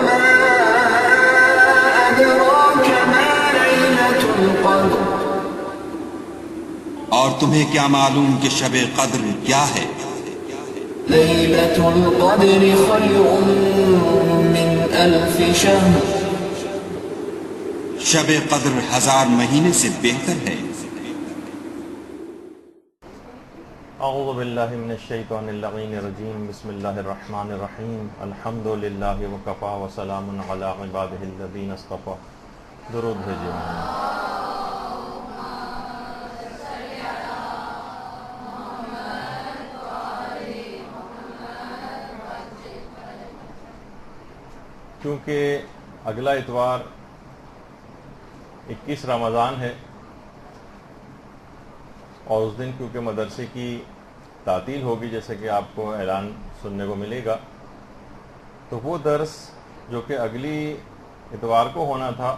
وما أدراك ما ليلة القدر اور تمہیں کیا معلوم کہ شب قدر کیا ہے؟ ليلة القدر خير من 1000 شهر شب قدر 1000 مہینے سے بہتر ہے۔ اعوذ باللہ من الشیطان اللعین الرجیم، بسم اللہ الرحمن الرحیم، الحمد للہ وکفی وسلام علی عبادہ الذین اصطفی۔ درود بھیجئے۔ کیونکہ اگلا اتوار 21 رمضان ہے اور اس دن کیونکہ مدرسے کی تعطیل ہوگی، جیسے کہ آپ کو اعلان سننے کو ملے گا، تو وہ درس جو کہ اگلی اتوار کو ہونا تھا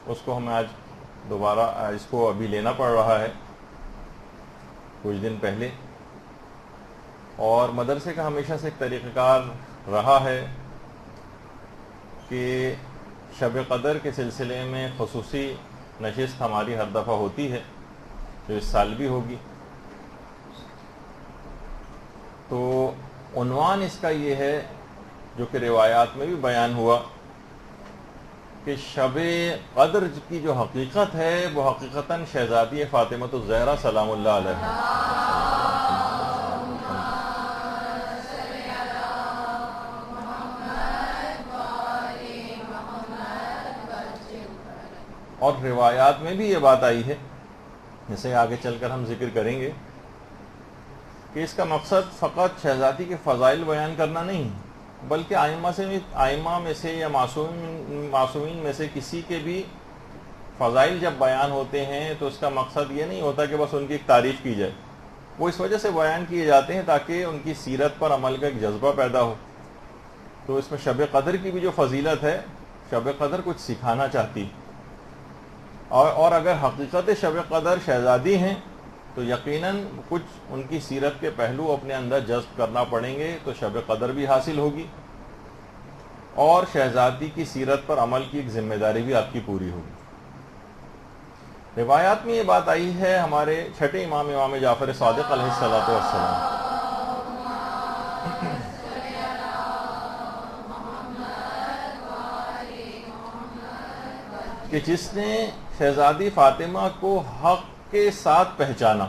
اس کو ہمیں آج دوبارہ اس کو ابھی لینا پڑ رہا ہے کچھ دن پہلے۔ اور مدرسے کا ہمیشہ سے ایک طریقہ کار رہا ہے کہ شب قدر کے سلسلے میں خصوصی نشست ہماری ہر دفعہ ہوتی ہے، جو اس سال بھی ہوگی۔ تو عنوان اس کا یہ ہے جو کہ روایات میں بھی بیان ہوا کہ شب قدر کی جو حقیقت ہے وہ حقیقتاً شہزادی فاطمہ الزہرا سلام اللہ علیہ، اور روایات میں بھی یہ بات آئی ہے، جیسے آگے چل کر ہم ذکر کریں گے، کہ اس کا مقصد فقط شہزادی کے فضائل بیان کرنا نہیں، بلکہ آئمہ میں سے یا معصومین میں سے کسی کے بھی فضائل جب بیان ہوتے ہیں تو اس کا مقصد یہ نہیں ہوتا کہ بس ان کی ایک تعریف کی جائے، وہ اس وجہ سے بیان کیے جاتے ہیں تاکہ ان کی سیرت پر عمل کا ایک جذبہ پیدا ہو۔ تو اس میں شب قدر کی بھی جو فضیلت ہے، شب قدر کچھ سکھانا چاہتی ہے، اور اگر حقیقت شب قدر شہزادی ہیں تو یقیناً کچھ ان کی سیرت کے پہلو اپنے اندر جذب کرنا پڑیں گے، تو شب قدر بھی حاصل ہوگی اور شہزادی کی سیرت پر عمل کی ایک ذمہ داری بھی آپ کی پوری ہوگی۔ روایات میں یہ بات آئی ہے ہمارے چھٹے امام جعفر صادق علیہ السلام کہ جس نے شہزادی فاطمہ کو حق کے ساتھ پہچانا،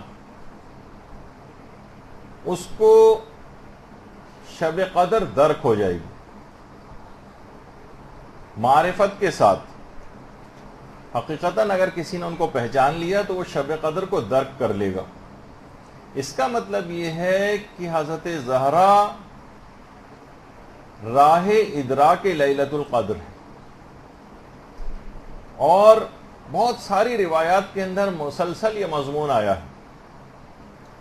اس کو شب قدر درک ہو جائے گی۔ معرفت کے ساتھ حقیقتاً اگر کسی نے ان کو پہچان لیا تو وہ شب قدر کو درک کر لے گا۔ اس کا مطلب یہ ہے کہ حضرت زہرا راہ ادراک لیلۃ القدر ہے، اور بہت ساری روایات کے اندر مسلسل یہ مضمون آیا ہے۔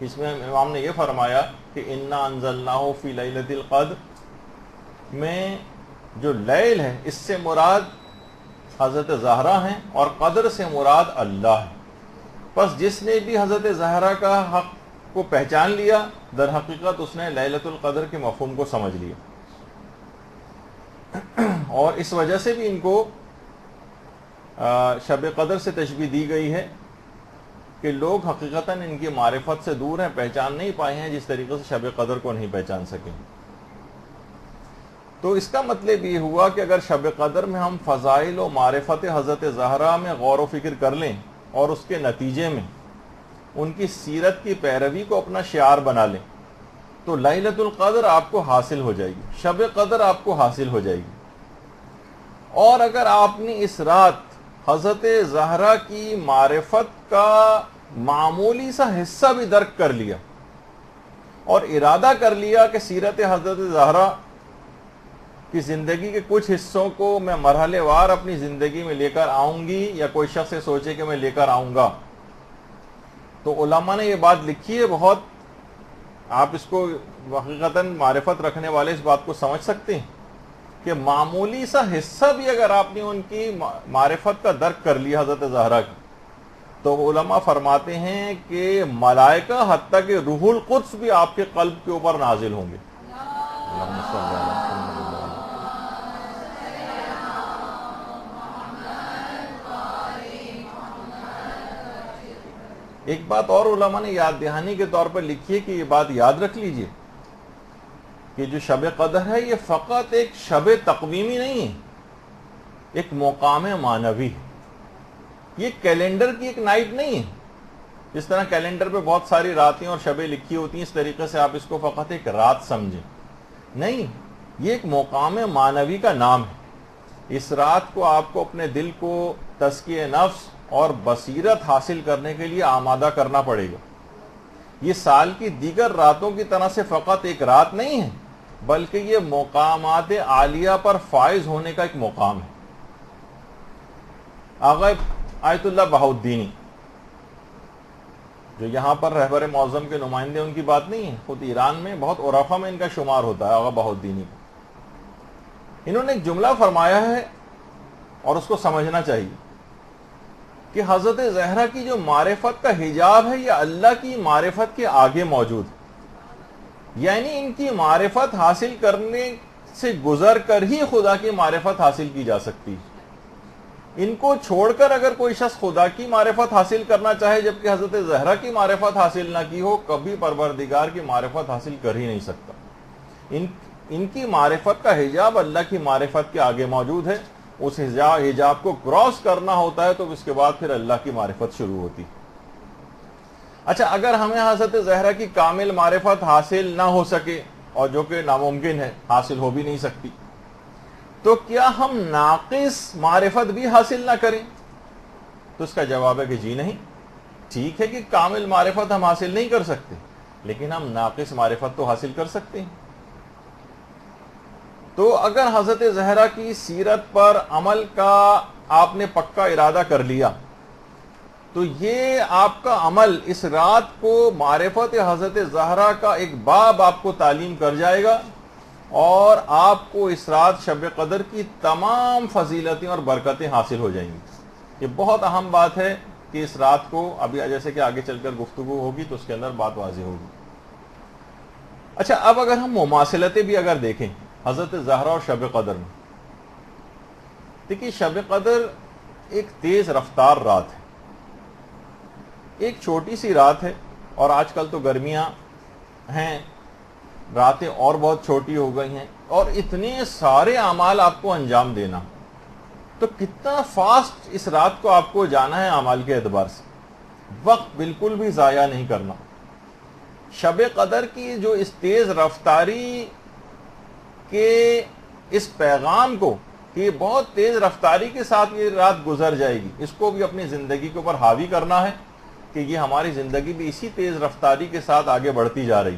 اس میں امام نے یہ فرمایا کہ انا انزلناہ فی لیلۃ القدر میں جو لیل ہے اس سے مراد حضرت زہرا ہیں اور قدر سے مراد اللہ ہے۔ پس جس نے بھی حضرت زہرا کا حق کو پہچان لیا، در حقیقت اس نے لیلۃ القدر کے مفہوم کو سمجھ لیا، اور اس وجہ سے بھی ان کو شب قدر سے تشبیہ دی گئی ہے کہ لوگ حقیقتاً ان کی معرفت سے دور ہیں، پہچان نہیں پائے ہیں جس طریقے سے شب قدر کو نہیں پہچان سکے۔ تو اس کا مطلب یہ ہوا کہ اگر شب قدر میں ہم فضائل و معرفت حضرت زہرا میں غور و فکر کر لیں اور اس کے نتیجے میں ان کی سیرت کی پیروی کو اپنا شعار بنا لیں تو لیلۃ القدر آپ کو حاصل ہو جائے گی، شب قدر آپ کو حاصل ہو جائے گی۔ اور اگر آپ نے اس رات حضرت زہرا کی معرفت کا معمولی سا حصہ بھی درک کر لیا اور ارادہ کر لیا کہ سیرت حضرت زہرا کی زندگی کے کچھ حصوں کو میں مرحلے وار اپنی زندگی میں لے کر آؤں گی، یا کوئی شخص سوچے کہ میں لے کر آؤں گا، تو علماء نے یہ بات لکھی ہے بہت، آپ اس کو حقیقتاً معرفت رکھنے والے اس بات کو سمجھ سکتے ہیں کہ معمولی سا حصہ بھی اگر آپ نے ان کی معرفت کا درک کر لیا حضرت زہرا کی، تو علماء فرماتے ہیں کہ ملائکہ حتیٰ کہ روح القدس بھی آپ کے قلب کے اوپر نازل ہوں گے۔ ایک بات اور علماء نے یاد دہانی کے طور پر لکھی ہے کہ یہ بات یاد رکھ لیجئے کہ جو شب قدر ہے یہ فقط ایک شب تقویمی نہیں ہے، ایک مقام معنوی ہے۔ یہ کیلنڈر کی ایک نائٹ نہیں ہے، جس طرح کیلنڈر پہ بہت ساری راتیں اور شبیں لکھی ہوتی ہیں، اس طریقے سے آپ اس کو فقط ایک رات سمجھیں، نہیں، یہ ایک مقام معنوی کا نام ہے۔ اس رات کو آپ کو اپنے دل کو تزکیہ نفس اور بصیرت حاصل کرنے کے لیے آمادہ کرنا پڑے گا۔ یہ سال کی دیگر راتوں کی طرح سے فقط ایک رات نہیں ہے، بلکہ یہ مقامات عالیہ پر فائز ہونے کا ایک مقام ہے۔ آغا آیت اللہ بہاؤالدینی جو یہاں پر رہبر معظم کے نمائندے، ان کی بات نہیں ہے، خود ایران میں بہت عرفا میں ان کا شمار ہوتا ہے آغا بہاؤالدینی کو۔ انہوں نے ایک جملہ فرمایا ہے اور اس کو سمجھنا چاہیے کہ حضرت زہرا کی جو معرفت کا حجاب ہے یہ اللہ کی معرفت کے آگے موجود ہے، یعنی ان کی معرفت حاصل کرنے سے گزر کر ہی خدا کی معرفت حاصل کی جا سکتی ہے۔ ان کو چھوڑ کر اگر کوئی شخص خدا کی معرفت حاصل کرنا چاہے جبکہ حضرت زہرا کی معرفت حاصل نہ کی ہو، کبھی پروردگار کی معرفت حاصل کر ہی نہیں سکتا۔ ان کی معرفت کا حجاب اللہ کی معرفت کے آگے موجود ہے، اس حجاب کو کراس کرنا ہوتا ہے تو اس کے بعد پھر اللہ کی معرفت شروع ہوتی۔ اچھا، اگر ہمیں حضرت زہرا کی کامل معرفت حاصل نہ ہو سکے، اور جو کہ ناممکن ہے، حاصل ہو بھی نہیں سکتی، تو کیا ہم ناقص معرفت بھی حاصل نہ کریں؟ تو اس کا جواب ہے کہ جی نہیں۔ ٹھیک ہے کہ کامل معرفت ہم حاصل نہیں کر سکتے، لیکن ہم ناقص معرفت تو حاصل کر سکتے ہیں۔ تو اگر حضرت زہرا کی سیرت پر عمل کا آپ نے پکا ارادہ کر لیا تو یہ آپ کا عمل اس رات کو معرفت حضرت زہرا کا ایک باب آپ کو تعلیم کر جائے گا، اور آپ کو اس رات شب قدر کی تمام فضیلتیں اور برکتیں حاصل ہو جائیں گی۔ یہ بہت اہم بات ہے کہ اس رات کو، ابھی جیسے کہ آگے چل کر گفتگو ہوگی تو اس کے اندر بات واضح ہوگی۔ اچھا، اب اگر ہم مماثلتیں بھی اگر دیکھیں حضرت زہرا اور شب قدر میں، دیکھیے شب قدر ایک تیز رفتار رات ہے، ایک چھوٹی سی رات ہے، اور آج کل تو گرمیاں ہیں، راتیں اور بہت چھوٹی ہو گئی ہیں، اور اتنے سارے اعمال آپ کو انجام دینا، تو کتنا فاسٹ اس رات کو آپ کو جانا ہے اعمال کے اعتبار سے، وقت بالکل بھی ضائع نہیں کرنا۔ شب قدر کی جو اس تیز رفتاری کے اس پیغام کو کہ یہ بہت تیز رفتاری کے ساتھ یہ رات گزر جائے گی، اس کو بھی اپنی زندگی کے اوپر حاوی کرنا ہے کہ یہ ہماری زندگی بھی اسی تیز رفتاری کے ساتھ آگے بڑھتی جا رہی،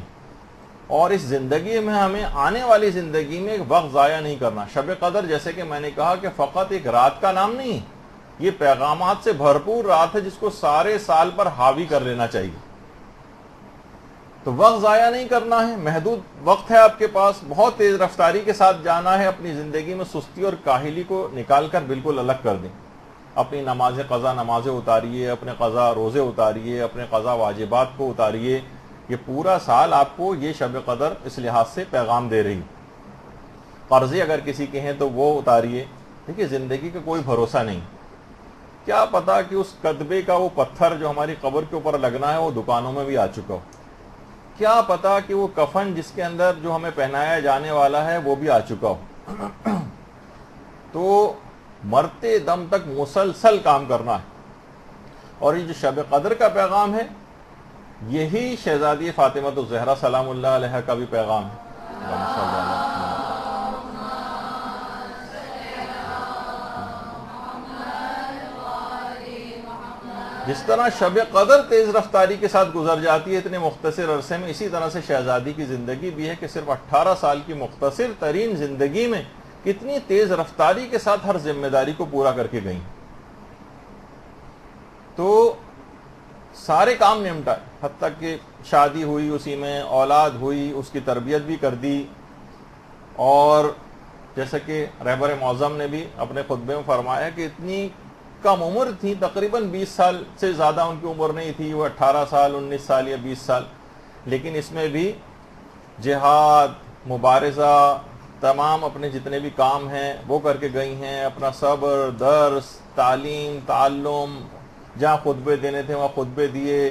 اور اس زندگی میں ہمیں آنے والی زندگی میں وقت ضائع نہیں کرنا۔ شب قدر جیسے کہ میں نے کہا کہ فقط ایک رات کا نام نہیں، یہ پیغامات سے بھرپور رات ہے جس کو سارے سال پر حاوی کر لینا چاہیے۔ تو وقت ضائع نہیں کرنا ہے، محدود وقت ہے آپ کے پاس، بہت تیز رفتاری کے ساتھ جانا ہے، اپنی زندگی میں سستی اور کاہلی کو نکال کر بالکل الگ کر دیں۔ اپنی نماز قضا نمازیں اتاریے، اپنے قضا روزے اتاریے، اپنے قضا واجبات کو اتاریے۔ یہ پورا سال آپ کو یہ شب قدر اس لحاظ سے پیغام دے رہی۔ قرضے اگر کسی کے ہیں تو وہ اتاریے۔ دیکھیے زندگی کا کوئی بھروسہ نہیں، کیا پتا کہ اس کتبے کا وہ پتھر جو ہماری قبر کے اوپر لگنا ہے وہ دکانوں میں بھی آ چکا ہو، کیا پتا کہ وہ کفن جس کے اندر جو ہمیں پہنایا جانے والا ہے وہ بھی آ چکا ہو۔ تو مرتے دم تک مسلسل کام کرنا ہے، اور یہ جو شب قدر کا پیغام ہے یہی شہزادی فاطمہ الزہرا سلام اللہ علیہ کا بھی پیغام ہے۔ جس طرح شب قدر تیز رفتاری کے ساتھ گزر جاتی ہے اتنے مختصر عرصے میں، اسی طرح سے شہزادی کی زندگی بھی ہے کہ صرف 18 سال کی مختصر ترین زندگی میں کتنی تیز رفتاری کے ساتھ ہر ذمہ داری کو پورا کر کے گئیں۔ تو سارے کام نمٹا، حتیٰ کہ شادی ہوئی، اسی میں اولاد ہوئی، اس کی تربیت بھی کر دی، اور جیسا کہ رہبر معظم نے بھی اپنے خطبے میں فرمایا کہ اتنی کم عمر تھی، تقریباً 20 سال سے زیادہ ان کی عمر نہیں تھی، وہ 18 سال 19 سال یا 20 سال، لیکن اس میں بھی جہاد، مبارزہ، تمام اپنے جتنے بھی کام ہیں وہ کر کے گئی ہیں، اپنا صبر، درس، تعلیم، تعلم، جہاں خطبے دینے تھے وہاں خطبے دیے،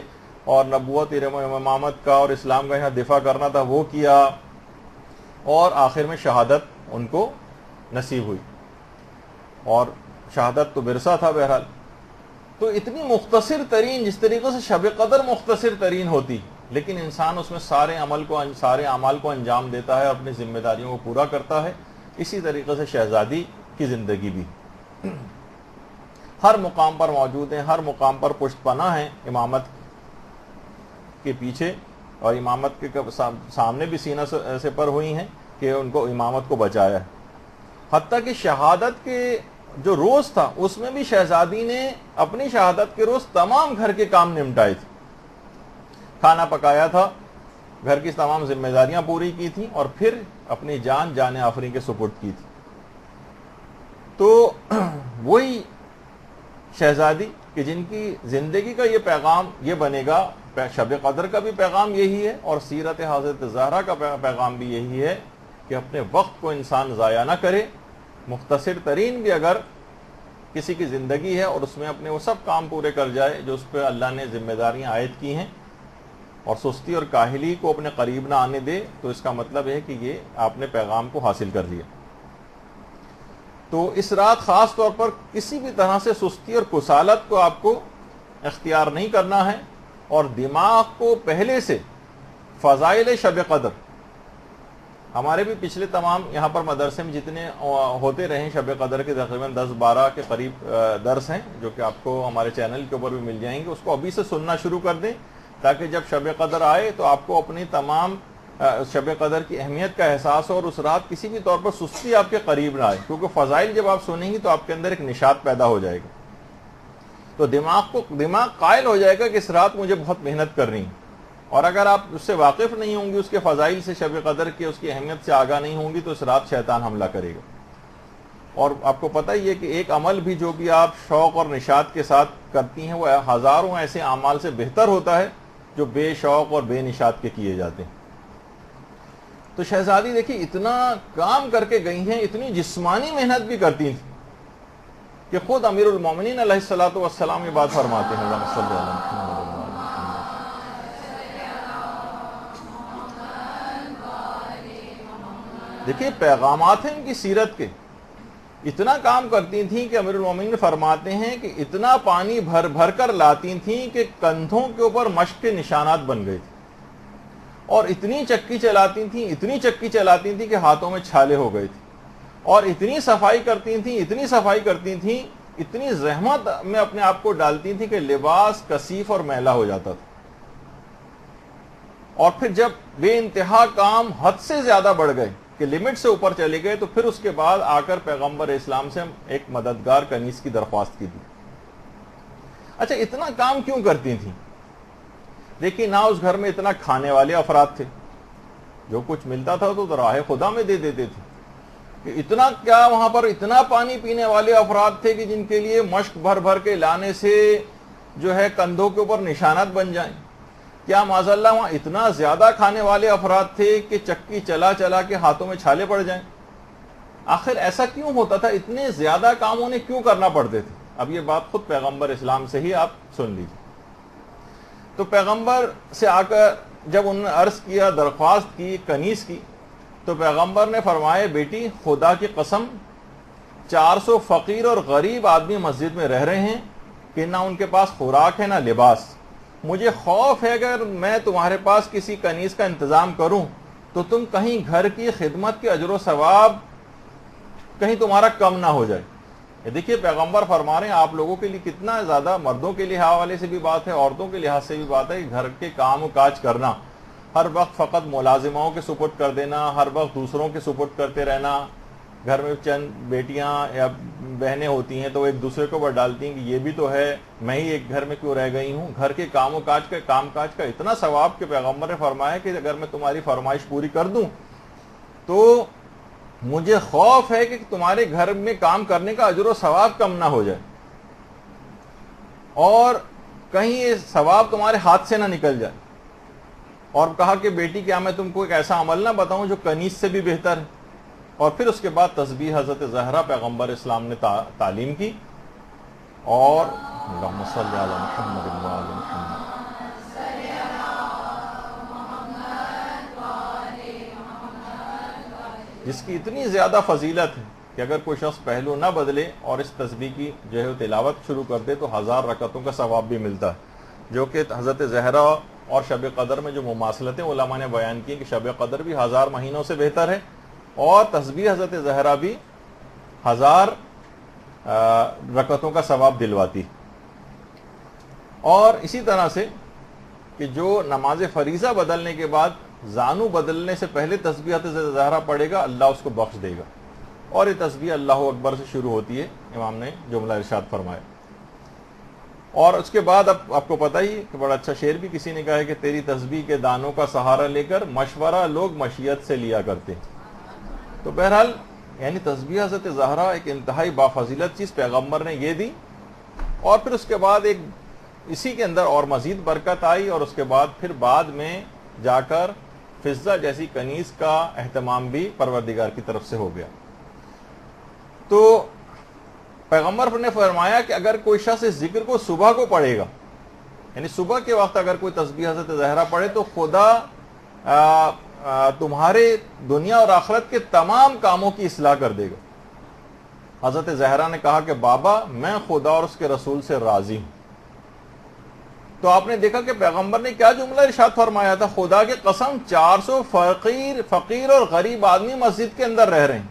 اور نبوت امامت کا اور اسلام کا یہاں دفاع کرنا تھا وہ کیا، اور آخر میں شہادت ان کو نصیب ہوئی، اور شہادت تو ورثہ تھا بہرحال۔ تو اتنی مختصر ترین، جس طریقے سے شب قدر مختصر ترین ہوتی، لیکن انسان اس میں سارے اعمال کو انجام دیتا ہے، اپنی ذمہ داریوں کو پورا کرتا ہے، اسی طریقے سے شہزادی کی زندگی بھی ہر مقام پر موجود ہیں، ہر مقام پر پشت پناہ ہیں امامت کے پیچھے، اور امامت کے سامنے بھی سینہ سے پر ہوئی ہیں کہ ان کو امامت کو بچایا ہے۔ حتیٰ کہ شہادت کے جو روز تھا اس میں بھی شہزادی نے اپنی شہادت کے روز تمام گھر کے کام نمٹائے تھے، کھانا پکایا تھا، گھر کی تمام ذمہ داریاں پوری کی تھیں، اور پھر اپنی جان آفرین کے سپرد کی تھی۔ تو وہی شہزادی کہ جن کی زندگی کا یہ پیغام یہ بنے گا، شب قدر کا بھی پیغام یہی ہے، اور سیرت حضرت زہرا کا پیغام بھی یہی ہے کہ اپنے وقت کو انسان ضائع نہ کرے، مختصر ترین بھی اگر کسی کی زندگی ہے اور اس میں اپنے وہ سب کام پورے کر جائے جو اس پہ اللہ نے ذمہ داریاں عائد کی ہیں، اور سستی اور کاہلی کو اپنے قریب نہ آنے دے، تو اس کا مطلب ہے کہ یہ آپ نے پیغام کو حاصل کر لیا۔ تو اس رات خاص طور پر کسی بھی طرح سے سستی اور کسالت کو آپ کو اختیار نہیں کرنا ہے، اور دماغ کو پہلے سے فضائل شب قدر، ہمارے بھی پچھلے تمام یہاں پر مدرسے میں جتنے ہوتے رہے شب قدر کے تقریباً 10-12 کے قریب درس ہیں، جو کہ آپ کو ہمارے چینل کے اوپر بھی مل جائیں گے، اس کو ابھی سے سننا شروع کر دیں، تاکہ جب شب قدر آئے تو آپ کو اپنی تمام شب قدر کی اہمیت کا احساس ہو، اور اس رات کسی بھی طور پر سستی آپ کے قریب نہ آئے، کیونکہ فضائل جب آپ سنیں گی تو آپ کے اندر ایک نشاط پیدا ہو جائے گا، تو دماغ قائل ہو جائے گا کہ اس رات مجھے بہت محنت کرنی ہے، اور اگر آپ اس سے واقف نہیں ہوں گی، اس کے فضائل سے، شب قدر کی اس کی اہمیت سے آگاہ نہیں ہوں گی، تو اس رات شیطان حملہ کرے گا۔ اور آپ کو پتہ ہی ہے کہ ایک عمل بھی جو بھی آپ شوق اور نشاط کے ساتھ کرتی ہیں، وہ ہزاروں ایسے اعمال سے بہتر ہوتا ہے جو بے شوق اور بے نشاط کے کیے جاتے ہیں۔ تو شہزادی دیکھیے اتنا کام کر کے گئی ہیں، اتنی جسمانی محنت بھی کرتی تھیں کہ خود امیر المومنین علیہ الصلوۃ والسلام یہ بات فرماتے ہیں، اللہم صلی علی محمد۔ دیکھیے پیغامات ہیں ان کی سیرت کے، اتنا کام کرتی تھیں کہ امیر المومنین فرماتے ہیں کہ اتنا پانی بھر بھر کر لاتی تھیں کہ کندھوں کے اوپر مشق کے نشانات بن گئے تھے، اور اتنی چکی چلاتی تھیں کہ ہاتھوں میں چھالے ہو گئے تھے، اور اتنی صفائی کرتی تھیں، اتنی زحمت میں اپنے آپ کو ڈالتی تھیں کہ لباس کثیف اور میلا ہو جاتا تھا، اور پھر جب بے انتہا کام حد سے زیادہ بڑھ گئے کہ لمٹ سے اوپر چلے گئے، تو پھر اس کے بعد آ کر پیغمبر اسلام سے ایک مددگار کنیز کی درخواست کی تھی۔ اچھا اتنا کام کیوں کرتی تھیں؟ دیکھیے نہ اس گھر میں اتنا کھانے والے افراد تھے، جو کچھ ملتا تھا تو راہ خدا میں دے دیتے تھے، کہ اتنا کیا وہاں پر اتنا پانی پینے والے افراد تھے کہ جن کے لیے مشق بھر بھر کے لانے سے جو ہے کندھوں کے اوپر نشانات بن جائیں؟ کیا معاذ اللہ وہاں اتنا زیادہ کھانے والے افراد تھے کہ چکی چلا چلا کے ہاتھوں میں چھالے پڑ جائیں؟ آخر ایسا کیوں ہوتا تھا؟ اتنے زیادہ کام انہیں کیوں کرنا پڑتے تھے؟ اب یہ بات خود پیغمبر اسلام سے ہی آپ سن لیجیے۔ تو پیغمبر سے آ کر جب انہوں نے عرض کیا، درخواست کی کنیز کی، تو پیغمبر نے فرمایا بیٹی خدا کی قسم 400 فقیر اور غریب آدمی مسجد میں رہ رہے ہیں کہ نہ ان کے پاس خوراک ہے نہ لباس، مجھے خوف ہے اگر میں تمہارے پاس کسی کنیز کا انتظام کروں تو تم کہیں گھر کی خدمت کے اجر و ثواب کہیں تمہارا کم نہ ہو جائے۔ یہ دیکھیے پیغمبر فرما رہے ہیں آپ لوگوں کے لیے کتنا زیادہ، مردوں کے لحاظ حوالے سے بھی بات ہے، عورتوں کے لحاظ سے بھی بات ہے، کہ گھر کے کام و کاج کرنا، ہر وقت فقط ملازماؤں کے سپرد کر دینا، ہر وقت دوسروں کے سپرد کرتے رہنا۔ گھر میں چند بیٹیاں یا بہنیں ہوتی ہیں تو ایک دوسرے کو اوپر ڈالتی ہیں کہ یہ بھی تو ہے، میں ہی ایک گھر میں کیوں رہ گئی ہوں۔ گھر کے کام کاج کا اتنا ثواب کہ پیغمبر نے فرمایا کہ اگر میں تمہاری فرمائش پوری کر دوں تو مجھے خوف ہے کہ تمہارے گھر میں کام کرنے کا اجر و ثواب کم نہ ہو جائے، اور کہیں یہ ثواب تمہارے ہاتھ سے نہ نکل جائے۔ اور کہا کہ بیٹی کیا میں تم کو ایک ایسا عمل نہ بتاؤں جو کنیز سے بھی بہتر ہے؟ اور پھر اس کے بعد تسبیح حضرت زہرا پیغمبر اسلام نے تعلیم کی، اور اللہم صلی علی محمد و آل محمد۔ جس کی اتنی زیادہ فضیلت ہے کہ اگر کوئی شخص پہلو نہ بدلے اور اس تسبیح کی جو ہے تلاوت شروع کر دے تو 1000 رکعتوں کا ثواب بھی ملتا ہے، جو کہ حضرت زہرا اور شب قدر میں جو مماثلتیں علماء نے بیان کی کہ شب قدر بھی 1000 مہینوں سے بہتر ہے اور تسبیح حضرت زہرا بھی 1000 رکعتوں کا ثواب دلواتی. اور اسی طرح سے کہ جو نماز فریضہ بدلنے کے بعد زانو بدلنے سے پہلے تسبیح حضرت زہرا پڑھے گا، اللہ اس کو بخش دے گا. اور یہ تسبیح اللہ اکبر سے شروع ہوتی ہے، امام نے جملہ ارشاد فرمایا. اور اس کے بعد اب آپ کو پتہ ہی کہ بڑا اچھا شعر بھی کسی نے کہا ہے کہ تیری تسبیح کے دانوں کا سہارا لے کر مشورہ لوگ مشیت سے لیا کرتے. تو بہرحال یعنی تسبیح حضرت زہرا ایک انتہائی بافضیلت چیز پیغمبر نے یہ دی. اور پھر اس کے بعد ایک اسی کے اندر اور مزید برکت آئی، اور اس کے بعد پھر بعد میں جا کر فضہ جیسی کنیز کا اہتمام بھی پروردگار کی طرف سے ہو گیا. تو پیغمبر نے فرمایا کہ اگر کوئی شخص اس ذکر کو صبح کو پڑھے گا، یعنی صبح کے وقت اگر کوئی تسبیح حضرت زہرا پڑھے تو خدا تمہارے دنیا اور آخرت کے تمام کاموں کی اصلاح کر دے گا. حضرت زہرا نے کہا کہ بابا میں خدا اور اس کے رسول سے راضی ہوں. تو آپ نے دیکھا کہ پیغمبر نے کیا جملہ ارشاد فرمایا تھا، خدا کی قسم 400 فقیر اور غریب آدمی مسجد کے اندر رہ رہے ہیں.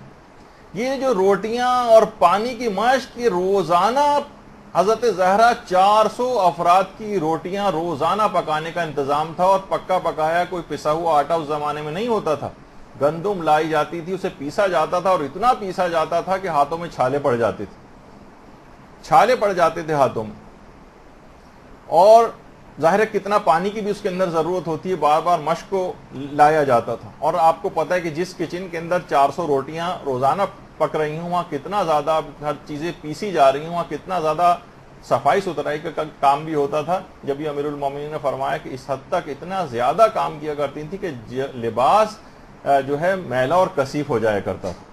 یہ جو روٹیاں اور پانی کی مشق کی روزانہ حضرت زہرا 400 افراد کی روٹیاں روزانہ پکانے کا انتظام تھا، اور پکا پکایا کوئی پسا ہوا آٹا اس زمانے میں نہیں ہوتا تھا. گندم لائی جاتی تھی، اسے پیسا جاتا تھا، اور اتنا پیسا جاتا تھا کہ ہاتھوں میں چھالے پڑ جاتے تھے ہاتھوں میں. اور ظاہر ہے کتنا پانی کی بھی اس کے اندر ضرورت ہوتی ہے، بار بار مشق کو لایا جاتا تھا. اور آپ کو پتہ ہے کہ جس کچن کے اندر 400 روٹیاں روزانہ پک رہی ہوں وہاں کتنا زیادہ ہر چیزیں پیسی جا رہی ہوں، وہاں کتنا زیادہ صفائی ستھرائی کا کام بھی ہوتا تھا. جب یہ امیر المومنین نے فرمایا کہ اس حد تک اتنا زیادہ کام کیا کرتی تھی کہ لباس جو ہے میلا اور کثیف ہو جایا کرتا تھا.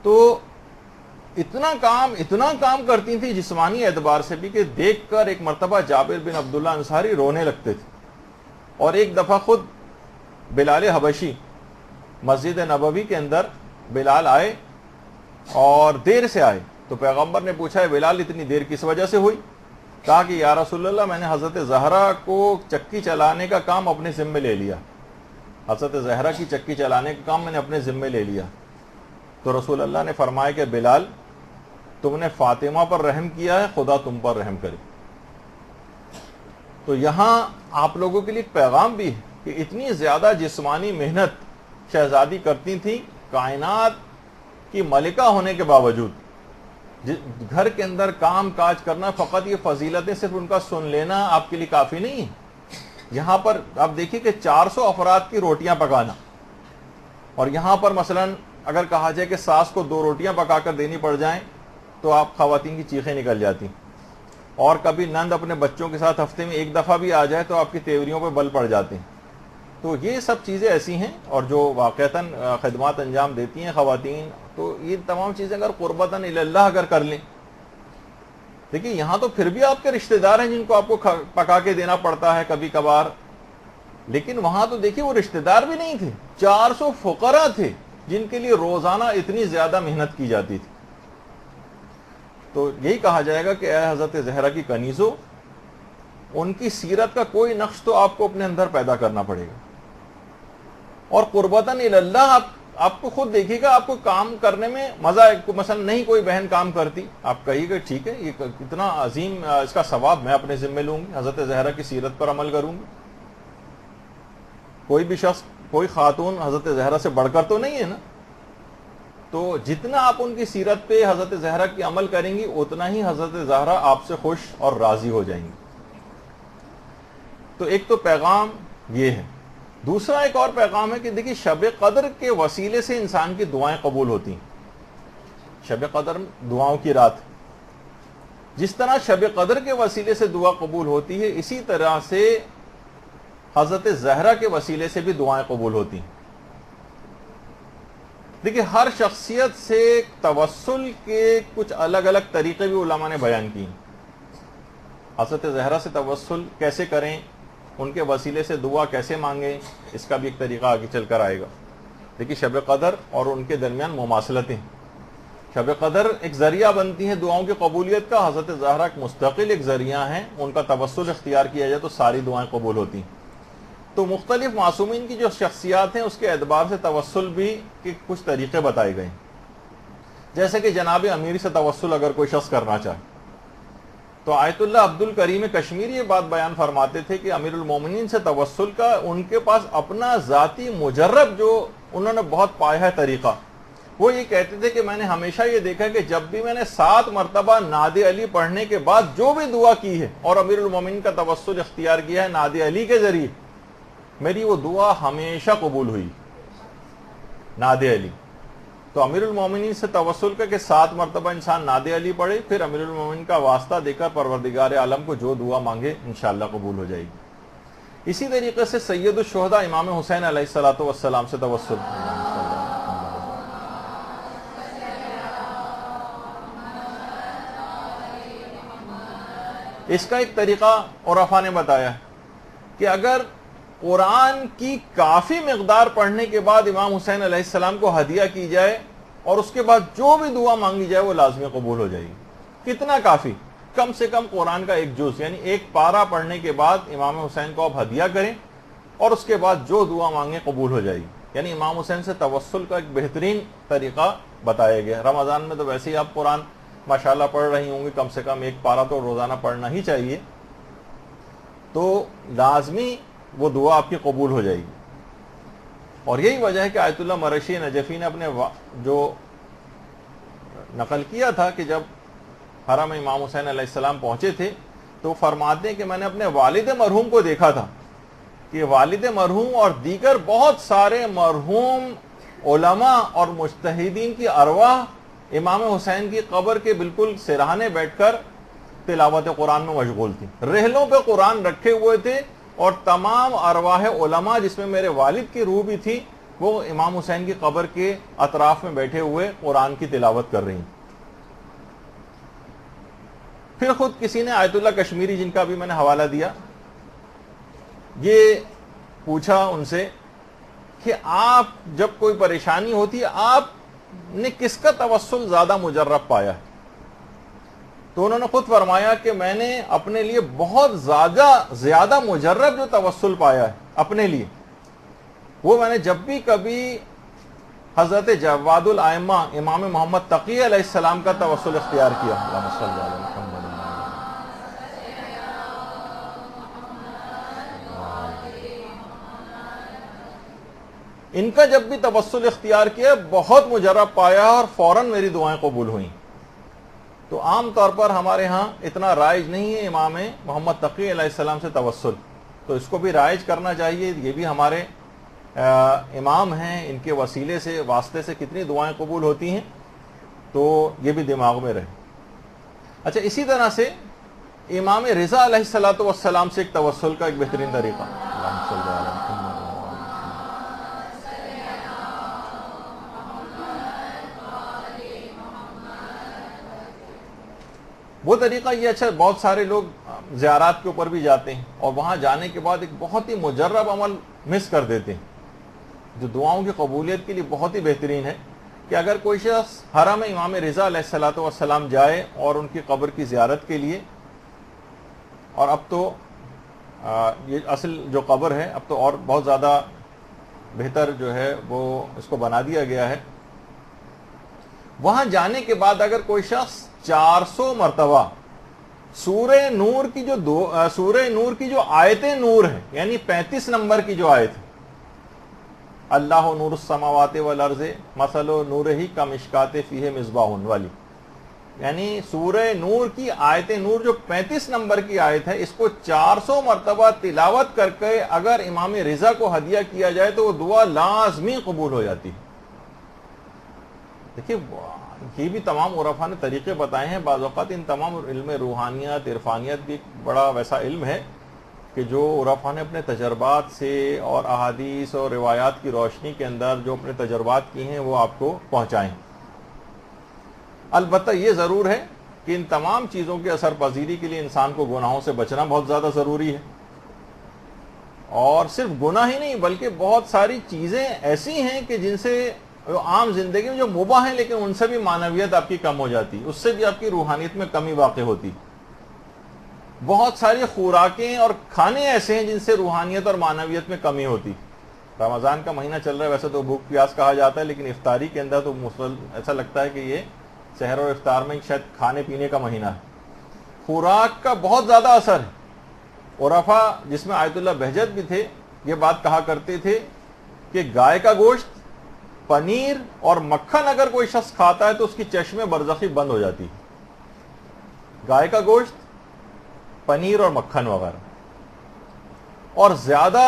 تو اتنا کام کرتی تھی جسمانی اعتبار سے بھی کہ دیکھ کر ایک مرتبہ جابر بن عبداللہ انصاری رونے لگتے تھے. اور ایک دفعہ خود بلال حبشی مسجد نبوی کے اندر بلال آئے اور دیر سے آئے. تو پیغمبر نے پوچھا ہے بلال اتنی دیر کس وجہ سے ہوئی؟ کہا کہ یا رسول اللہ میں نے حضرت زہرا کو چکی چلانے کا کام اپنے ذمے لے لیا. حضرت زہرا کی چکی چلانے کا کام میں نے اپنے ذمے لے لیا. تو رسول اللہ نے فرمایا کہ بلال تم نے فاطمہ پر رحم کیا ہے، خدا تم پر رحم کرے. تو یہاں آپ لوگوں کے لیے ایک پیغام بھی ہے کہ اتنی زیادہ جسمانی محنت شہزادی کرتی تھی، کائنات کی ملکہ ہونے کے باوجود گھر کے اندر کام کاج کرنا، فقط یہ فضیلتیں صرف ان کا سن لینا آپ کے لیے کافی نہیں ہے. یہاں پر آپ دیکھیے کہ 400 افراد کی روٹیاں پکانا، اور یہاں پر مثلا اگر کہا جائے کہ ساس کو 2 روٹیاں پکا کر دینی پڑ جائیں تو آپ خواتین کی چیخیں نکل جاتی. اور کبھی نند اپنے بچوں کے ساتھ ہفتے میں 1 دفعہ بھی آ جائے تو آپ کی تیوریوں پہ بل پڑ جاتے ہیں. تو یہ سب چیزیں ایسی ہیں، اور جو واقعتاً خدمات انجام دیتی ہیں خواتین، تو یہ تمام چیزیں اگر قربتاً اللہ اگر کر لیں. دیکھیے یہاں تو پھر بھی آپ کے رشتہ دار ہیں جن کو آپ کو پکا کے دینا پڑتا ہے کبھی کبھار، لیکن وہاں تو دیکھیے وہ رشتہ دار بھی نہیں تھے، 400 فقراء تھے جن کے لیے روزانہ اتنی زیادہ محنت کی جاتی تھی. تو یہی کہا جائے گا کہ اے حضرت زہرا کی کنیزوں، ان کی سیرت کا کوئی نقش تو آپ کو اپنے اندر پیدا کرنا پڑے گا. اور قربتاً اللہ آپ کو خود دیکھیے گا، آپ کو کام کرنے میں مزہ ہے. مثلا نہیں کوئی بہن کام کرتی، آپ کہیے گا ٹھیک ہے یہ کتنا عظیم اس کا ثواب میں اپنے ذمہ لوں گی، حضرت زہرا کی سیرت پر عمل کروں گی. کوئی بھی شخص، کوئی خاتون حضرت زہرا سے بڑھ کر تو نہیں ہے نا. تو جتنا آپ ان کی سیرت پہ حضرت زہرا کی عمل کریں گی اتنا ہی حضرت زہرا آپ سے خوش اور راضی ہو جائیں گی. تو ایک تو پیغام یہ ہے. دوسرا ایک اور پیغام ہے کہ دیکھیے شب قدر کے وسیلے سے انسان کی دعائیں قبول ہوتی ہیں. شب قدر دعاؤں کی رات، جس طرح شب قدر کے وسیلے سے دعا قبول ہوتی ہے، اسی طرح سے حضرت زہرا کے وسیلے سے بھی دعائیں قبول ہوتی ہیں. دیکھیے ہر شخصیت سے توسل کے کچھ الگ الگ طریقے بھی علماء نے بیان کی ہیں. حضرت زہرا سے توسل کیسے کریں، ان کے وسیلے سے دعا کیسے مانگیں، اس کا بھی ایک طریقہ آگے چل کر آئے گا. دیکھیے شب قدر اور ان کے درمیان مماثلتیں ہیں. شب قدر ایک ذریعہ بنتی ہے دعاؤں کی قبولیت کا. حضرت زہرا ایک مستقل ایک ذریعہ ہیں, ان کا توسل اختیار کیا جائے تو ساری دعائیں قبول ہوتی ہیں. تو مختلف معصومین کی جو شخصیات ہیں اس کے اعتبار سے توسل بھی کے کچھ طریقے بتائے گئے ہیں. جیسے کہ جناب امیر سے توسل اگر کوئی شخص کرنا چاہے تو آیت اللہ عبد الکریم کشمیری یہ بات بیان فرماتے تھے کہ امیر المومنین سے توسل کا ان کے پاس اپنا ذاتی مجرب جو انہوں نے بہت پایا ہے طریقہ. وہ یہ کہتے تھے کہ میں نے ہمیشہ یہ دیکھا کہ جب بھی میں نے 7 مرتبہ ناد علی پڑھنے کے بعد جو بھی دعا کی ہے اور امیر المومنین کا توسل اختیار کیا ہے ناد علی کے ذریعے, میری وہ دعا ہمیشہ قبول ہوئی. ناد علی تو امیر المومنین سے توسل کا کہ 7 مرتبہ انسان ناد علی پڑھے, پھر امیر المومنین کا واسطہ دے کر پروردگار عالم کو جو دعا مانگے انشاءاللہ قبول ہو جائے گی. اسی طریقے سے سید الشہداء امام حسین علیہ السلام سے توسل. اس کا ایک طریقہ عرفاء نے بتایا کہ اگر قرآن کی کافی مقدار پڑھنے کے بعد امام حسین علیہ السلام کو ہدیہ کی جائے اور اس کے بعد جو بھی دعا مانگی جائے وہ لازمی قبول ہو جائے گی. کتنا کافی؟ کم سے کم قرآن کا ایک جز یعنی ایک پارہ پڑھنے کے بعد امام حسین کو آپ ہدیہ کریں اور اس کے بعد جو دعا مانگیں قبول ہو جائے گی. یعنی امام حسین سے توسل کا ایک بہترین طریقہ بتایا گیا. رمضان میں تو ویسے ہی آپ قرآن ماشاءاللہ پڑھ رہی ہوں گی, کم سے کم ایک پارہ تو روزانہ پڑھنا ہی چاہیے, تو لازمی وہ دعا آپ کی قبول ہو جائے گی. اور یہی وجہ ہے کہ آیت اللہ مرشی نجفی نے اپنے جو نقل کیا تھا کہ جب حرم امام حسین علیہ السلام پہنچے تھے تو فرماتے ہیں کہ میں نے اپنے والد مرحوم کو دیکھا تھا کہ والد مرحوم اور دیگر بہت سارے مرحوم علماء اور مجتہدین کی ارواح امام حسین کی قبر کے بالکل سرہانے بیٹھ کر تلاوت قرآن میں مشغول تھی. رحلوں پہ قرآن رکھے ہوئے تھے اور تمام ارواح علماء جس میں میرے والد کی روح بھی تھی وہ امام حسین کی قبر کے اطراف میں بیٹھے ہوئے قرآن کی تلاوت کر رہی ہیں. پھر خود کسی نے آیت اللہ کشمیری جن کا بھی میں نے حوالہ دیا یہ پوچھا ان سے کہ آپ جب کوئی پریشانی ہوتی ہے آپ نے کس کا توسل زیادہ مجرب پایا ہے؟ تو انہوں نے خود فرمایا کہ میں نے اپنے لیے بہت زیادہ مجرب جو توسل پایا ہے اپنے لیے وہ میں نے جب بھی کبھی حضرت جواد الائمہ امام محمد تقی علیہ السلام کا توسل اختیار کیا. اللہم صلی علی محمد. ان کا جب بھی توسل اختیار کیا بہت مجرب پایا اور فوراً میری دعائیں قبول ہوئیں. تو عام طور پر ہمارے ہاں اتنا رائج نہیں ہے امام محمد تقی علیہ السلام سے توسل, تو اس کو بھی رائج کرنا چاہیے. یہ بھی ہمارے امام ہیں, ان کے وسیلے سے واسطے سے کتنی دعائیں قبول ہوتی ہیں, تو یہ بھی دماغ میں رہے. اچھا, اسی طرح سے امام رضا علیہ السلام سے ایک توسل کا ایک بہترین طریقہ. وہ طریقہ یہ اچھا بہت سارے لوگ زیارات کے اوپر بھی جاتے ہیں اور وہاں جانے کے بعد ایک بہت ہی مجرب عمل مس کر دیتے ہیں جو دعاؤں کی قبولیت کے لیے بہت ہی بہترین ہے کہ اگر کوئی شخص حرم امام رضا علیہ السلام جائے اور ان کی قبر کی زیارت کے لیے, اور اب تو یہ اصل جو قبر ہے اب تو اور بہت زیادہ بہتر جو ہے وہ اس کو بنا دیا گیا ہے, وہاں جانے کے بعد اگر کوئی شخص 400 مرتبہ سورہ نور کی جو آیت نور ہے یعنی 35 نمبر کی جو آیت ہے, اللہ نور السماوات والارض مثل نورہ کمشکات فیہ مصباح والی, یعنی سورہ نور کی آیت نور جو 35 نمبر کی آیت ہے اس کو 400 مرتبہ تلاوت کر کے اگر امام رضا کو ہدیہ کیا جائے تو وہ دعا لازمی قبول ہو جاتی ہے. دیکھیے یہ بھی تمام عرفاء نے طریقے بتائے ہیں. بعض اوقات ان تمام علم روحانیت عرفانیت بھی ایک بڑا ویسا علم ہے کہ جو عرفاء نے اپنے تجربات سے اور احادیث اور روایات کی روشنی کے اندر جو اپنے تجربات کی ہیں وہ آپ کو پہنچائیں. البتہ یہ ضرور ہے کہ ان تمام چیزوں کے اثر پذیری کے لیے انسان کو گناہوں سے بچنا بہت زیادہ ضروری ہے, اور صرف گناہ ہی نہیں بلکہ بہت ساری چیزیں ایسی ہیں کہ جن سے عام زندگی میں جو مباح ہیں لیکن ان سے بھی معنویت آپ کی کم ہو جاتی، اس سے بھی آپ کی روحانیت میں کمی واقع ہوتی۔ بہت ساری خوراکیں اور کھانے ایسے ہیں جن سے روحانیت اور معنویت میں کمی ہوتی۔ رمضان کا مہینہ چل رہا ہے، ویسے تو بھوک پیاس کہا جاتا ہے، لیکن افطاری کے اندر تو ایسا لگتا ہے کہ یہ سحر اور افطار میں شاید کھانے پینے کا مہینہ ہے۔ خوراک کا بہت زیادہ اثر ہے۔ عرفا جس میں آیت اللہ بہجت بھی تھے یہ بات کہا کرتے تھے کہ گائے کا گوشت، پنیر اور مکھن اگر کوئی شخص کھاتا ہے تو اس کی چشمے برزخی بند ہو جاتی ہے۔ گائے کا گوشت، پنیر اور مکھن وغیرہ، اور زیادہ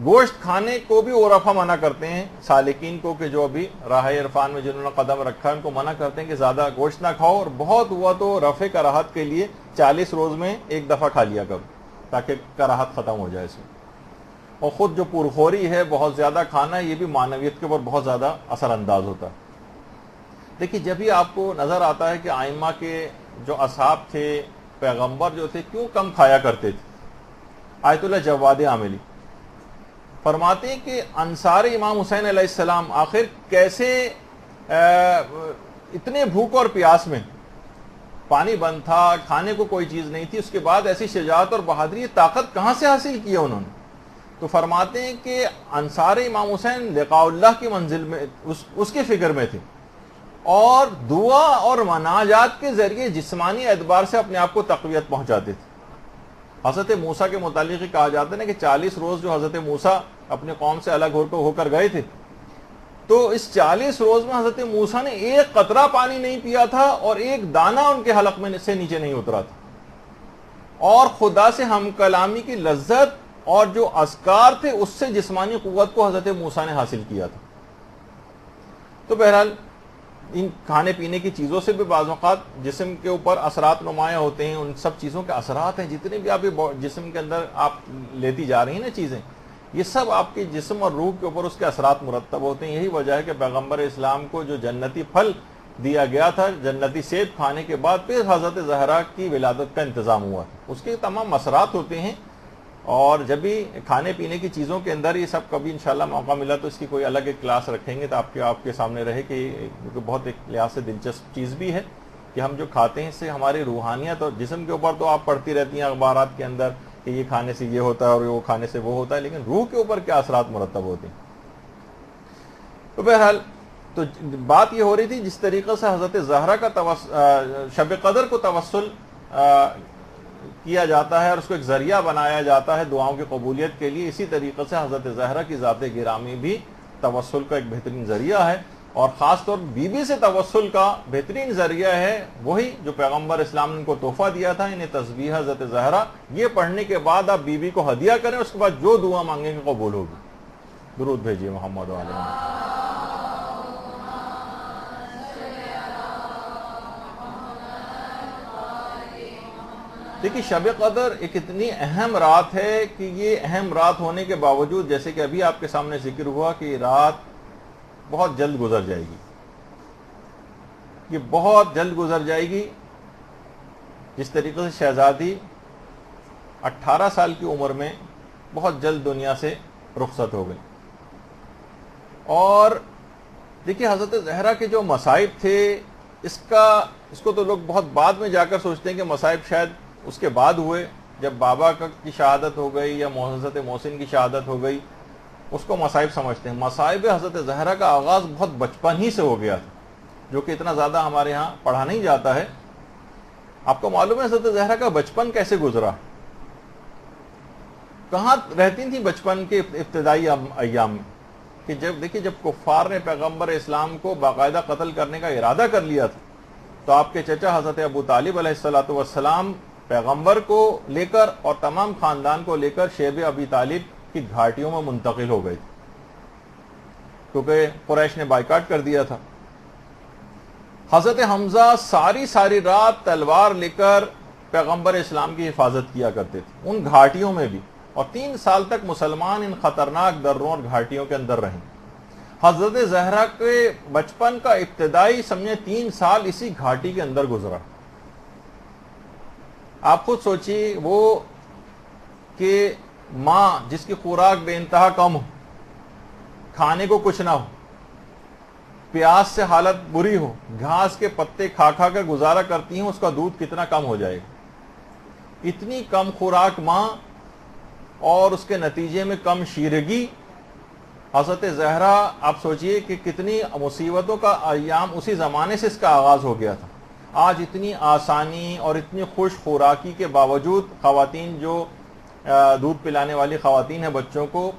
گوشت کھانے کو بھی عرفا منع کرتے ہیں سالکین کو، کہ جو ابھی راہ عرفان میں جنہوں نے قدم رکھا ہے ان کو منع کرتے ہیں کہ زیادہ گوشت نہ کھاؤ، اور بہت ہوا تو رفع کراہت کے لیے 40 روز میں ایک دفعہ کھا لیا کرو تاکہ کراہت ختم ہو جائے اس میں۔ اور خود جو پرخوری ہے، بہت زیادہ کھانا ہے، یہ بھی معنویت کے اوپر بہت زیادہ اثر انداز ہوتا ہے۔ دیکھیے جب ہی آپ کو نظر آتا ہے کہ ائمہ کے جو اصحاب تھے، پیغمبر جو تھے، کیوں کم کھایا کرتے تھے۔ آیت اللہ جواد عاملی فرماتے ہیں کہ انصار امام حسین علیہ السلام آخر کیسے اتنے بھوک اور پیاس میں، پانی بند تھا، کھانے کو کوئی چیز نہیں تھی، اس کے بعد ایسی شجاعت اور بہادری، طاقت کہاں سے حاصل کی انہوں نے؟ تو فرماتے ہیں کہ انصار امام حسین لقاء اللہ کی منزل میں اس کی فکر میں تھے، اور دعا اور مناجات کے ذریعے جسمانی اعتبار سے اپنے آپ کو تقویت پہنچاتے تھے۔ حضرت موسیٰ کے متعلق ہی کہا جاتا ہے نا کہ 40 روز جو حضرت موسیٰ اپنے قوم سے الگ ہو کر گئے تھے، تو اس 40 روز میں حضرت موسیٰ نے ایک قطرہ پانی نہیں پیا تھا اور ایک دانہ ان کے حلق میں سے نیچے نہیں اترا تھا، اور خدا سے ہم کلامی کی لذت اور جو اذکار تھے اس سے جسمانی قوت کو حضرت موسیٰ نے حاصل کیا تھا۔ تو بہرحال ان کھانے پینے کی چیزوں سے بھی بعض اوقات جسم کے اوپر اثرات نمایاں ہوتے ہیں، ان سب چیزوں کے اثرات ہیں، جتنے بھی آپ جسم کے اندر آپ لیتی جا رہی ہیں نا چیزیں، یہ سب آپ کے جسم اور روح کے اوپر اس کے اثرات مرتب ہوتے ہیں۔ یہی وجہ ہے کہ پیغمبر اسلام کو جو جنتی پھل دیا گیا تھا، جنتی سیب کھانے کے بعد پھر حضرت زہرا کی ولادت کا انتظام ہوا تھا، اس کے تمام اثرات ہوتے ہیں۔ اور جب بھی کھانے پینے کی چیزوں کے اندر یہ سب کبھی انشاءاللہ موقع ملا تو اس کی کوئی الگ ایک کلاس رکھیں گے تو آپ کے سامنے رہے کہ بہت ایک لحاظ سے دلچسپ چیز بھی ہے کہ ہم جو کھاتے ہیں اس سے ہماری روحانیت اور جسم کے اوپر تو آپ پڑھتی رہتی ہیں اخبارات کے اندر کہ یہ کھانے سے یہ ہوتا ہے اور وہ کھانے سے وہ ہوتا ہے، لیکن روح کے اوپر کیا اثرات مرتب ہوتے ہیں۔ تو بہرحال تو بات یہ ہو رہی تھی جس طریقے سے حضرت زہرا کا شب قدر کو توسل کیا جاتا ہے اور اس کو ایک ذریعہ بنایا جاتا ہے دعاؤں کی قبولیت کے لیے، اسی طریقے سے حضرت زہرا کی ذات گرامی بھی توسل کا ایک بہترین ذریعہ ہے، اور خاص طور بی بی سے توسل کا بہترین ذریعہ ہے وہی جو پیغمبر اسلام نے ان کو تحفہ دیا تھا، انہیں تسبیح حضرت زہرا، یہ پڑھنے کے بعد آپ بی بی کو ہدیہ کریں، اس کے بعد جو دعا مانگیں گے قبول ہوگی۔ درود بھیجیے محمد علیہ۔ دیکھیے شب قدر ایک اتنی اہم رات ہے کہ یہ اہم رات ہونے کے باوجود جیسے کہ ابھی آپ کے سامنے ذکر ہوا کہ یہ رات بہت جلد گزر جائے گی، یہ بہت جلد گزر جائے گی۔ جس طریقے سے شہزادی 18 سال کی عمر میں بہت جلد دنیا سے رخصت ہو گئی، اور دیکھیے حضرت زہرا کے جو مصائب تھے اس کو تو لوگ بہت بعد میں جا کر سوچتے ہیں کہ مصائب شاید اس کے بعد ہوئے، جب بابا کی شہادت ہو گئی یا حضرت محسن کی شہادت ہو گئی اس کو مصائب سمجھتے ہیں۔ مصائب حضرت زہرا کا آغاز بہت بچپن ہی سے ہو گیا تھا، جو کہ اتنا زیادہ ہمارے ہاں پڑھا نہیں جاتا ہے۔ آپ کو معلوم ہے حضرت زہرا کا بچپن کیسے گزرا، کہاں رہتی تھی بچپن کے ابتدائی ایام میں؟ کہ جب کفار نے پیغمبر اسلام کو باقاعدہ قتل کرنے کا ارادہ کر لیا تھا تو آپ کے چچا حضرت ابو طالب علیہ السلام پیغمبر کو لے کر اور تمام خاندان کو لے کر شیب ابی طالب کی گھاٹیوں میں منتقل ہو گئے تھے، کیونکہ قریش نے بائیکاٹ کر دیا تھا۔ حضرت حمزہ ساری رات تلوار لے کر پیغمبر اسلام کی حفاظت کیا کرتے تھے ان گھاٹیوں میں بھی، اور 3 سال تک مسلمان ان خطرناک دروں اور گھاٹیوں کے اندر رہیں۔ حضرت زہرا کے بچپن کا ابتدائی سمجھے 3 سال اسی گھاٹی کے اندر گزرا۔ آپ خود سوچیے وہ کہ ماں جس کی خوراک بے انتہا کم ہو، کھانے کو کچھ نہ ہو، پیاس سے حالت بری ہو، گھاس کے پتے کھا کھا کر گزارا کرتی ہیں، اس کا دودھ کتنا کم ہو جائے گا۔ اتنی کم خوراک ماں اور اس کے نتیجے میں کم شیرگی۔ حضرت زہرا آپ سوچئے کہ کتنی مصیبتوں کا ایام اسی زمانے سے اس کا آغاز ہو گیا تھا۔ آج اتنی آسانی اور اتنی خوش خوراکی کے باوجود خواتین جو دودھ پلانے والی خواتین ہیں بچوں کو،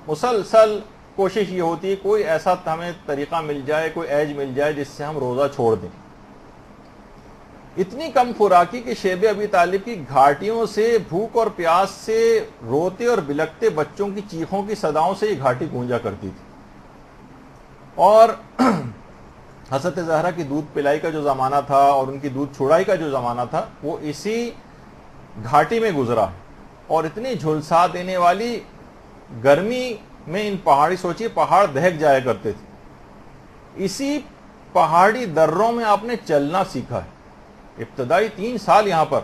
مسلسل کوشش یہ ہوتی ہے کوئی ایسا ہمیں طریقہ مل جائے، کوئی ایج مل جائے جس سے ہم روزہ چھوڑ دیں۔ اتنی کم خوراکی کہ شیب ابی طالب کی گھاٹیوں سے، بھوک اور پیاس سے روتے اور بلکتے بچوں کی چیخوں کی صداؤں سے یہ گھاٹی گونجا کرتی تھی۔ اور حضرت زہرا کی دودھ پلائی کا جو زمانہ تھا اور ان کی دودھ چھڑائی کا جو زمانہ تھا وہ اسی گھاٹی میں گزرا، اور اتنی جھلسا دینے والی گرمی میں ان پہاڑی، سوچیے پہاڑ دہک جایا کرتے تھے، اسی پہاڑی دروں میں آپ نے چلنا سیکھا ہے۔ ابتدائی 3 سال یہاں پر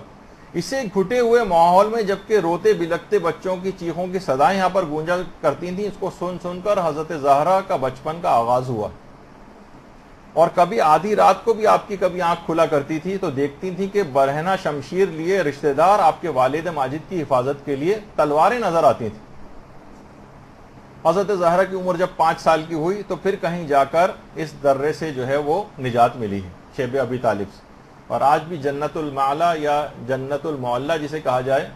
اسے گھٹے ہوئے ماحول میں، جبکہ روتے بلکتے بچوں کی چیخوں کی صدائیں یہاں پر گونجا کرتی تھیں، اس کو سن سن کر حضرت زہرا کا بچپن کا آغاز ہوا۔ اور کبھی آدھی رات کو بھی آپ کی کبھی آنکھ کھلا کرتی تھی تو دیکھتی تھی کہ برہنہ شمشیر لیے رشتہ دار آپ کے والد ماجد کی حفاظت کے لیے تلواریں نظر آتی تھیں۔ حضرت زہرا کی عمر جب 5 سال کی ہوئی تو پھر کہیں جا کر اس درے سے جو ہے وہ نجات ملی ہے، شیب ابی طالب سے۔ اور آج بھی جنت المعلا یا جنت المعلا جسے کہا جائے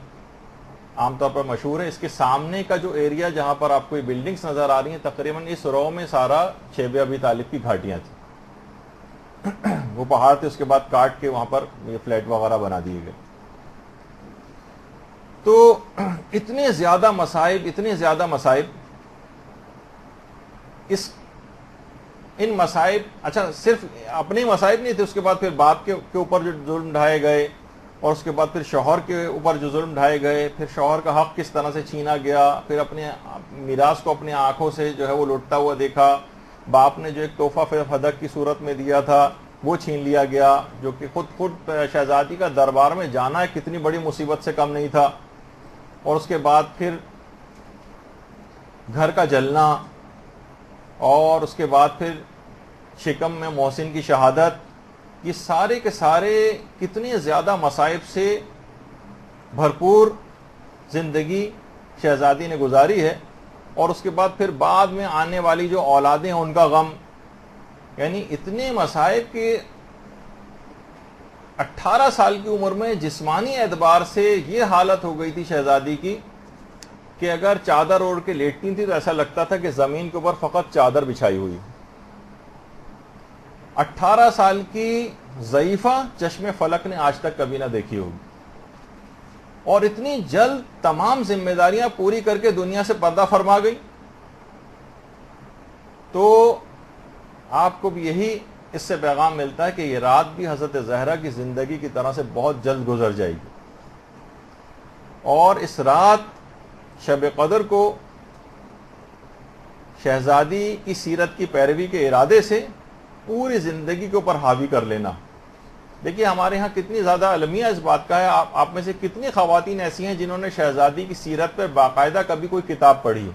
عام طور پر مشہور ہے، اس کے سامنے کا جو ایریا جہاں پر آپ کو یہ بلڈنگز نظر آ رہی ہیں، تقریباً اس رو میں سارا شیب ابی طالب کی گھاٹیاں تھیں۔ وہ پہاڑ تھے، اس کے بعد کاٹ کے وہاں پر یہ فلیٹ وغیرہ بنا دیے گئے۔ تو اتنے زیادہ مصائب ان مصائب، اچھا صرف اپنے مصائب نہیں تھے، اس کے بعد پھر باپ کے اوپر جو ظلم ڈھائے گئے، اور اس کے بعد پھر شوہر کے اوپر جو ظلم ڈھائے گئے، پھر شوہر کا حق کس طرح سے چھینا گیا، پھر اپنے میراث کو اپنی آنکھوں سے جو ہے وہ لوٹتا ہوا دیکھا، باپ نے جو ایک تحفہ فدق کی صورت میں دیا تھا وہ چھین لیا گیا، جو کہ خود شہزادی کا دربار میں جانا کتنی بڑی مصیبت سے کم نہیں تھا، اور اس کے بعد پھر گھر کا جلنا، اور اس کے بعد پھر شکم میں محسن کی شہادت، یہ سارے کے سارے کتنے زیادہ مصائب سے بھرپور زندگی شہزادی نے گزاری ہے۔ اور اس کے بعد پھر بعد میں آنے والی جو اولادیں ہیں ان کا غم، یعنی اتنے مصائب کہ 18 سال کی عمر میں جسمانی اعتبار سے یہ حالت ہو گئی تھی شہزادی کی کہ اگر چادر اوڑھ کے لیٹتی تھی تو ایسا لگتا تھا کہ زمین کے اوپر فقط چادر بچھائی ہوئی۔ 18 سال کی ضعیفہ چشم فلک نے آج تک کبھی نہ دیکھی ہوگی، اور اتنی جلد تمام ذمہ داریاں پوری کر کے دنیا سے پردہ فرما گئی۔ تو آپ کو بھی یہی اس سے پیغام ملتا ہے کہ یہ رات بھی حضرت زہرا کی زندگی کی طرح سے بہت جلد گزر جائے گی، اور اس رات شب قدر کو شہزادی کی سیرت کی پیروی کے ارادے سے پوری زندگی کے اوپر حاوی کر لینا۔ دیکھیے ہمارے ہاں کتنی زیادہ المیہ اس بات کا ہے، آپ میں سے کتنی خواتین ایسی ہیں جنہوں نے شہزادی کی سیرت پر باقاعدہ کبھی کوئی کتاب پڑھی ہے،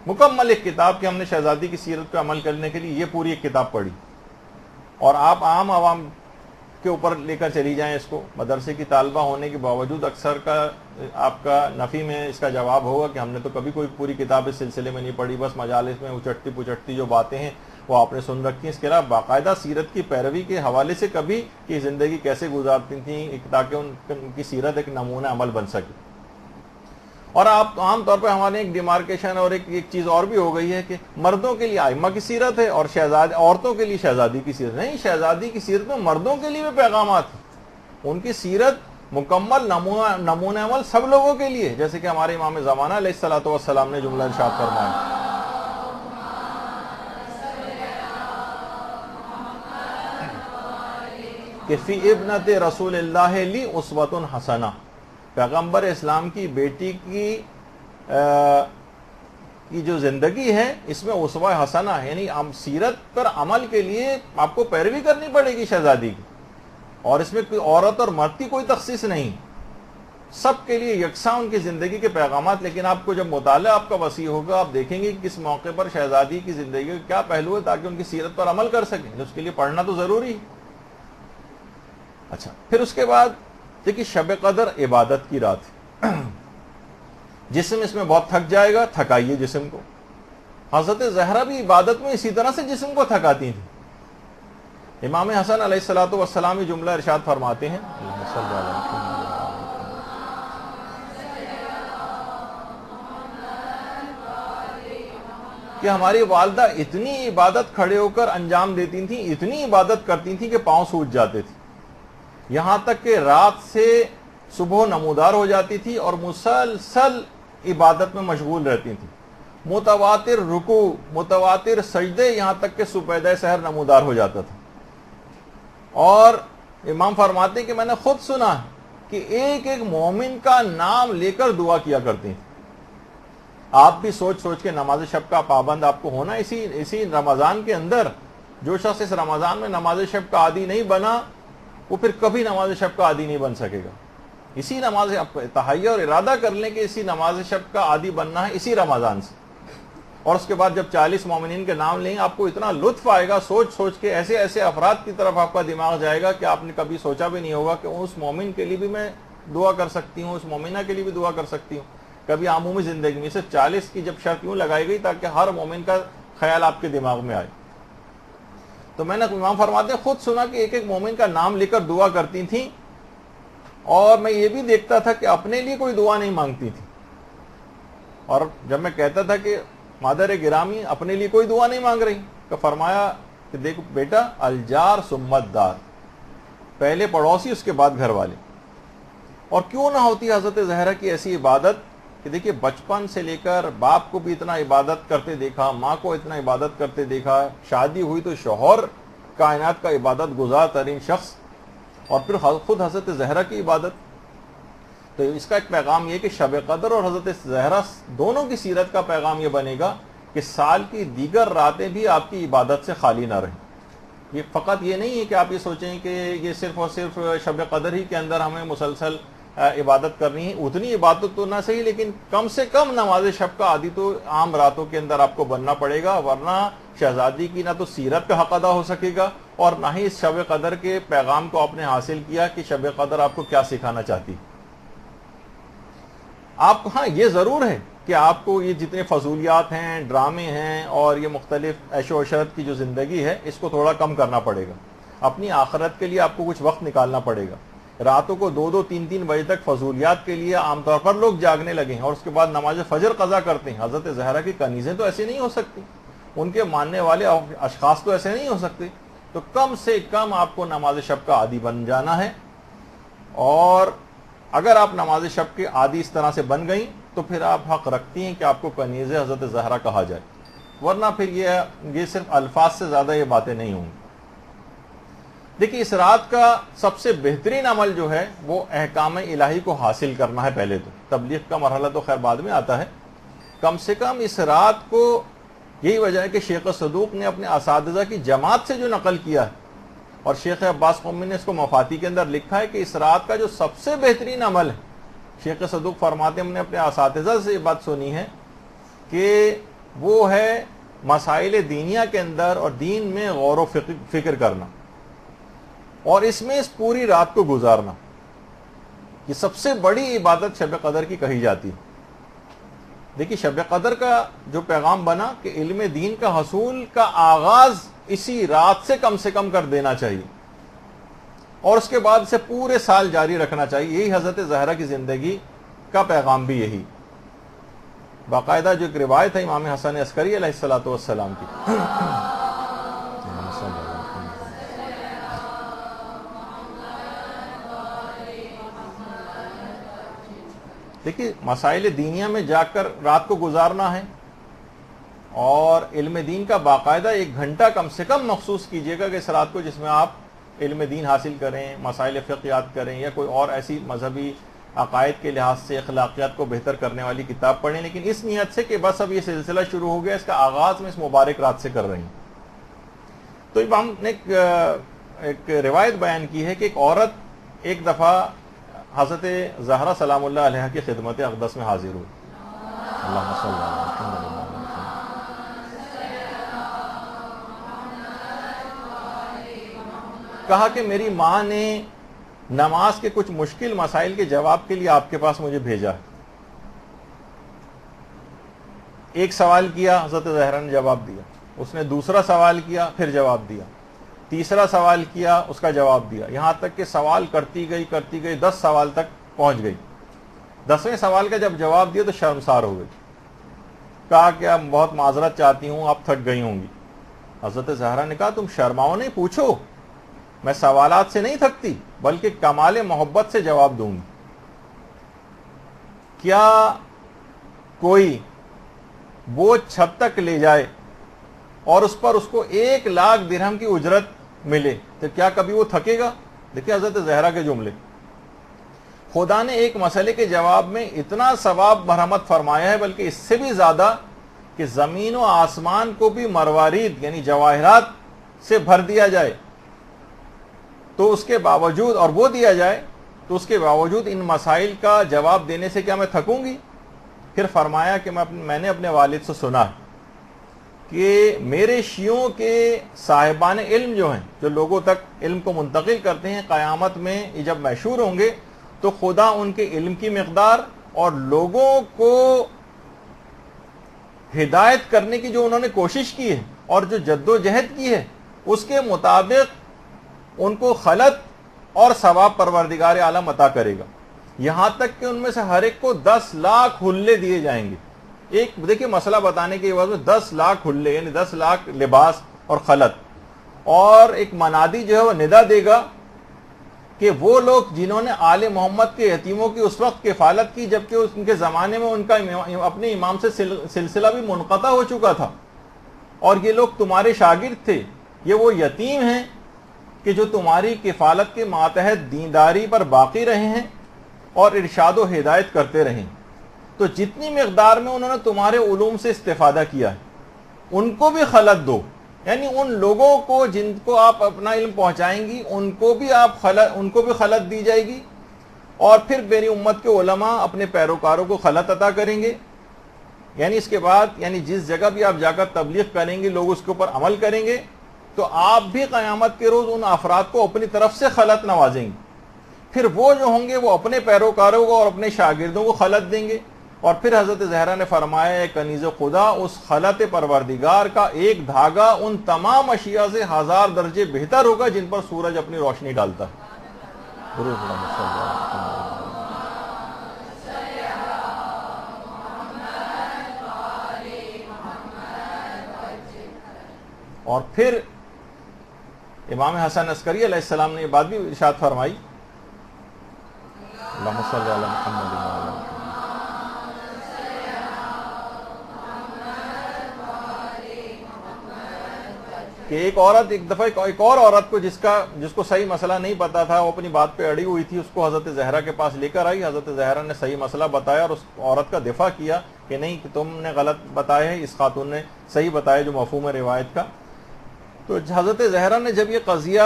مکمل ایک کتاب کہ ہم نے شہزادی کی سیرت پہ عمل کرنے کے لیے یہ پوری ایک کتاب پڑھی۔ اور آپ عام عوام کے اوپر لے کر چلی جائیں اس کو، مدرسے کی طالبہ ہونے کے باوجود اکثر کا آپ کا نفی میں اس کا جواب ہوگا کہ ہم نے تو کبھی کوئی پوری کتاب اس سلسلے میں نہیں پڑھی، بس مجالس میں اچٹتی پچٹتی جو باتیں ہیں وہ آپ نے سن رکھی ہیں، اس کے علاوہ باقاعدہ سیرت کی پیروی کے حوالے سے کبھی کہ زندگی کیسے گزارتی تھیں تاکہ ان کی سیرت ایک نمونہ عمل بن سکے۔ اور آپ عام طور پہ ہمارے ایک ڈیمارکیشن اور ایک چیز اور بھی ہو گئی ہے کہ مردوں کے لیے ائمہ کی سیرت ہے اور عورتوں کے لیے شہزادی کی سیرت نہیں، شہزادی کی سیرت میں مردوں کے لیے بھی پیغامات ہیں، ان کی سیرت مکمل نمونہ عمل سب لوگوں کے لیے، جیسے کہ ہمارے امام زمانہ علیہ الصلوۃ والسلام نے جملہ ارشاد فرمایا کہ فی ابنت رسول اللہ لی اسوۃ حسنہ، پیغمبر اسلام کی بیٹی کی جو زندگی ہے اس میں اسوہ حسنہ ہے، یعنی سیرت پر عمل کے لیے آپ کو پیروی کرنی پڑے گی شہزادی کی، اور اس میں کوئی عورت اور مرد کی کوئی تخصیص نہیں، سب کے لیے یکساں ان کی زندگی کے پیغامات. لیکن آپ کو جب مطالعہ آپ کا وسیع ہوگا آپ دیکھیں گے کہ کس موقع پر شہزادی کی زندگی کے کیا پہلو ہے تاکہ ان کی سیرت پر عمل کر سکیں. اس کے لیے پڑھنا تو ضروری ہے. اچھا پھر اس کے بعد دیکھیے شب قدر عبادت کی رات ہے. جسم اس میں بہت تھک جائے گا, تھکائیے جسم کو. حضرت زہرا بھی عبادت میں اسی طرح سے جسم کو تھکاتی تھی. امام حسن علیہ الصلوۃ والسلام یہ جملہ ارشاد فرماتے ہیں کہ ہماری والدہ اتنی عبادت کھڑے ہو کر انجام دیتی تھیں, اتنی عبادت کرتی تھیں کہ پاؤں سوج جاتے تھے, یہاں تک کہ رات سے صبح نمودار ہو جاتی تھی اور مسلسل عبادت میں مشغول رہتی تھیں. متواتر رکوع, متواتر سجدے, یہاں تک کہ صبح سحر نمودار ہو جاتا تھا. اور امام فرماتے ہیں کہ میں نے خود سنا ہے کہ ایک ایک مومن کا نام لے کر دعا کیا کرتی ہیں. آپ بھی سوچ سوچ کے نماز شب کا پابند آپ کو ہونا. اسی رمضان کے اندر جو شخص اس رمضان میں نماز شب کا عادی نہیں بنا وہ پھر کبھی نماز شب کا عادی نہیں بن سکے گا. اسی نماز تہیہ اور ارادہ کر لیں کہ اسی نماز شب کا عادی بننا ہے اسی رمضان سے. اور اس کے بعد جب 40 مومنین کے نام لیں آپ کو اتنا لطف آئے گا, سوچ سوچ کے ایسے ایسے افراد کی طرف آپ کا دماغ جائے گا کہ آپ نے کبھی سوچا بھی نہیں ہوگا کہ اس مومن کے لیے بھی میں دعا کر سکتی ہوں, اس مومنہ کے لیے بھی دعا کر سکتی ہوں. کبھی عمومی زندگی میں صرف 40 کی جب شرط یوں لگائی گئی تاکہ ہر مومن کا خیال آپ کے دماغ میں آئے. تو میں نے امام فرماتے ہیں خود سنا کہ ایک ایک مومن کا نام لے کر دعا کرتی تھیں, اور میں یہ بھی دیکھتا تھا کہ اپنے لیے کوئی دعا نہیں مانگتی تھی. اور جب میں کہتا تھا کہ مادر گرامی اپنے لیے کوئی دعا نہیں مانگ رہی, تو فرمایا کہ دیکھو بیٹا, الجار سمت دار, پہلے پڑوسی اس کے بعد گھر والے. اور کیوں نہ ہوتی حضرت زہرا کی ایسی عبادت کہ دیکھیے بچپن سے لے کر باپ کو بھی اتنا عبادت کرتے دیکھا, ماں کو اتنا عبادت کرتے دیکھا, شادی ہوئی تو شوہر کائنات کا عبادت گزار ترین شخص, اور پھر خود حضرت زہرا کی عبادت. تو اس کا ایک پیغام یہ کہ شب قدر اور حضرت زہرا دونوں کی سیرت کا پیغام یہ بنے گا کہ سال کی دیگر راتیں بھی آپ کی عبادت سے خالی نہ رہیں. یہ فقط یہ نہیں ہے کہ آپ یہ سوچیں کہ یہ صرف اور صرف شب قدر ہی کے اندر ہمیں مسلسل عبادت کرنی ہے. اتنی عبادت تو نہ صحیح, لیکن کم سے کم نماز شب کا عادی تو عام راتوں کے اندر آپ کو بننا پڑے گا, ورنہ شہزادی کی نہ تو سیرت کا حق ادا ہو سکے گا اور نہ ہی اس شب قدر کے پیغام کو آپ نے حاصل کیا کہ شب قدر آپ کو کیا سکھانا چاہتی. آپ کو ہاں یہ ضرور ہے کہ آپ کو یہ جتنے فضولیات ہیں, ڈرامے ہیں اور یہ مختلف عیش و عشرت کی جو زندگی ہے اس کو تھوڑا کم کرنا پڑے گا. اپنی آخرت کے لیے آپ کو کچھ وقت نکالنا پڑے گا. راتوں کو 2-2, 3-3 بجے تک فضولیات کے لیے عام طور پر لوگ جاگنے لگے ہیں اور اس کے بعد نماز فجر قضا کرتے ہیں. حضرت زہرا کی کنیزیں تو ایسے نہیں ہو سکتی, ان کے ماننے والے اشخاص تو ایسے نہیں ہو سکتے. تو کم سے کم آپ کو نماز شب کا عادی بن جانا ہے, اور اگر آپ نماز شب کے عادی اس طرح سے بن گئیں تو پھر آپ حق رکھتی ہیں کہ آپ کو کنیز حضرت زہرا کہا جائے, ورنہ پھر یہ صرف الفاظ سے زیادہ یہ باتیں نہیں ہوں گی. دیکھیے اس رات کا سب سے بہترین عمل جو ہے وہ احکام الہی کو حاصل کرنا ہے. پہلے تو تبلیغ کا مرحلہ تو خیر بعد میں آتا ہے. کم سے کم اس رات کو, یہی وجہ ہے کہ شیخ صدوق نے اپنے اساتذہ کی جماعت سے جو نقل کیا ہے, اور شیخ عباس قمی نے اس کو مفاتی کے اندر لکھا ہے کہ اس رات کا جو سب سے بہترین عمل ہے, شیخ صدوق فرماتے ہیں ہم نے اپنے اساتذہ سے یہ بات سنی ہے کہ وہ ہے مسائل دینیہ کے اندر اور دین میں غور و فکر کرنا, اور اس میں اس پوری رات کو گزارنا. یہ سب سے بڑی عبادت شب قدر کی کہی جاتی ہے. دیکھیے شب قدر کا جو پیغام بنا کہ علم دین کا حصول کا آغاز اسی رات سے کم کر دینا چاہیے, اور اس کے بعد اسے پورے سال جاری رکھنا چاہیے. یہی حضرت زہرا کی زندگی کا پیغام بھی یہی. باقاعدہ جو ایک روایت ہے امام حسن عسکری علیہ الصلوۃ والسلام کی, دیکھیے مسائل دینیہ میں جا کر رات کو گزارنا ہے, اور علم دین کا باقاعدہ 1 گھنٹہ کم سے کم مخصوص کیجیے گا کہ اس رات کو, جس میں آپ علم دین حاصل کریں, مسائل فقہ یاد کریں, یا کوئی اور ایسی مذہبی عقائد کے لحاظ سے اخلاقیات کو بہتر کرنے والی کتاب پڑھیں, لیکن اس نیت سے کہ بس اب یہ سلسلہ شروع ہو گیا, اس کا آغاز میں اس مبارک رات سے کر رہی ہوں. تو امام نے ایک روایت بیان کی ہے کہ ایک عورت ایک دفعہ حضرت زہرا سلام اللہ علیہ کی خدمت اقدس میں حاضر ہوئی. اللہم صلی اللہ علیہ وسلم. کہا کہ میری ماں نے نماز کے کچھ مشکل مسائل کے جواب کے لیے آپ کے پاس مجھے بھیجا. ایک سوال کیا، حضرت زہرا نے جواب دیا. اس نے دوسرا سوال کیا، پھر جواب دیا. تیسرا سوال کیا، اس کا جواب دیا. یہاں تک کہ سوال کرتی گئی 10 سوال تک پہنچ گئی. 10ویں سوال کا جب جواب دیا تو شرمسار ہو گئی. کہا کہ اب بہت معذرت چاہتی ہوں، آپ تھک گئی ہوں گی. حضرت زہرا نے کہا تم شرماؤ نہیں، پوچھو. میں سوالات سے نہیں تھکتی بلکہ کمال محبت سے جواب دوں گی. کیا کوئی بوجھ چھت تک لے جائے اور اس پر اس کو 1 لاکھ درہم کی اجرت ملے تو کیا کبھی وہ تھکے گا؟ دیکھیں حضرت زہرا کے جملے. خدا نے ایک مسئلے کے جواب میں اتنا ثواب مرحمت فرمایا ہے، بلکہ اس سے بھی زیادہ کہ زمین و آسمان کو بھی مروارید یعنی جواہرات سے بھر دیا جائے تو اس کے باوجود، اور وہ دیا جائے تو اس کے باوجود ان مسائل کا جواب دینے سے کیا میں تھکوں گی؟ پھر فرمایا کہ میں نے اپنے والد سے سنا کہ میرے شیعوں کے صاحبان علم جو ہیں، جو لوگوں تک علم کو منتقل کرتے ہیں، قیامت میں یہ جب محشور ہوں گے تو خدا ان کے علم کی مقدار اور لوگوں کو ہدایت کرنے کی جو انہوں نے کوشش کی ہے اور جو جد و جہد کی ہے اس کے مطابق ان کو خلط اور ثواب پروردگار عالم عطا کرے گا. یہاں تک کہ ان میں سے ہر ایک کو 10 لاکھ حلے دیے جائیں گے. ایک دیکھیے مسئلہ بتانے کے بعد میں 10 لاکھ حلے یعنی 10 لاکھ لباس اور خلط، اور ایک منادی جو ہے وہ ندا دے گا کہ وہ لوگ جنہوں نے آل محمد کے یتیموں کی اس وقت کفالت کی جبکہ ان کے زمانے میں ان کا اپنے امام سے سلسلہ بھی منقطع ہو چکا تھا، اور یہ لوگ تمہارے شاگرد تھے، یہ وہ یتیم ہیں کہ جو تمہاری کفالت کے ماتحت دینداری پر باقی رہے ہیں اور ارشاد و ہدایت کرتے رہے. تو جتنی مقدار میں انہوں نے تمہارے علوم سے استفادہ کیا ہے ان کو بھی خلط دو، یعنی ان لوگوں کو جن کو آپ اپنا علم پہنچائیں گی ان کو بھی خلط دی جائے گی. اور پھر میری امت کے علماء اپنے پیروکاروں کو خلط عطا کریں گے. یعنی اس کے بعد یعنی جس جگہ بھی آپ جا کر تبلیغ کریں گے لوگ اس کے اوپر عمل کریں گے تو آپ بھی قیامت کے روز ان افراد کو اپنی طرف سے خلط نوازیں گے. پھر وہ جو ہوں گے وہ اپنے پیروکاروں کو اور اپنے شاگردوں کو خلط دیں گے. اور پھر حضرت زہرا نے فرمایا ہے کنیز خدا اس خلط پروردگار کا ایک دھاگا ان تمام اشیاء سے 1000 درجے بہتر ہوگا جن پر سورج اپنی روشنی ڈالتا ہے. اور پھر امام حسن عسکری علیہ السلام نے یہ بات بھی ارشاد فرمائی، اللہم صلی علی محمد و علی محمد، کہ ایک عورت ایک دفعہ ایک اور عورت کو جس کو صحیح مسئلہ نہیں پتا تھا، وہ اپنی بات پہ اڑی ہوئی تھی، اس کو حضرت زہرا کے پاس لے کر آئی. حضرت زہرا نے صحیح مسئلہ بتایا اور اس عورت کا دفاع کیا کہ نہیں کہ تم نے غلط بتایا ہے، اس خاتون نے صحیح بتایا جو مفہوم ہے روایت کا. تو حضرت زہرا نے جب یہ قضیہ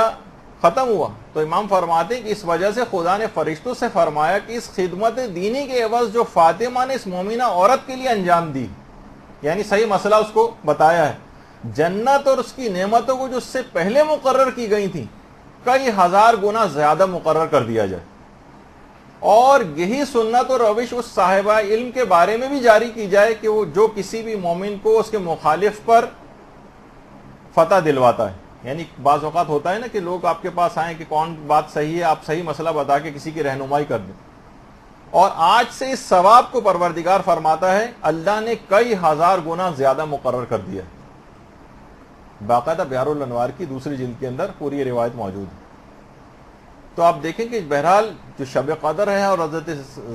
ختم ہوا تو امام فرماتے ہیں کہ اس وجہ سے خدا نے فرشتوں سے فرمایا کہ اس خدمت دینی کے عوض جو فاطمہ نے اس مومنہ عورت کے لیے انجام دی، یعنی صحیح مسئلہ اس کو بتایا ہے، جنت اور اس کی نعمتوں کو جو اس سے پہلے مقرر کی گئی تھیں کئی 1000 گنا زیادہ مقرر کر دیا جائے. اور یہی سنت اور روش اس صاحبہ علم کے بارے میں بھی جاری کی جائے کہ وہ جو کسی بھی مومن کو اس کے مخالف پر فتح دلواتا ہے. یعنی بعض اوقات ہوتا ہے نا کہ لوگ آپ کے پاس آئیں کہ کون بات صحیح ہے، آپ صحیح مسئلہ بتا کے کسی کی رہنمائی کر دیں. اور آج سے اس ثواب کو پروردگار فرماتا ہے اللہ نے کئی 1000 گنا زیادہ مقرر کر دیا ہے. باقاعدہ بہار الانوار کی 2 جلد کے اندر پوری یہ روایت موجود ہے. تو آپ دیکھیں کہ بہرحال جو شب قدر ہے اور حضرت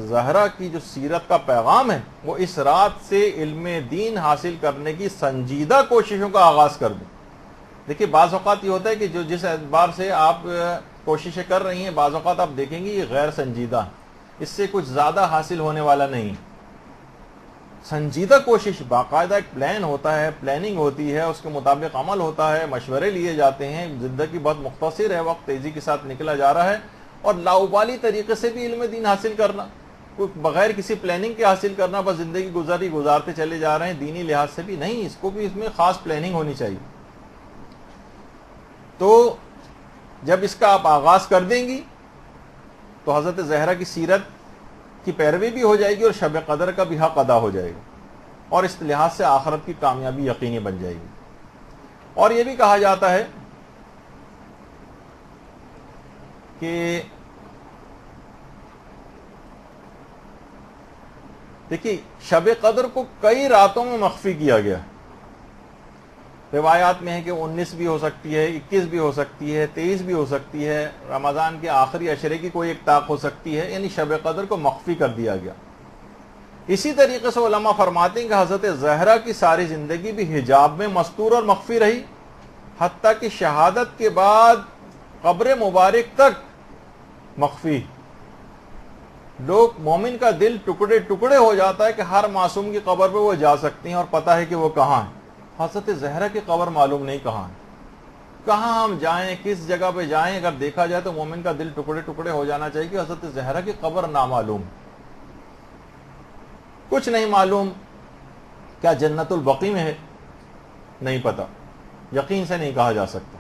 زہرا کی جو سیرت کا پیغام ہے وہ اس رات سے علم دین حاصل کرنے کی سنجیدہ کوششوں کا آغاز کر دیں. دیکھیے بعض اوقات یہ ہوتا ہے کہ جو جس اعتبار سے آپ کوششیں کر رہی ہیں بعض اوقات آپ دیکھیں گے یہ غیر سنجیدہ ہے، اس سے کچھ زیادہ حاصل ہونے والا نہیں. سنجیدہ کوشش، باقاعدہ ایک پلان ہوتا ہے، پلاننگ ہوتی ہے، اس کے مطابق عمل ہوتا ہے، مشورے لیے جاتے ہیں. زندگی بہت مختصر ہے، وقت تیزی کے ساتھ نکلا جا رہا ہے اور لاؤبالی طریقے سے بھی علم دین حاصل کرنا، کوئی بغیر کسی پلاننگ کے حاصل کرنا، بس زندگی گزارتے چلے جا رہے ہیں، دینی لحاظ سے بھی نہیں، اس کو بھی اس میں خاص پلاننگ ہونی چاہیے۔ تو جب اس کا آپ آغاز کر دیں گی تو حضرت زہرا کی سیرت کی پیروی بھی ہو جائے گی اور شب قدر کا بھی حق ادا ہو جائے گا، اور اس لحاظ سے آخرت کی کامیابی یقینی بن جائے گی۔ اور یہ بھی کہا جاتا ہے کہ دیکھیے شب قدر کو کئی راتوں میں مخفی کیا گیا، روایات میں ہے کہ 19 بھی ہو سکتی ہے، 21 بھی ہو سکتی ہے، 23 بھی ہو سکتی ہے، رمضان کے آخری عشرے کی کوئی ایک طاق ہو سکتی ہے، یعنی شب قدر کو مخفی کر دیا گیا۔ اسی طریقے سے علماء فرماتے ہیں کہ حضرت زہرا کی ساری زندگی بھی حجاب میں مستور اور مخفی رہی، حتیٰ کہ شہادت کے بعد قبر مبارک تک مخفی۔ لوگ مومن کا دل ٹکڑے ٹکڑے ہو جاتا ہے کہ ہر معصوم کی قبر پہ وہ جا سکتے ہیں اور پتہ ہے کہ وہ کہاں ہے، حضرت زہرا کی قبر معلوم نہیں کہاں ہے، کہاں ہم جائیں، کس جگہ پہ جائیں۔ اگر دیکھا جائے تو مومن کا دل ٹکڑے ٹکڑے ہو جانا چاہیے کہ حضرت زہرا کی قبر نامعلوم، کچھ نہیں معلوم۔ کیا جنت البقیع میں ہے؟ نہیں پتہ، یقین سے نہیں کہا جا سکتا۔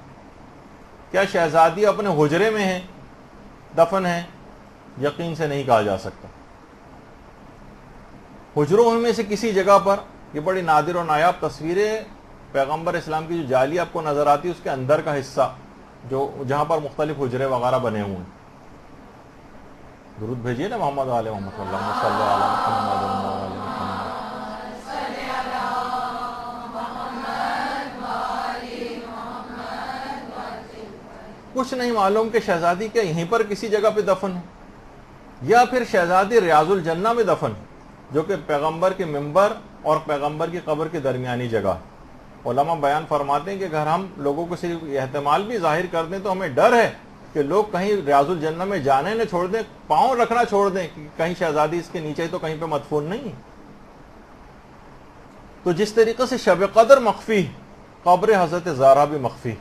کیا شہزادی اپنے حجرے میں ہے، دفن ہے؟ یقین سے نہیں کہا جا سکتا۔ حجروں میں سے کسی جگہ پر، یہ بڑی نادر اور نایاب تصویریں پیغمبر اسلام کی جو جعلی آپ کو نظر آتی ہے اس کے اندر کا حصہ جو جہاں پر مختلف حجرے وغیرہ بنے ہوئے ہیں۔ درود بھیجیے نا محمد علیہ محمد اللہ صلی اللہ علیہ محمد علیہ محمد۔ کچھ نہیں معلوم کہ شہزادی کیا یہیں پر کسی جگہ پہ دفن ہے، یا پھر شہزادی ریاض الجنہ میں دفن ہے، جو کہ پیغمبر کے منبر اور پیغمبر کی قبر کے درمیانی جگہ ہے۔ علماء بیان فرماتے ہیں کہ اگر ہم لوگوں کو صرف احتمال بھی ظاہر کر دیں تو ہمیں ڈر ہے کہ لوگ کہیں ریاض الجنہ میں جانے نہ چھوڑ دیں، پاؤں رکھنا چھوڑ دیں کہ کہیں شہزادی اس کے نیچے تو کہیں پہ مدفون نہیں۔ تو جس طریقے سے شب قدر مخفی، قبر حضرت زہرا بھی مخفی،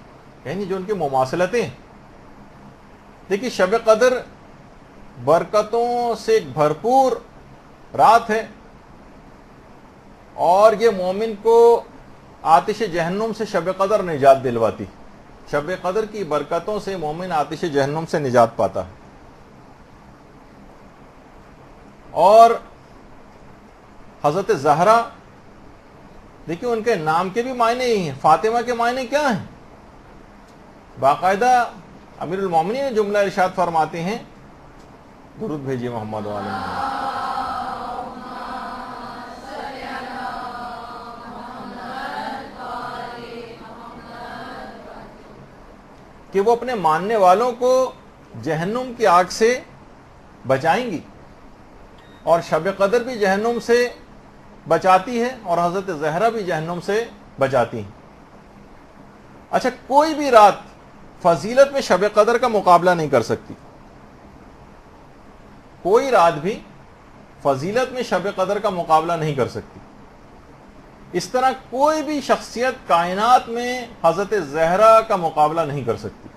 یعنی جو ان کی مماثلتیں۔ دیکھیے شب قدر برکتوں سے بھرپور رات ہے، اور یہ مومن کو آتش جہنم سے شب قدر نجات دلواتی۔ شب قدر کی برکتوں سے مومن آتش جہنم سے نجات پاتا ہے۔ اور حضرت زہرا دیکھیے ان کے نام کے بھی معنی ہی ہیں۔ فاطمہ کے معنی کیا ہیں؟ باقاعدہ امیر المومنین جملہ ارشاد فرماتے ہیں، درود بھیجیے محمد علیہ محمد، کہ وہ اپنے ماننے والوں کو جہنم کی آگ سے بچائیں گی، اور شب قدر بھی جہنم سے بچاتی ہے اور حضرت زہرا بھی جہنم سے بچاتی ہیں۔ اچھا، کوئی بھی رات فضیلت میں شب قدر کا مقابلہ نہیں کر سکتی، کوئی رات بھی فضیلت میں شب قدر کا مقابلہ نہیں کر سکتی۔ اس طرح کوئی بھی شخصیت کائنات میں حضرت زہرا کا مقابلہ نہیں کر سکتی۔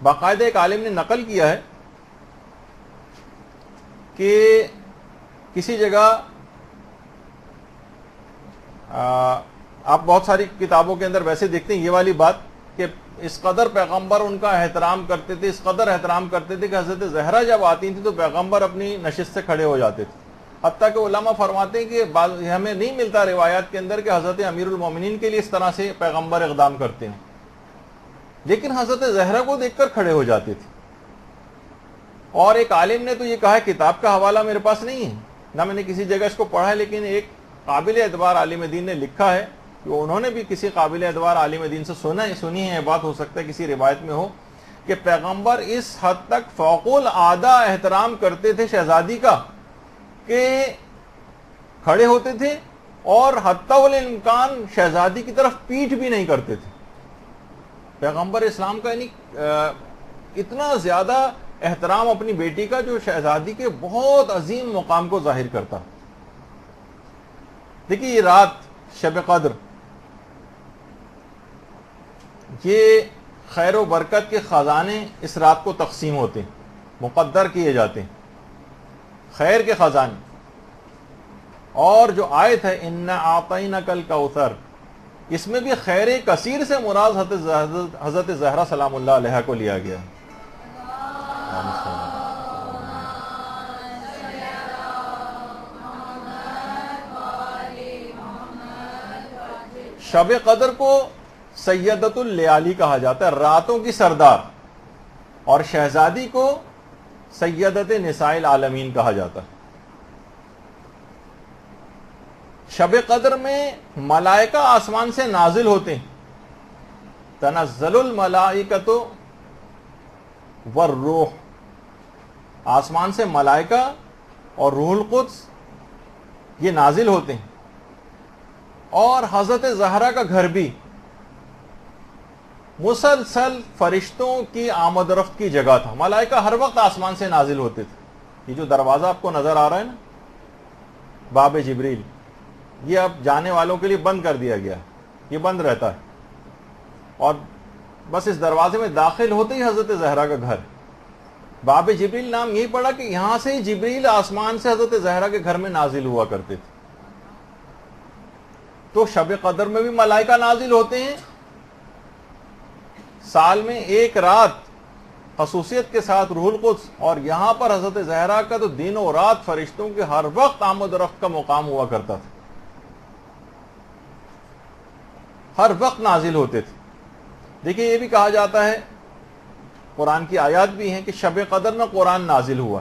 باقاعدہ ایک عالم نے نقل کیا ہے کہ کسی جگہ آپ بہت ساری کتابوں کے اندر ویسے دیکھتے ہیں یہ والی بات کہ اس قدر پیغمبر ان کا احترام کرتے تھے، اس قدر احترام کرتے تھے کہ حضرت زہرا جب آتی تھی تو پیغمبر اپنی نشست سے کھڑے ہو جاتے تھے۔ حتیٰ کہ علماء فرماتے ہیں کہ ہمیں نہیں ملتا روایات کے اندر کہ حضرت امیر المومنین کے لیے اس طرح سے پیغمبر اقدام کرتے ہیں، لیکن حضرت زہرا کو دیکھ کر کھڑے ہو جاتے تھے۔ اور ایک عالم نے تو یہ کہا ہے، کتاب کا حوالہ میرے پاس نہیں ہے، نہ میں نے کسی جگہ اس کو پڑھا ہے، لیکن ایک قابل اعتبار عالم دین نے لکھا ہے کہ انہوں نے بھی کسی قابل اعتبار عالم دین سے سنی ہے، یہ بات ہو سکتا ہے کسی روایت میں ہو، کہ پیغمبر اس حد تک فوق العادہ احترام کرتے تھے شہزادی کا کہ کھڑے ہوتے تھے اور حتی الامکان شہزادی کی طرف پیٹھ بھی نہیں کرتے تھے۔ پیغمبر اسلام کا یعنی اتنا زیادہ احترام اپنی بیٹی کا جو شہزادی کے بہت عظیم مقام کو ظاہر کرتا۔ دیکھیے یہ رات شب قدر یہ خیر و برکت کے خزانے اس رات کو تقسیم ہوتے ہیں، مقدر کیے جاتے ہیں، خیر کے خزانے. اور جو آیت ہے انا اعطیناک الکوثر، اس میں بھی خیر کثیر سے مراد حضرت زہرا سلام اللہ علیہ کو لیا گیا. شب قدر کو سیدۃ اللیالی کہا جاتا ہے، راتوں کی سردار، اور شہزادی کو سیدۃ نساء العالمین کہا جاتا ہے. شب قدر میں ملائکہ آسمان سے نازل ہوتے ہیں. تنزل الملائکۃ والروح، آسمان سے ملائکہ اور روح القدس یہ نازل ہوتے ہیں. اور حضرت زہرا کا گھر بھی مسلسل فرشتوں کی آمد و رفت کی جگہ تھا. ملائکہ ہر وقت آسمان سے نازل ہوتے تھے. یہ جو دروازہ آپ کو نظر آ رہا ہے نا، باب جبریل، یہ اب جانے والوں کے لیے بند کر دیا گیا، یہ بند رہتا ہے. اور بس اس دروازے میں داخل ہوتے ہی حضرت زہرا کا گھر. باب جبریل نام یہی پڑا کہ یہاں سے ہی جبریل آسمان سے حضرت زہرا کے گھر میں نازل ہوا کرتے تھے. تو شب قدر میں بھی ملائکہ نازل ہوتے ہیں. سال میں ایک رات خصوصیت کے ساتھ روح القدس، اور یہاں پر حضرت زہرا کا تو دن و رات فرشتوں کے ہر وقت آمد و رفت کا مقام ہوا کرتا تھا، ہر وقت نازل ہوتے تھے. دیکھیے یہ بھی کہا جاتا ہے، قرآن کی آیات بھی ہیں کہ شب قدر میں قرآن نازل ہوا.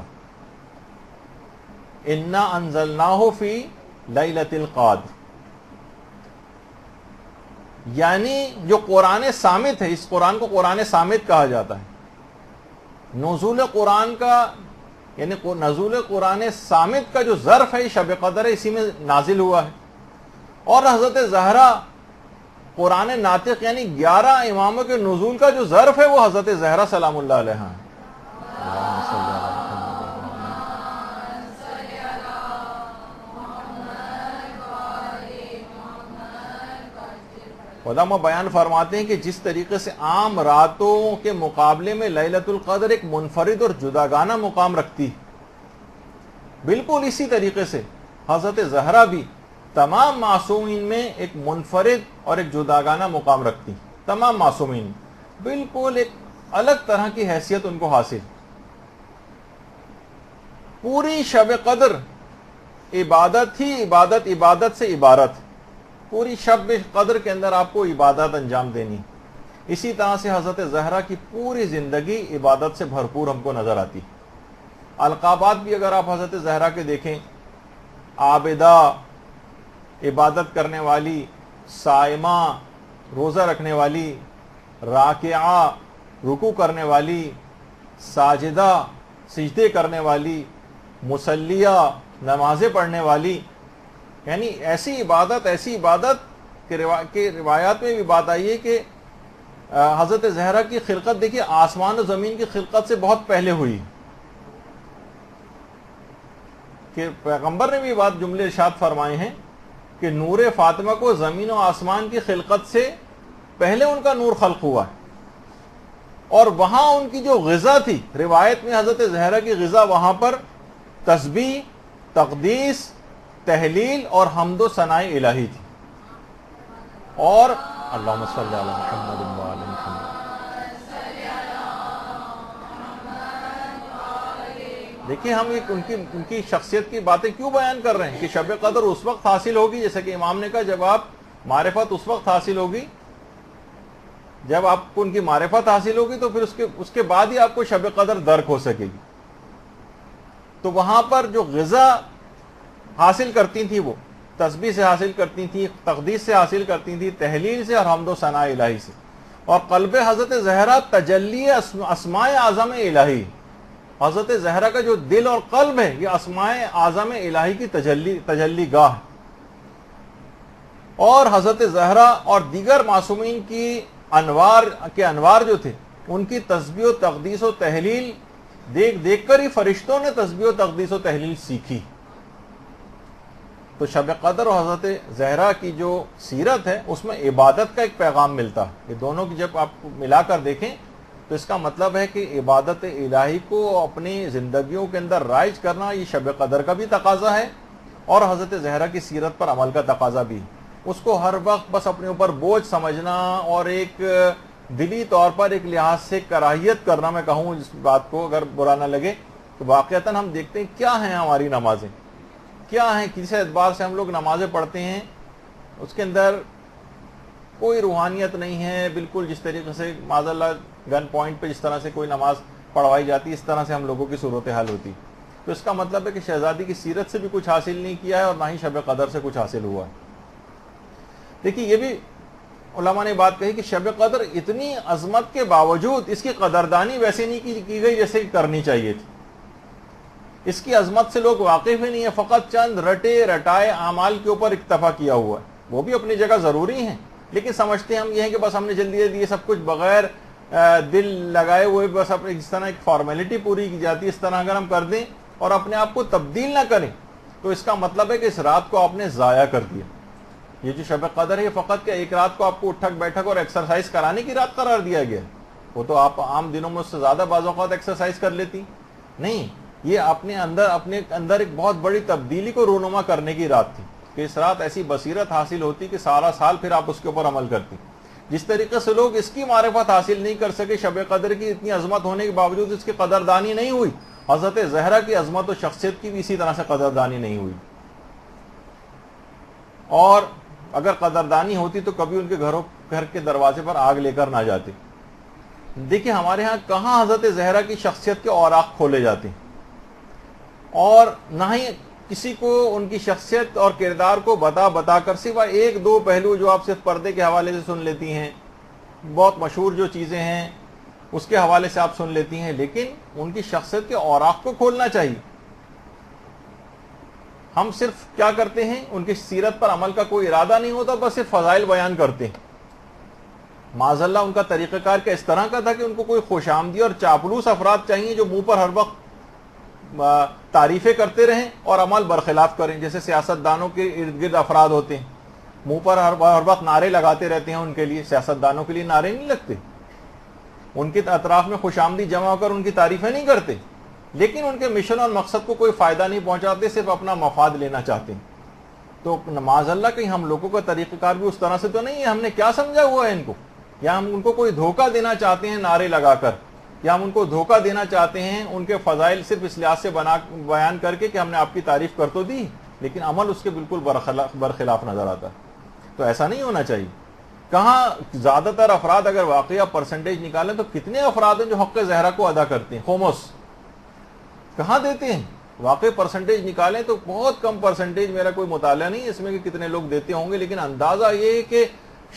انا انزلناہ فی لیلۃ القدر، یعنی جو قرآن صامت ہے، اس قرآن کو قرآن صامت کہا جاتا ہے. نزول قرآن کا یعنی نزول قرآن صامت کا جو ظرف ہے شب قدر ہے، اسی میں نازل ہوا ہے. اور حضرت زہرا قرآن ناطق یعنی 11 اماموں کے نزول کا جو ظرف ہے وہ حضرت زہرا سلام اللہ علیہ ہیں. علماء بیان فرماتے ہیں کہ جس طریقے سے عام راتوں کے مقابلے میں لیلۃ القدر ایک منفرد اور جداگانہ مقام رکھتی، بالکل اسی طریقے سے حضرت زہرا بھی تمام معصومین میں ایک منفرد اور ایک جداگانہ مقام رکھتی. تمام معصومین بالکل ایک الگ طرح کی حیثیت ان کو حاصل. پوری شب قدر عبادت ہی عبادت، عبادت سے عبارت. پوری شب قدر کے اندر آپ کو عبادت انجام دینی. اسی طرح سے حضرت زہرا کی پوری زندگی عبادت سے بھرپور ہم کو نظر آتی. القابات بھی اگر آپ حضرت زہرا کے دیکھیں، عابدہ عبادت کرنے والی، صائمہ روزہ رکھنے والی، راکعہ رکوع کرنے والی، ساجدہ سجدے کرنے والی، مصلیہ نمازیں پڑھنے والی، یعنی ایسی عبادت کہ روایات میں بھی بات آئی ہے کہ حضرت زہرا کی خلقت دیکھیے آسمان و زمین کی خلقت سے بہت پہلے ہوئی. کہ پیغمبر نے بھی بات جملے ارشاد فرمائے ہیں کہ نور فاطمہ کو زمین و آسمان کی خلقت سے پہلے ان کا نور خلق ہوا ہے. اور وہاں ان کی جو غذا تھی، روایت میں حضرت زہرا کی غذا وہاں پر تسبیح، تقدیس، تحلیل اور حمد و ثناء الہی تھی. اور اللہم صلی علی محمد و علی محمد. دیکھیے ہم ان کی شخصیت کی باتیں کیوں بیان کر رہے ہیں کہ شب قدر اس وقت حاصل ہوگی، جیسے کہ امام نے کہا جب آپ معرفت اس وقت حاصل ہوگی، جب آپ کو ان کی معرفت حاصل ہوگی تو پھر اس کے بعد ہی آپ کو شب قدر درک ہو سکے گی. تو وہاں پر جو غذا حاصل کرتی تھی وہ تسبیح سے حاصل کرتی تھی، تقدیس سے حاصل کرتی تھی، تحلیل سے اور حمد و ثناء الہی سے. اور قلب حضرت زہرا تجلی اسماء اعظم الہی، حضرت زہرا کا جو دل اور قلب ہے یہ اسماء اعظم الہی کی تجلی گاہ. اور حضرت زہرا اور دیگر معصومین کی انوار جو تھے، ان کی تسبیح و تقدیس و تحلیل دیکھ کر ہی فرشتوں نے تسبیح و تقدیس و تحلیل سیکھی. تو شب قدر اور حضرت زہرا کی جو سیرت ہے اس میں عبادت کا ایک پیغام ملتا ہے. یہ دونوں کی جب آپ ملا کر دیکھیں تو اس کا مطلب ہے کہ عبادت الہی کو اپنی زندگیوں کے اندر رائج کرنا یہ شب قدر کا بھی تقاضا ہے اور حضرت زہرا کی سیرت پر عمل کا تقاضا بھی. اس کو ہر وقت بس اپنے اوپر بوجھ سمجھنا اور ایک دلی طور پر ایک لحاظ سے کراہیت کرنا، میں کہوں اس بات کو اگر برا نہ لگے، تو واقعتاً ہم دیکھتے ہیں کیا ہیں ہماری نمازیں، کیا ہیں، کس اعتبار سے ہم لوگ نمازیں پڑھتے ہیں، اس کے اندر کوئی روحانیت نہیں ہے. بالکل جس طریقے سے معاذ اللہ گن پوائنٹ پہ جس طرح سے کوئی نماز پڑھوائی جاتی، اس طرح سے ہم لوگوں کی صورتحال ہوتی. تو اس کا مطلب ہے کہ شہزادی کی سیرت سے بھی کچھ حاصل نہیں کیا ہے اور نہ ہی شب قدر سے کچھ حاصل ہوا ہے. دیکھیے یہ بھی علماء نے بات کہی کہ شب قدر اتنی عظمت کے باوجود اس کی قدردانی ویسے نہیں کی گئی جیسے کرنی چاہیے تھی. اس کی عظمت سے لوگ واقف ہی نہیں ہے، فقط چند رٹے رٹائے اعمال کے اوپر اکتفا کیا ہوا ہے. وہ بھی اپنی جگہ ضروری ہیں، لیکن سمجھتے ہیں ہم یہ ہیں کہ بس ہم نے جلدی جلدی یہ سب کچھ بغیر دل لگائے ہوئے بس اپنے اس طرح ایک فارمیلٹی پوری کی جاتی ہے. اس طرح اگر ہم کر دیں اور اپنے آپ کو تبدیل نہ کریں تو اس کا مطلب ہے کہ اس رات کو آپ نے ضائع کر دیا. یہ جو شب قدر ہے یہ فقط کہ ایک رات کو آپ کو اٹھک بیٹھک اور ایکسرسائز کرانے کی رات قرار دیا گیا. وہ تو آپ عام دنوں میں اس سے زیادہ بعض اوقات ایکسرسائز کر لیتی نہیں. یہ اپنے اندر ایک بہت بڑی تبدیلی کو رونما کرنے کی رات تھی کہ اس رات ایسی بصیرت حاصل ہوتی کہ سارا سال پھر آپ اس کے اوپر عمل کرتی. جس طریقے سے لوگ اس کی معرفت حاصل نہیں کر سکے، شب قدر کی اتنی عظمت ہونے کے باوجود اس کی قدردانی نہیں ہوئی، حضرت زہرا کی عظمت و شخصیت کی بھی اسی طرح سے قدردانی نہیں ہوئی. اور اگر قدردانی ہوتی تو کبھی ان کے گھر کے دروازے پر آگ لے کر نہ جاتے. دیکھیں ہمارے ہاں کہاں حضرت زہرا کی شخصیت کے اوراق کھولے جاتے ہیں، اور نہ ہی کسی کو ان کی شخصیت اور کردار کو بتا کر سوائے ایک دو پہلو جو آپ صرف پردے کے حوالے سے سن لیتی ہیں، بہت مشہور جو چیزیں ہیں اس کے حوالے سے آپ سن لیتی ہیں، لیکن ان کی شخصیت کے اوراق کو کھولنا چاہیے. ہم صرف کیا کرتے ہیں، ان کی سیرت پر عمل کا کوئی ارادہ نہیں ہوتا، بس صرف فضائل بیان کرتے ہیں. معاذ اللہ ان کا طریقہ کار کا اس طرح کا تھا کہ ان کو کوئی خوش آمدی اور چاپلوس افراد چاہیے جو منہ پر ہر وقت تعریفیں کرتے رہیں اور عمل برخلاف کریں. جیسے سیاست دانوں کے ارد گرد افراد ہوتے ہیں، منہ پر ہر وقت نعرے لگاتے رہتے ہیں. ان کے لیے سیاست دانوں کے لیے نعرے نہیں لگتے، ان کے اطراف میں خوش آمدی جمع ہو کر ان کی تعریفیں نہیں کرتے، لیکن ان کے مشن اور مقصد کو کوئی فائدہ نہیں پہنچاتے، صرف اپنا مفاد لینا چاہتے ہیں. تو معاذ اللہ کہیں ہم لوگوں کا طریقہ کار بھی اس طرح سے تو نہیں ہے. ہم نے کیا سمجھا ہوا ہے ان کو، یا ہم ان کو کوئی دھوکہ دینا چاہتے ہیں نعرے لگا کر، یا ہم ان کو دھوکہ دینا چاہتے ہیں ان کے فضائل صرف اس لحاظ سے بیان کر کے کہ ہم نے آپ کی تعریف کر تو دی لیکن عمل اس کے بالکل برخلاف نظر آتا ہے. تو ایسا نہیں ہونا چاہیے. کہاں زیادہ تر افراد اگر واقعہ پرسنٹیج نکالیں تو کتنے افراد ہیں جو حق زہرا کو ادا کرتے ہیں؟ خمس کہاں دیتے ہیں؟ واقعی پرسنٹیج نکالیں تو بہت کم پرسنٹیج، میرا کوئی مطالعہ نہیں اس میں کہ کتنے لوگ دیتے ہوں گے، لیکن اندازہ یہ ہے کہ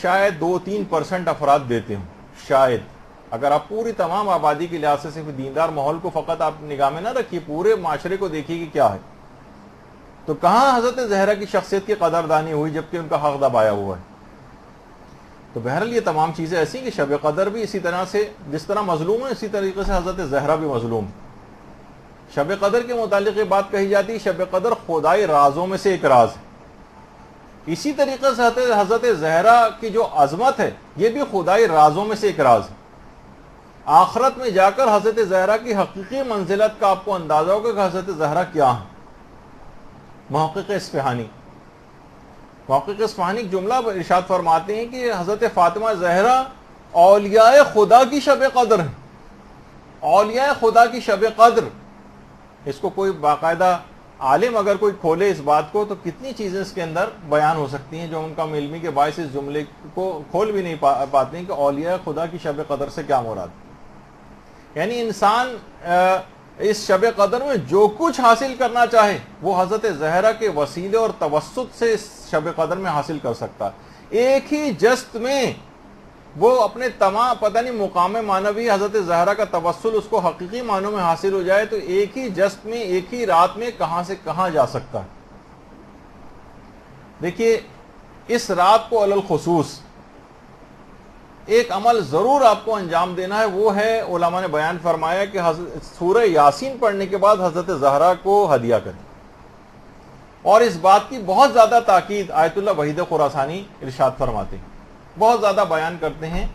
شاید 2-3% افراد دیتے ہوں شاید. اگر آپ پوری تمام آبادی کے لحاظ سے صرف دیندار ماحول کو فقط آپ نگاہ میں نہ رکھیے، پورے معاشرے کو دیکھیے کہ کیا ہے. تو کہاں حضرت زہرا کی شخصیت کی قدردانی ہوئی جبکہ ان کا حق دبایا ہوا ہے. تو بہرحال یہ تمام چیزیں ایسی کہ شب قدر بھی اسی طرح سے جس طرح مظلوم ہے اسی طریقے سے حضرت زہرا بھی مظلوم ہے. شب قدر کے متعلق یہ بات کہی جاتی ہے شب قدر خدائی رازوں میں سے ایک راز ہے. اسی طریقے سے حضرت زہرا کی جو عظمت ہے یہ بھی خدائی رازوں میں سے ایک راز ہے. آخرت میں جا کر حضرت زہرا کی حقیقی منزلت کا آپ کو اندازہ ہوگا کہ حضرت زہرا کیا ہے. محقق اصفہانی ایک جملہ ارشاد فرماتے ہیں کہ حضرت فاطمہ زہرا اولیاء خدا کی شب قدر ہے. اولیاء خدا کی شب قدر، اس کو کوئی باقاعدہ عالم اگر کوئی کھولے اس بات کو تو کتنی چیزیں اس کے اندر بیان ہو سکتی ہیں جو ان کا علمی کے باعث اس جملے کو کھول بھی نہیں پاتے ہیں کہ اولیاء خدا کی شب قدر سے کیا مراد. یعنی انسان اس شب قدر میں جو کچھ حاصل کرنا چاہے وہ حضرت زہرا کے وسیلے اور توسط سے اس شب قدر میں حاصل کر سکتا ہے. ایک ہی جست میں وہ اپنے تمام پتہ نہیں مقام معنوی حضرت زہرا کا توسل اس کو حقیقی معنوں میں حاصل ہو جائے تو ایک ہی جست میں ایک ہی رات میں کہاں سے کہاں جا سکتا ہے. دیکھیے اس رات کو علی الخصوص ایک عمل ضرور آپ کو انجام دینا ہے، وہ ہے علماء نے بیان فرمایا کہ سورہ یاسین پڑھنے کے بعد حضرت زہرا کو ہدیہ کریں. اور اس بات کی بہت زیادہ تاکید آیت اللہ وحید خراسانی ارشاد فرماتے ہیں، بہت زیادہ بیان کرتے ہیں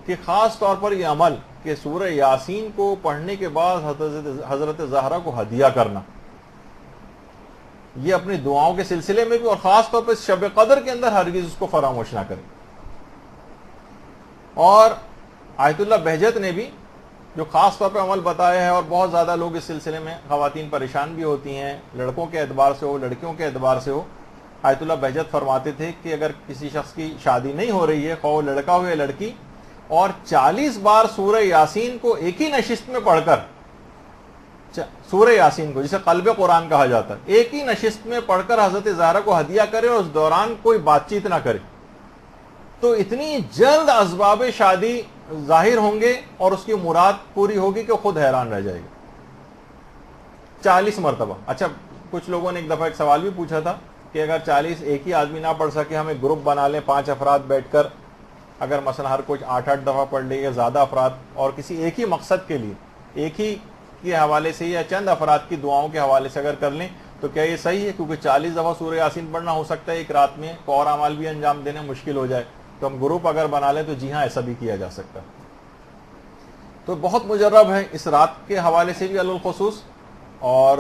کہ خاص طور پر یہ عمل کہ سورہ یاسین کو پڑھنے کے بعد حضرت زہرا کو ہدیہ کرنا، یہ اپنی دعاؤں کے سلسلے میں بھی اور خاص طور پر شب قدر کے اندر ہرگز اس کو فراموش نہ کریں۔ اور آیت اللہ بہجت نے بھی جو خاص طور پہ عمل بتایا ہے، اور بہت زیادہ لوگ اس سلسلے میں خواتین پریشان بھی ہوتی ہیں، لڑکوں کے اعتبار سے ہو لڑکیوں کے اعتبار سے ہو، آیت اللہ بہجت فرماتے تھے کہ اگر کسی شخص کی شادی نہیں ہو رہی ہے، خواہ وہ لڑکا ہو یا لڑکی، اور 40 بار سورہ یاسین کو ایک ہی نشست میں پڑھ کر، سورہ یاسین کو جسے قلب قرآن کہا جاتا ہے، ایک ہی نشست میں پڑھ کر حضرت زہرا کو ہدیہ کرے اور اس دوران کوئی بات چیت نہ کرے، تو اتنی جلد اسباب شادی ظاہر ہوں گے اور اس کی مراد پوری ہوگی کہ خود حیران رہ جائے گا۔ 40 مرتبہ۔ اچھا، کچھ لوگوں نے ایک دفعہ ایک سوال بھی پوچھا تھا کہ اگر 40 ایک ہی آدمی نہ پڑھ سکے، ہمیں گروپ بنا لیں 5 افراد بیٹھ کر، اگر مثلا ہر کوئی 8 دفعہ پڑھ لے یا زیادہ افراد، اور کسی ایک ہی مقصد کے لیے ایک ہی کے حوالے سے یا چند افراد کی دعاؤں کے حوالے سے اگر کر لیں تو کیا یہ صحیح ہے؟ کیونکہ 40 دفعہ سورہ یاسین پڑھنا ہو سکتا ہے ایک رات میں، کو اور اعمال بھی انجام دینے مشکل ہو جائے، تو ہم گروپ اگر بنا لیں تو جی ہاں ایسا بھی کیا جا سکتا ہے۔ تو بہت مجرب ہے اس رات کے حوالے سے بھی علی الخصوص، اور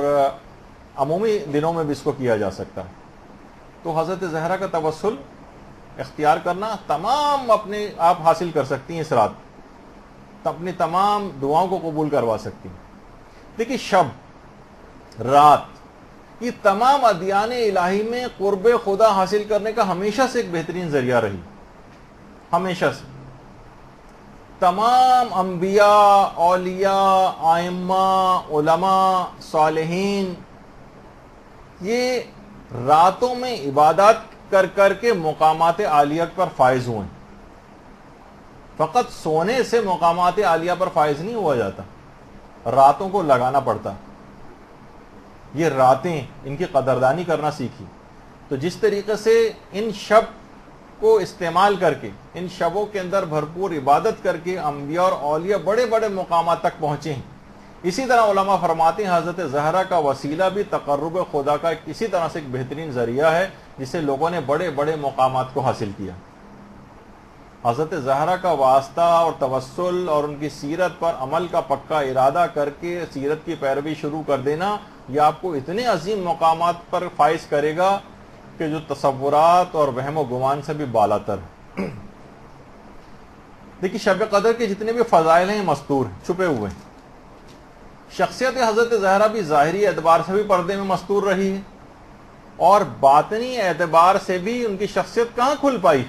عمومی دنوں میں بھی اس کو کیا جا سکتا ہے۔ تو حضرت زہرا کا توسل اختیار کرنا تمام اپنے آپ حاصل کر سکتی ہیں اس رات، اپنی تمام دعاؤں کو قبول کروا سکتی ہیں۔ دیکھیے، شب، رات، یہ تمام ادیان الہی میں قرب خدا حاصل کرنے کا ہمیشہ سے ایک بہترین ذریعہ رہی، ہمیشہ سے۔ تمام انبیاء، اولیاء، ائمہ، علماء، صالحین یہ راتوں میں عبادات کر کر کے مقامات عالیہ پر فائز ہوئے۔ فقط سونے سے مقامات عالیہ پر فائز نہیں ہوا جاتا، راتوں کو لگانا پڑتا۔ یہ راتیں، ان کی قدردانی کرنا سیکھی۔ تو جس طریقے سے ان شب کو استعمال کر کے، ان شبوں کے اندر بھرپور عبادت کر کے انبیاء اور اولیاء بڑے بڑے مقامات تک پہنچے ہیں، اسی طرح علماء فرماتے ہیں حضرت زہرا کا وسیلہ بھی تقرب خدا کا اسی طرح سے ایک بہترین ذریعہ ہے جس سے لوگوں نے بڑے بڑے مقامات کو حاصل کیا۔ حضرت زہرا کا واسطہ اور توسل اور ان کی سیرت پر عمل کا پکا ارادہ کر کے سیرت کی پیروی شروع کر دینا، یہ آپ کو اتنے عظیم مقامات پر فائز کرے گا کہ جو تصورات اور وہم و گمان سے بھی بالا تر ہے۔ دیکھیے، شب قدر کے جتنے بھی فضائل ہیں مستور ہیں، چھپے ہوئے ہیں۔ شخصیت حضرت زہرا بھی ظاہری اعتبار سے بھی پردے میں مستور رہی ہے، اور باطنی اعتبار سے بھی ان کی شخصیت کہاں کھل پائی،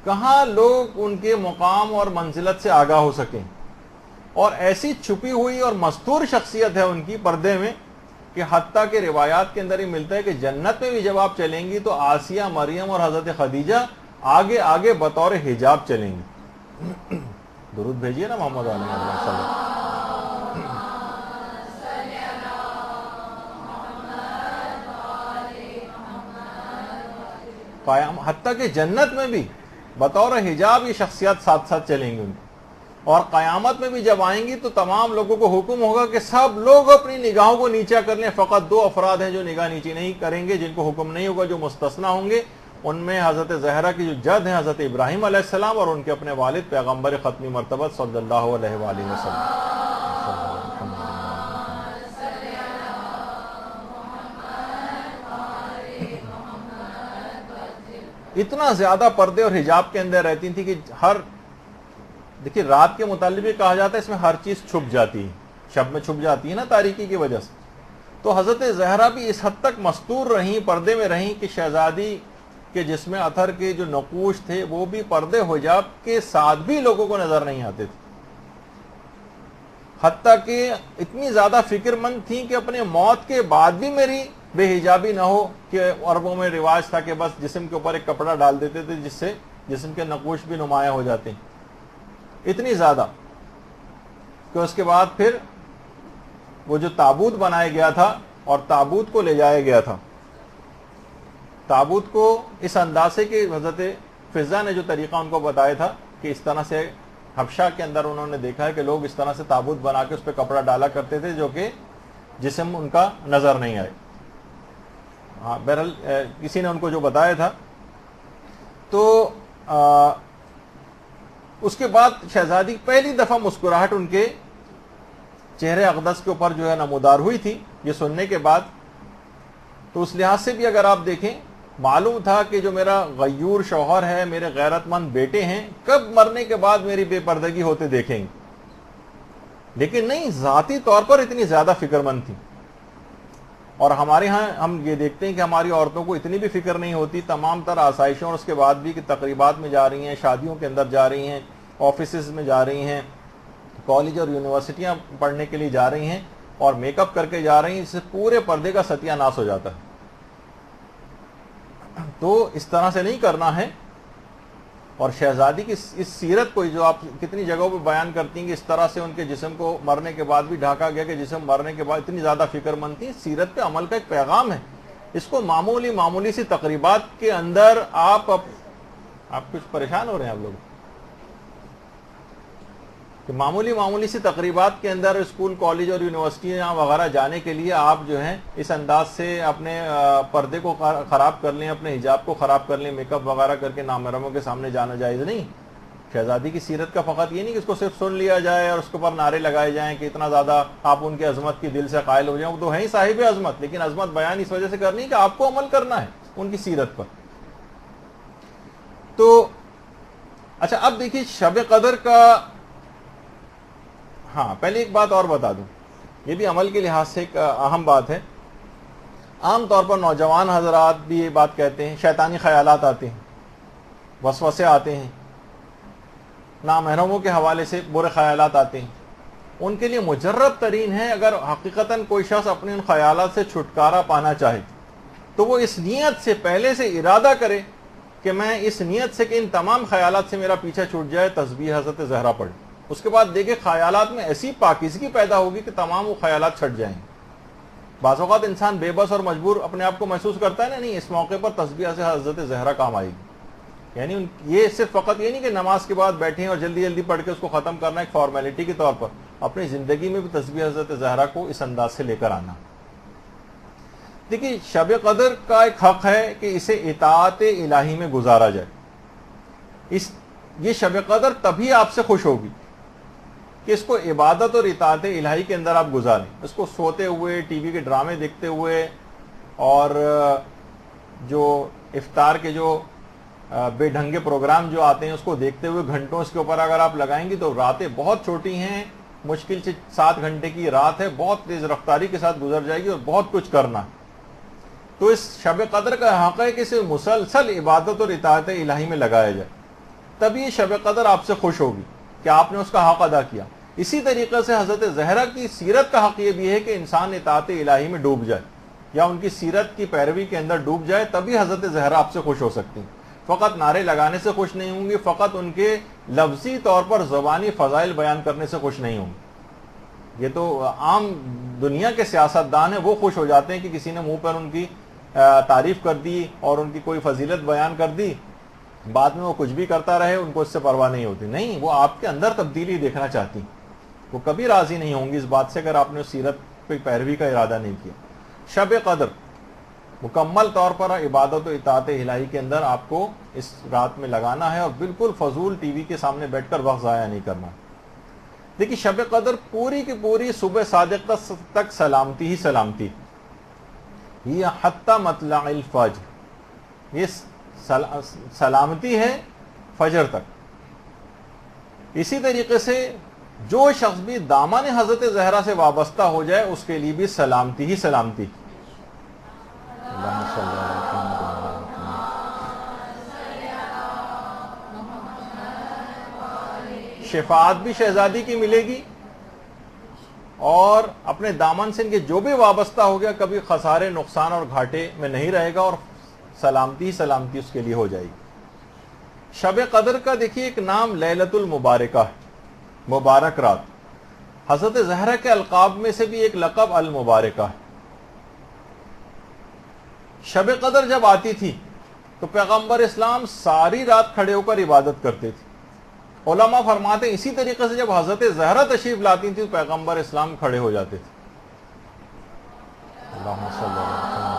کہاں لوگ ان کے مقام اور منزلت سے آگاہ ہو سکیں۔ اور ایسی چھپی ہوئی اور مستور شخصیت ہے ان کی پردے میں کہ حتیٰ کہ روایات کے اندر ہی ملتا ہے کہ جنت میں بھی جب آپ چلیں گی تو آسیہ، مریم اور حضرت خدیجہ آگے آگے بطور حجاب چلیں گی۔ درود بھیجیے نا محمد علیہ وسلم۔ حتیٰ کہ جنت میں بھی بطور حجاب یہ شخصیات ساتھ ساتھ چلیں گی ان کی، اور قیامت میں بھی جب آئیں گی تو تمام لوگوں کو حکم ہوگا کہ سب لوگ اپنی نگاہوں کو نیچا کر لیں، فقط 2 افراد ہیں جو نگاہ نیچی نہیں کریں گے، جن کو حکم نہیں ہوگا، جو مستثنی ہوں گے۔ ان میں حضرت زہرا کی جو جد ہیں حضرت ابراہیم علیہ السلام، اور ان کے اپنے والد پیغمبر ختمی مرتبہ صلی اللہ علیہ وآلہ وسلم۔ اتنا زیادہ پردے اور حجاب کے اندر رہتی تھی کہ دیکھیے، رات کے متعلق بھی کہا جاتا ہے اس میں ہر چیز چھپ جاتی ہے، شب میں چھپ جاتی ہے نا تاریکی کی وجہ سے۔ تو حضرت زہرا بھی اس حد تک مستور رہیں، پردے میں رہیں کہ شہزادی کے جسم اطہر کے جو نقوش تھے وہ بھی پردے حجاب کے ساتھ بھی لوگوں کو نظر نہیں آتے تھے، حتیٰ کہ اتنی زیادہ فکر مند تھیں کہ اپنے موت کے بعد بھی میری بے حجابی نہ ہو، کہ عربوں میں رواج تھا کہ بس جسم کے اوپر ایک کپڑا ڈال دیتے تھے جس سے جسم کے نقوش بھی نمایاں ہو جاتے ہیں، اتنی زیادہ کہ اس کے بعد پھر وہ جو تابوت بنایا گیا تھا اور تابوت کو لے جایا گیا تھا، تابوت کو اس انداز سے کہ حضرت فضا نے جو طریقہ ان کو بتایا تھا کہ اس طرح سے حبشہ کے اندر انہوں نے دیکھا ہے کہ لوگ اس طرح سے تابوت بنا کے اس پہ کپڑا ڈالا کرتے تھے جو کہ جسم ان کا نظر نہیں آئے۔ ہاں بہرحال کسی نے ان کو جو بتایا تھا. تو اس کے بعد شہزادی پہلی دفعہ مسکراہٹ ان کے چہرے اقدس کے اوپر جو ہے نمودار ہوئی تھی یہ سننے کے بعد. تو اس لحاظ سے بھی اگر آپ دیکھیں معلوم تھا کہ جو میرا غیور شوہر ہے, میرے غیرت مند بیٹے ہیں, کب مرنے کے بعد میری بے پردگی ہوتے دیکھیں گے. لیکن نہیں, ذاتی طور پر اتنی زیادہ فکر مند تھی. اور ہمارے ہاں ہم یہ دیکھتے ہیں کہ ہماری عورتوں کو اتنی بھی فکر نہیں ہوتی, تمام تر آسائشوں اور اس کے بعد بھی کہ تقریبات میں جا رہی ہیں, شادیوں کے اندر جا رہی ہیں, آفیسز میں جا رہی ہیں, کالج اور یونیورسٹیاں پڑھنے کے لیے جا رہی ہیں اور میک اپ کر کے جا رہی ہیں, اس سے پورے پردے کا ستیہ ناش ہو جاتا ہے. تو اس طرح سے نہیں کرنا ہے. اور شہزادی کی اس سیرت کو جو آپ کتنی جگہوں پہ بیان کرتی ہیں کہ اس طرح سے ان کے جسم کو مرنے کے بعد بھی ڈھانکا گیا کہ جسم مرنے کے بعد اتنی زیادہ فکر مند تھی. سیرت پہ عمل کا ایک پیغام ہے. اس کو معمولی سی تقریبات کے اندر آپ کچھ پریشان ہو رہے ہیں آپ لوگ کہ معمولی سی تقریبات کے اندر اسکول, کالج اور یونیورسٹیاں وغیرہ جانے کے لیے آپ جو ہیں اس انداز سے اپنے پردے کو خراب کر لیں, اپنے حجاب کو خراب کر لیں, میک اپ وغیرہ کر کے نامحرموں کے سامنے جانا جائز نہیں. شہزادی کی سیرت کا فقط یہ نہیں کہ اس کو صرف سن لیا جائے اور اس کے اوپر نعرے لگائے جائیں کہ اتنا زیادہ آپ ان کی عظمت کی دل سے قائل ہو جائیں. وہ تو ہیں ہی صاحب عظمت, لیکن عظمت بیان اس وجہ سے کرنی ہے کہ آپ کو عمل کرنا ہے ان کی سیرت پر. تو اچھا اب دیکھیے شب قدر کا, ہاں پہلے ایک بات اور بتا دوں, یہ بھی عمل کے لحاظ سے ایک اہم بات ہے. عام طور پر نوجوان حضرات بھی یہ بات کہتے ہیں, شیطانی خیالات آتے ہیں, وسوسے آتے ہیں, نامحرموں کے حوالے سے برے خیالات آتے ہیں. ان کے لیے مجرب ترین ہے اگر حقیقتاً کوئی شخص اپنے ان خیالات سے چھٹکارا پانا چاہے تو وہ اس نیت سے پہلے سے ارادہ کرے کہ میں اس نیت سے کہ ان تمام خیالات سے میرا پیچھا چھوٹ جائے, تسبیح حضرت زہرا پڑھے. اس کے بعد دیکھیں خیالات میں ایسی پاکیزگی پیدا ہوگی کہ تمام وہ خیالات چھٹ جائیں. بعض اوقات انسان بے بس اور مجبور اپنے آپ کو محسوس کرتا ہے نا, نہیں اس موقع پر تسبیح سے حضرت زہرا کام آئے گی. یعنی یہ صرف فقط یہ نہیں کہ نماز کے بعد بیٹھیں اور جلدی جلدی پڑھ کے اس کو ختم کرنا ایک فارمیلٹی کے طور پر, اپنی زندگی میں بھی تسبیح حضرت زہرا کو اس انداز سے لے کر آنا. دیکھیے شب قدر کا ایک حق ہے کہ اسے اطاعت الہی میں گزارا جائے. یہ شب قدر تبھی آپ سے خوش ہوگی کہ اس کو عبادت اور اطاعت الہی کے اندر آپ گزاریں. اس کو سوتے ہوئے, ٹی وی کے ڈرامے دیکھتے ہوئے اور جو افطار کے جو بے ڈھنگے پروگرام جو آتے ہیں اس کو دیکھتے ہوئے گھنٹوں اس کے اوپر اگر آپ لگائیں گی تو راتیں بہت چھوٹی ہیں, مشکل سے 7 گھنٹے کی رات ہے, بہت تیز رفتاری کے ساتھ گزر جائے گی اور بہت کچھ کرنا ہے. تو اس شب قدر کا حق ہے کہ اسے مسلسل عبادت اور اطاعت الہی میں لگایا جائے, تبھی شب قدر آپ سے خوش ہوگی کہ آپ نے اس کا حق ادا کیا. اسی طریقے سے حضرت زہرا کی سیرت کا حق یہ بھی ہے کہ انسان اطاعت الہی میں ڈوب جائے یا ان کی سیرت کی پیروی کے اندر ڈوب جائے, تبھی حضرت زہرا آپ سے خوش ہو سکتی ہیں. فقط نعرے لگانے سے خوش نہیں ہوں گی, فقط ان کے لفظی طور پر زبانی فضائل بیان کرنے سے خوش نہیں ہوں گی. یہ تو عام دنیا کے سیاستدان ہیں, وہ خوش ہو جاتے ہیں کہ کسی نے منہ پر ان کی تعریف کر دی اور ان کی کوئی فضیلت بیان کر دی, بعد میں وہ کچھ بھی کرتا رہے, ان کو اس سے پرواہ نہیں ہوتی. نہیں, وہ آپ کے اندر تبدیلی دیکھنا چاہتی, وہ کبھی راضی نہیں ہوں گی اس بات سے اگر آپ نے سیرت پہ پیروی کا ارادہ نہیں کیا. شب قدر مکمل طور پر عبادت و اطاعت الہی کے اندر آپ کو اس رات میں لگانا ہے اور بالکل فضول ٹی وی کے سامنے بیٹھ کر وقت ضائع نہیں کرنا. دیکھیے شب قدر پوری کی پوری صبح صادق تک سلامتی ہی سلامتی, یہ حتی مطلع الفجر, یہ سلامتی ہے فجر تک. اسی طریقے سے جو شخص بھی دامن حضرت زہرا سے وابستہ ہو جائے اس کے لیے بھی سلامتی ہی سلامتی. شفاعت بھی شہزادی کی ملے گی اور اپنے دامن سے ان کے جو بھی وابستہ ہو گیا کبھی خسارے, نقصان اور گھاٹے میں نہیں رہے گا اور سلامتی سلامتی اس کے لیے ہو جائے گی. شب قدر کا دیکھیے ایک نام لیلۃ المبارکہ ہے, مبارک رات. حضرت زہرا کے القاب میں سے بھی ایک لقب المبارکہ ہے. شب قدر جب آتی تھی تو پیغمبر اسلام ساری رات کھڑے ہو کر عبادت کرتے تھے. علماء فرماتے ہیں اسی طریقے سے جب حضرت زہرا تشریف لاتی تھی تو پیغمبر اسلام کھڑے ہو جاتے تھے. اللہم صلی اللہ علیہ وسلم.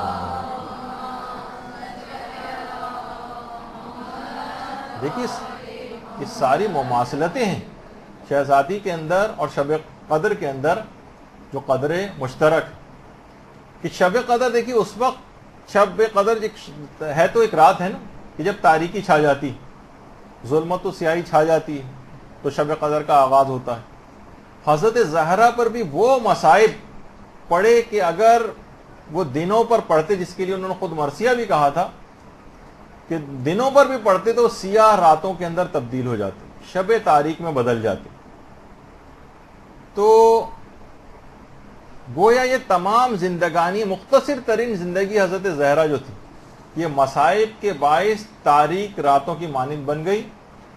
دیکھیے یہ ساری مماثلتیں ہیں شہزادی کے اندر اور شب قدر کے اندر، جو قدر مشترک کہ شب قدر دیکھیے اس وقت شب قدر ہے تو ایک رات ہے نا کہ جب تاریکی چھا جاتی، ظلمت و سیاہی چھا جاتی تو شب قدر کا آغاز ہوتا ہے۔ حضرت زہرا پر بھی وہ مصائب پڑے کہ اگر وہ دنوں پر پڑھتے، جس کے لیے انہوں نے خود مرثیہ بھی کہا تھا کہ دنوں پر بھی پڑھتے تو سیاہ راتوں کے اندر تبدیل ہو جاتے، شب تاریک میں بدل جاتے۔ تو گویا یہ تمام زندگانی، مختصر ترین زندگی حضرت زہرا جو تھی، یہ مصائب کے باعث تاریک راتوں کی مانند بن گئی،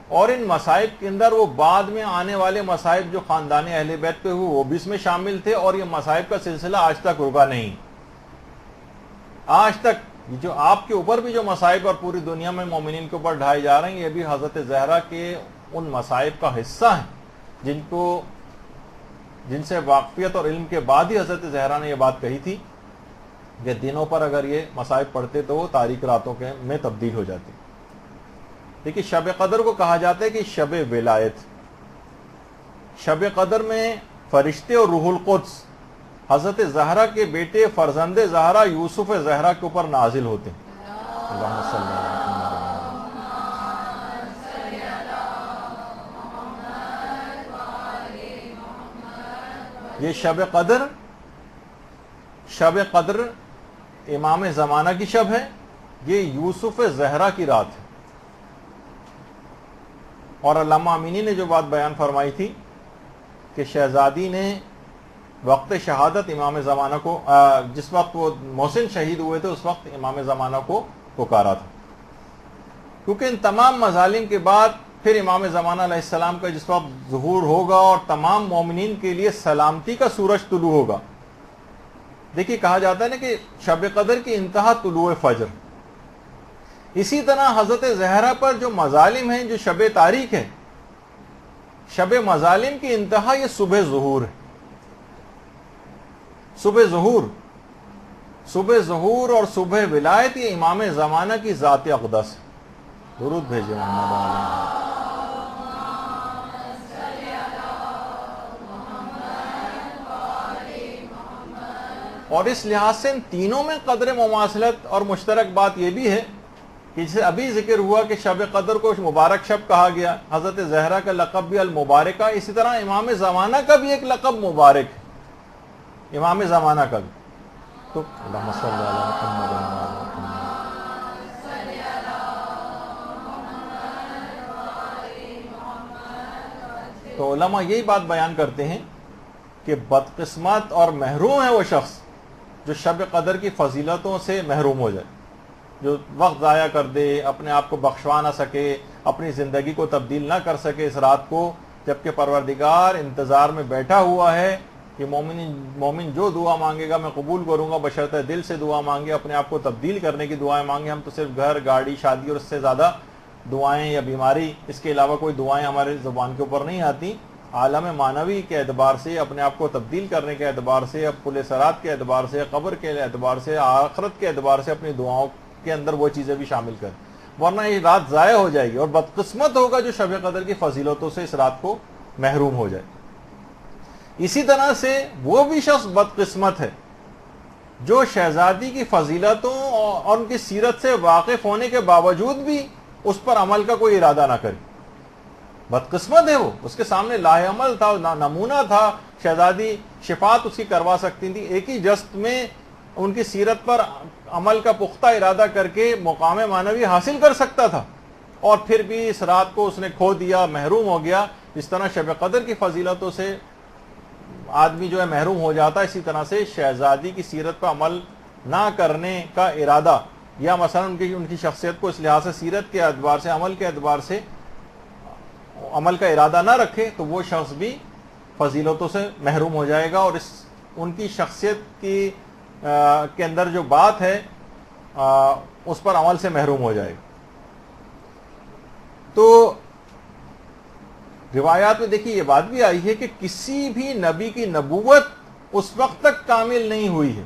اور ان مصائب کے اندر وہ بعد میں آنے والے مصائب جو خاندان اہل بیت پہ ہوئے وہ بھی اس میں شامل تھے، اور یہ مصائب کا سلسلہ آج تک رکا نہیں۔ آج تک جو آپ کے اوپر بھی جو مصائب اور پوری دنیا میں مومنین کے اوپر ڈھائے جا رہے ہیں، یہ بھی حضرت زہرا کے ان مصائب کا حصہ ہیں جن سے واقفیت اور علم کے بعد ہی حضرت زہرا نے یہ بات کہی تھی کہ دنوں پر اگر یہ مصائب پڑھتے تو وہ تاریک راتوں کے میں تبدیل ہو جاتی۔ دیکھیے شب قدر کو کہا جاتا ہے کہ شب ولایت۔ شب قدر میں فرشتے اور روح القدس حضرت زہرا کے بیٹے فرزند زہرا یوسف زہرا کے اوپر نازل ہوتے ہیں۔ اللہم صلی اللہ علیہ وسلم۔ یہ شب قدر امام زمانہ کی شب ہے، یہ یوسف زہرا کی رات ہے۔ اور علامہ امینی نے جو بات بیان فرمائی تھی کہ شہزادی نے وقت شہادت امام زمانہ کو، جس وقت وہ محسن شہید ہوئے تھے اس وقت امام زمانہ کو پکارا تھا، کیونکہ ان تمام مظالم کے بعد پھر امام زمانہ علیہ السلام کا جس وقت ظہور ہوگا اور تمام مومنین کے لیے سلامتی کا سورج طلوع ہوگا۔ دیکھیے کہا جاتا ہے نا کہ شب قدر کی انتہا طلوع فجر، اسی طرح حضرت زہرا پر جو مظالم ہیں، جو شب تاریک ہے، شب مظالم کی انتہا یہ صبح ظہور ہے۔ صبح ظہور اور صبح ولایت یہ امام زمانہ کی ذات اقدس ہے۔ درود بھیجے محمد علیہ۔ اور اس لحاظ سے ان تینوں میں قدر مماثلت اور مشترک بات یہ بھی ہے کہ جسے ابھی ذکر ہوا کہ شب قدر کو مبارک شب کہا گیا، حضرت زہرا کا لقب بھی المبارکہ، اسی طرح امام زمانہ کا بھی ایک لقب مبارک ہے، امام زمانہ کا بھی۔ تو اللہم صلی علی محمد وعلی محمد۔ تو علماء یہی بات بیان کرتے ہیں کہ بدقسمت اور محروم ہے وہ شخص جو شب قدر کی فضیلتوں سے محروم ہو جائے، جو وقت ضائع کر دے، اپنے آپ کو بخشوا نہ سکے، اپنی زندگی کو تبدیل نہ کر سکے اس رات کو، جبکہ پروردگار انتظار میں بیٹھا ہوا ہے کہ مومن جو دعا مانگے گا میں قبول کروں گا، بشرطہ دل سے دعا مانگے، اپنے آپ کو تبدیل کرنے کی دعائیں مانگے۔ ہم تو صرف گھر، گاڑی، شادی اور اس سے زیادہ دعائیں یا بیماری، اس کے علاوہ کوئی دعائیں ہمارے زبان کے اوپر نہیں آتی۔ عالم معنوی کے اعتبار سے، اپنے آپ کو تبدیل کرنے کے اعتبار سے، پل صراط کے اعتبار سے، قبر کے اعتبار سے، آخرت کے اعتبار سے اپنی دعاؤں کے اندر وہ چیزیں بھی شامل کریں، ورنہ یہ رات ضائع ہو جائے گی، اور بدقسمت ہوگا جو شب قدر کی فضیلتوں سے اس رات کو محروم ہو جائے۔ اسی طرح سے وہ بھی شخص بدقسمت ہے جو شہزادی کی فضیلتوں اور ان کی سیرت سے واقف ہونے کے باوجود بھی اس پر عمل کا کوئی ارادہ نہ کرے۔ بدقسمت ہے وہ، اس کے سامنے لاہ عمل تھا، نمونہ تھا، شہزادی شفاعت اس کی کروا سکتی تھی، ایک ہی جست میں ان کی سیرت پر عمل کا پختہ ارادہ کر کے مقام معنوی حاصل کر سکتا تھا، اور پھر بھی اس رات کو اس نے کھو دیا، محروم ہو گیا۔ اس طرح شب قدر کی فضیلتوں سے آدمی جو ہے محروم ہو جاتا ہے، اسی طرح سے شہزادی کی سیرت پر عمل نہ کرنے کا ارادہ، یا مثلا ان کی شخصیت کو اس لحاظ سے سیرت کے اعتبار سے، عمل کے اعتبار سے عمل کا ارادہ نہ رکھے، تو وہ شخص بھی فضیلتوں سے محروم ہو جائے گا، اور ان کی شخصیت کے اندر جو بات ہے اس پر عمل سے محروم ہو جائے گا۔ تو روایات میں دیکھیے یہ بات بھی آئی ہے کہ کسی بھی نبی کی نبوت اس وقت تک کامل نہیں ہوئی ہے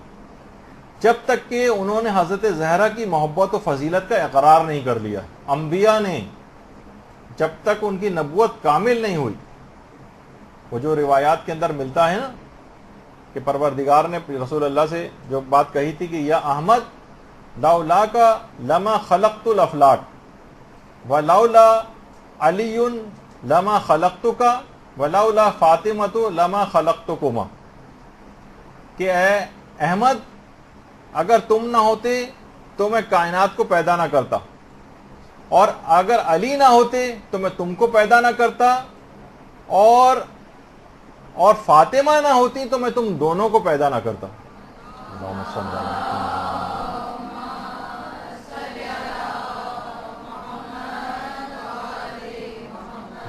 جب تک کہ انہوں نے حضرت زہرا کی محبت و فضیلت کا اقرار نہیں کر لیا۔ انبیاء نے جب تک ان کی نبوت کامل نہیں ہوئی. وہ جو روایات کے اندر ملتا ہے نا کہ پروردگار نے رسول اللہ سے جو بات کہی تھی کہ یا احمد لولا کا لما خلقت الافلاک ولولا علی لما خلقتک ولولا فاطمۃ لما خلقتکما، کہ اے احمد اگر تم نہ ہوتے تو میں کائنات کو پیدا نہ کرتا، اور اگر علی نہ ہوتے تو میں تم کو پیدا نہ کرتا، اور فاطمہ نہ ہوتی تو میں تم دونوں کو پیدا نہ کرتا.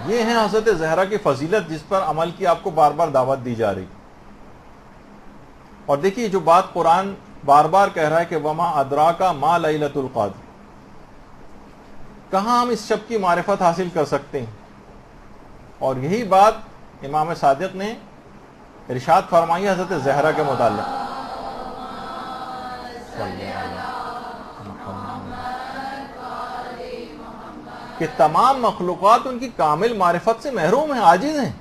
یہ ہے حضرت زہرا کی فضیلت جس پر عمل کی آپ کو بار بار دعوت دی جا رہی. اور دیکھیے جو بات قرآن بار بار کہہ رہا ہے کہ وما ادراکا ما لیلۃ القدر، کہاں ہم اس شب کی معرفت حاصل کر سکتے ہیں؟ اور یہی بات امام صادق نے ارشاد فرمائی حضرت زہرا کے متعلق. کہ تمام مخلوقات ان کی کامل معرفت سے محروم ہیں، عاجز ہیں،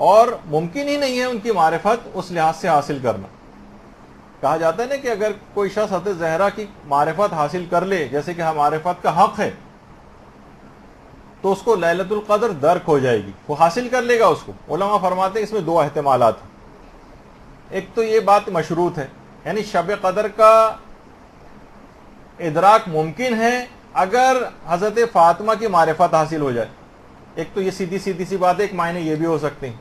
اور ممکن ہی نہیں ہے ان کی معرفت اس لحاظ سے حاصل کرنا. کہا جاتا ہے نا کہ اگر کوئی شخص حضرت زہرا کی معرفت حاصل کر لے، جیسے کہ معرفت کا حق ہے، تو اس کو لیلۃ القدر درک ہو جائے گی، وہ حاصل کر لے گا اس کو. علماء فرماتے ہیں اس میں دو احتمالات ہیں. ایک تو یہ بات مشروط ہے، یعنی شب قدر کا ادراک ممکن ہے اگر حضرت فاطمہ کی معرفت حاصل ہو جائے. ایک تو یہ سیدھی سی بات ہے، ایک معنی یہ بھی ہو سکتے ہیں.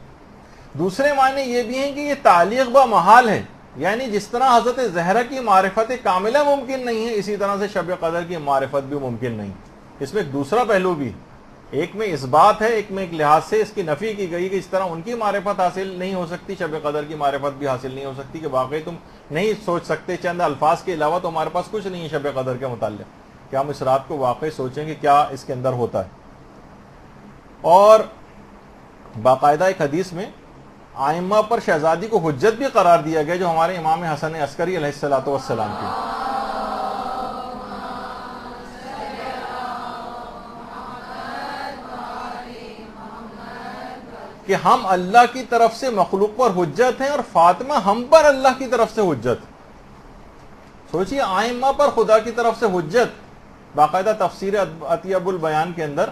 دوسرے معنی یہ بھی ہیں کہ یہ تعلیق با محال ہے، یعنی جس طرح حضرت زہرا کی معرفت کاملہ ممکن نہیں ہے، اسی طرح سے شب قدر کی معرفت بھی ممکن نہیں. اس میں ایک دوسرا پہلو بھی ہے، ایک میں اس بات ہے، ایک میں ایک لحاظ سے اس کی نفی کی گئی کہ اس طرح ان کی معرفت حاصل نہیں ہو سکتی، شب قدر کی معرفت بھی حاصل نہیں ہو سکتی، کہ واقعی تم نہیں سوچ سکتے چند الفاظ کے علاوہ تو ہمارے پاس کچھ نہیں ہے شب قدر کے متعلق کہ ہم اس رات کو واقعی سوچیں کہ کیا اس کے اندر ہوتا ہے. اور باقاعدہ ایک حدیث میں آئمہ پر شہزادی کو حجت بھی قرار دیا گیا، جو ہمارے امام حسن عسکری علیہ الصلوۃ والسلام کی. کہ ہم اللہ کی طرف سے مخلوق پر حجت ہیں اور فاطمہ ہم پر اللہ کی طرف سے حجت. سوچئے آئمہ پر خدا کی طرف سے حجت، باقاعدہ تفسیر اطیب البیان کے اندر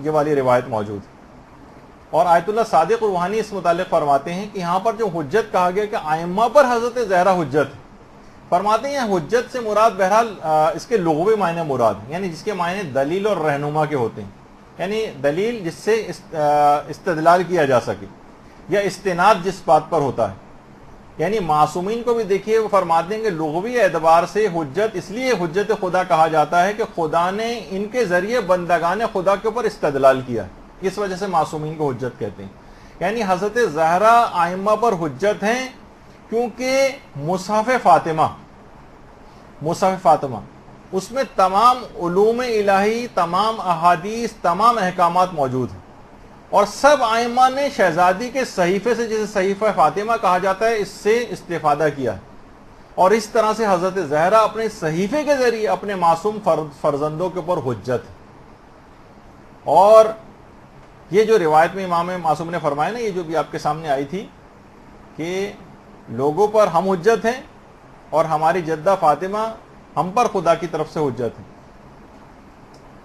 یہ والی روایت موجود ہے. اور آیت اللہ صادق روحانی اس متعلق فرماتے ہیں کہ یہاں پر جو حجت کہا گیا کہ آئمہ پر حضرت زہرا حجت، فرماتے ہیں حجت سے مراد بہرحال اس کے لغوی معنی مراد ہیں، یعنی جس کے معنی دلیل اور رہنما کے ہوتے ہیں، یعنی دلیل جس سے استدلال کیا جا سکے، یا استناد جس بات پر ہوتا ہے. یعنی معصومین کو بھی دیکھیے وہ فرماتے ہیں کہ لغوی اعتبار سے حجت اس لیے حجت خدا کہا جاتا ہے کہ خدا نے ان کے ذریعے بندگان خدا کے اوپر استدلال کیا ہے، اس وجہ سے معصومین کو حجت کہتے ہیں. یعنی حضرت زہرا آئمہ پر حجت ہیں کیونکہ مصحف فاطمہ اس میں تمام علوم الہی، تمام احادیث، تمام احکامات موجود ہیں، اور سب آئمہ نے شہزادی کے صحیفے سے، جسے صحیفہ فاطمہ کہا جاتا ہے، اس سے استفادہ کیا ہے. اور اس طرح سے حضرت زہرا اپنے صحیفے کے ذریعے اپنے معصوم فرزندوں کے اوپر حجت ہے. اور یہ جو روایت میں امام معصوم نے فرمایا نا، یہ جو بھی آپ کے سامنے آئی تھی کہ لوگوں پر ہم حجت ہیں اور ہماری جدہ فاطمہ ہم پر خدا کی طرف سے حجت ہے.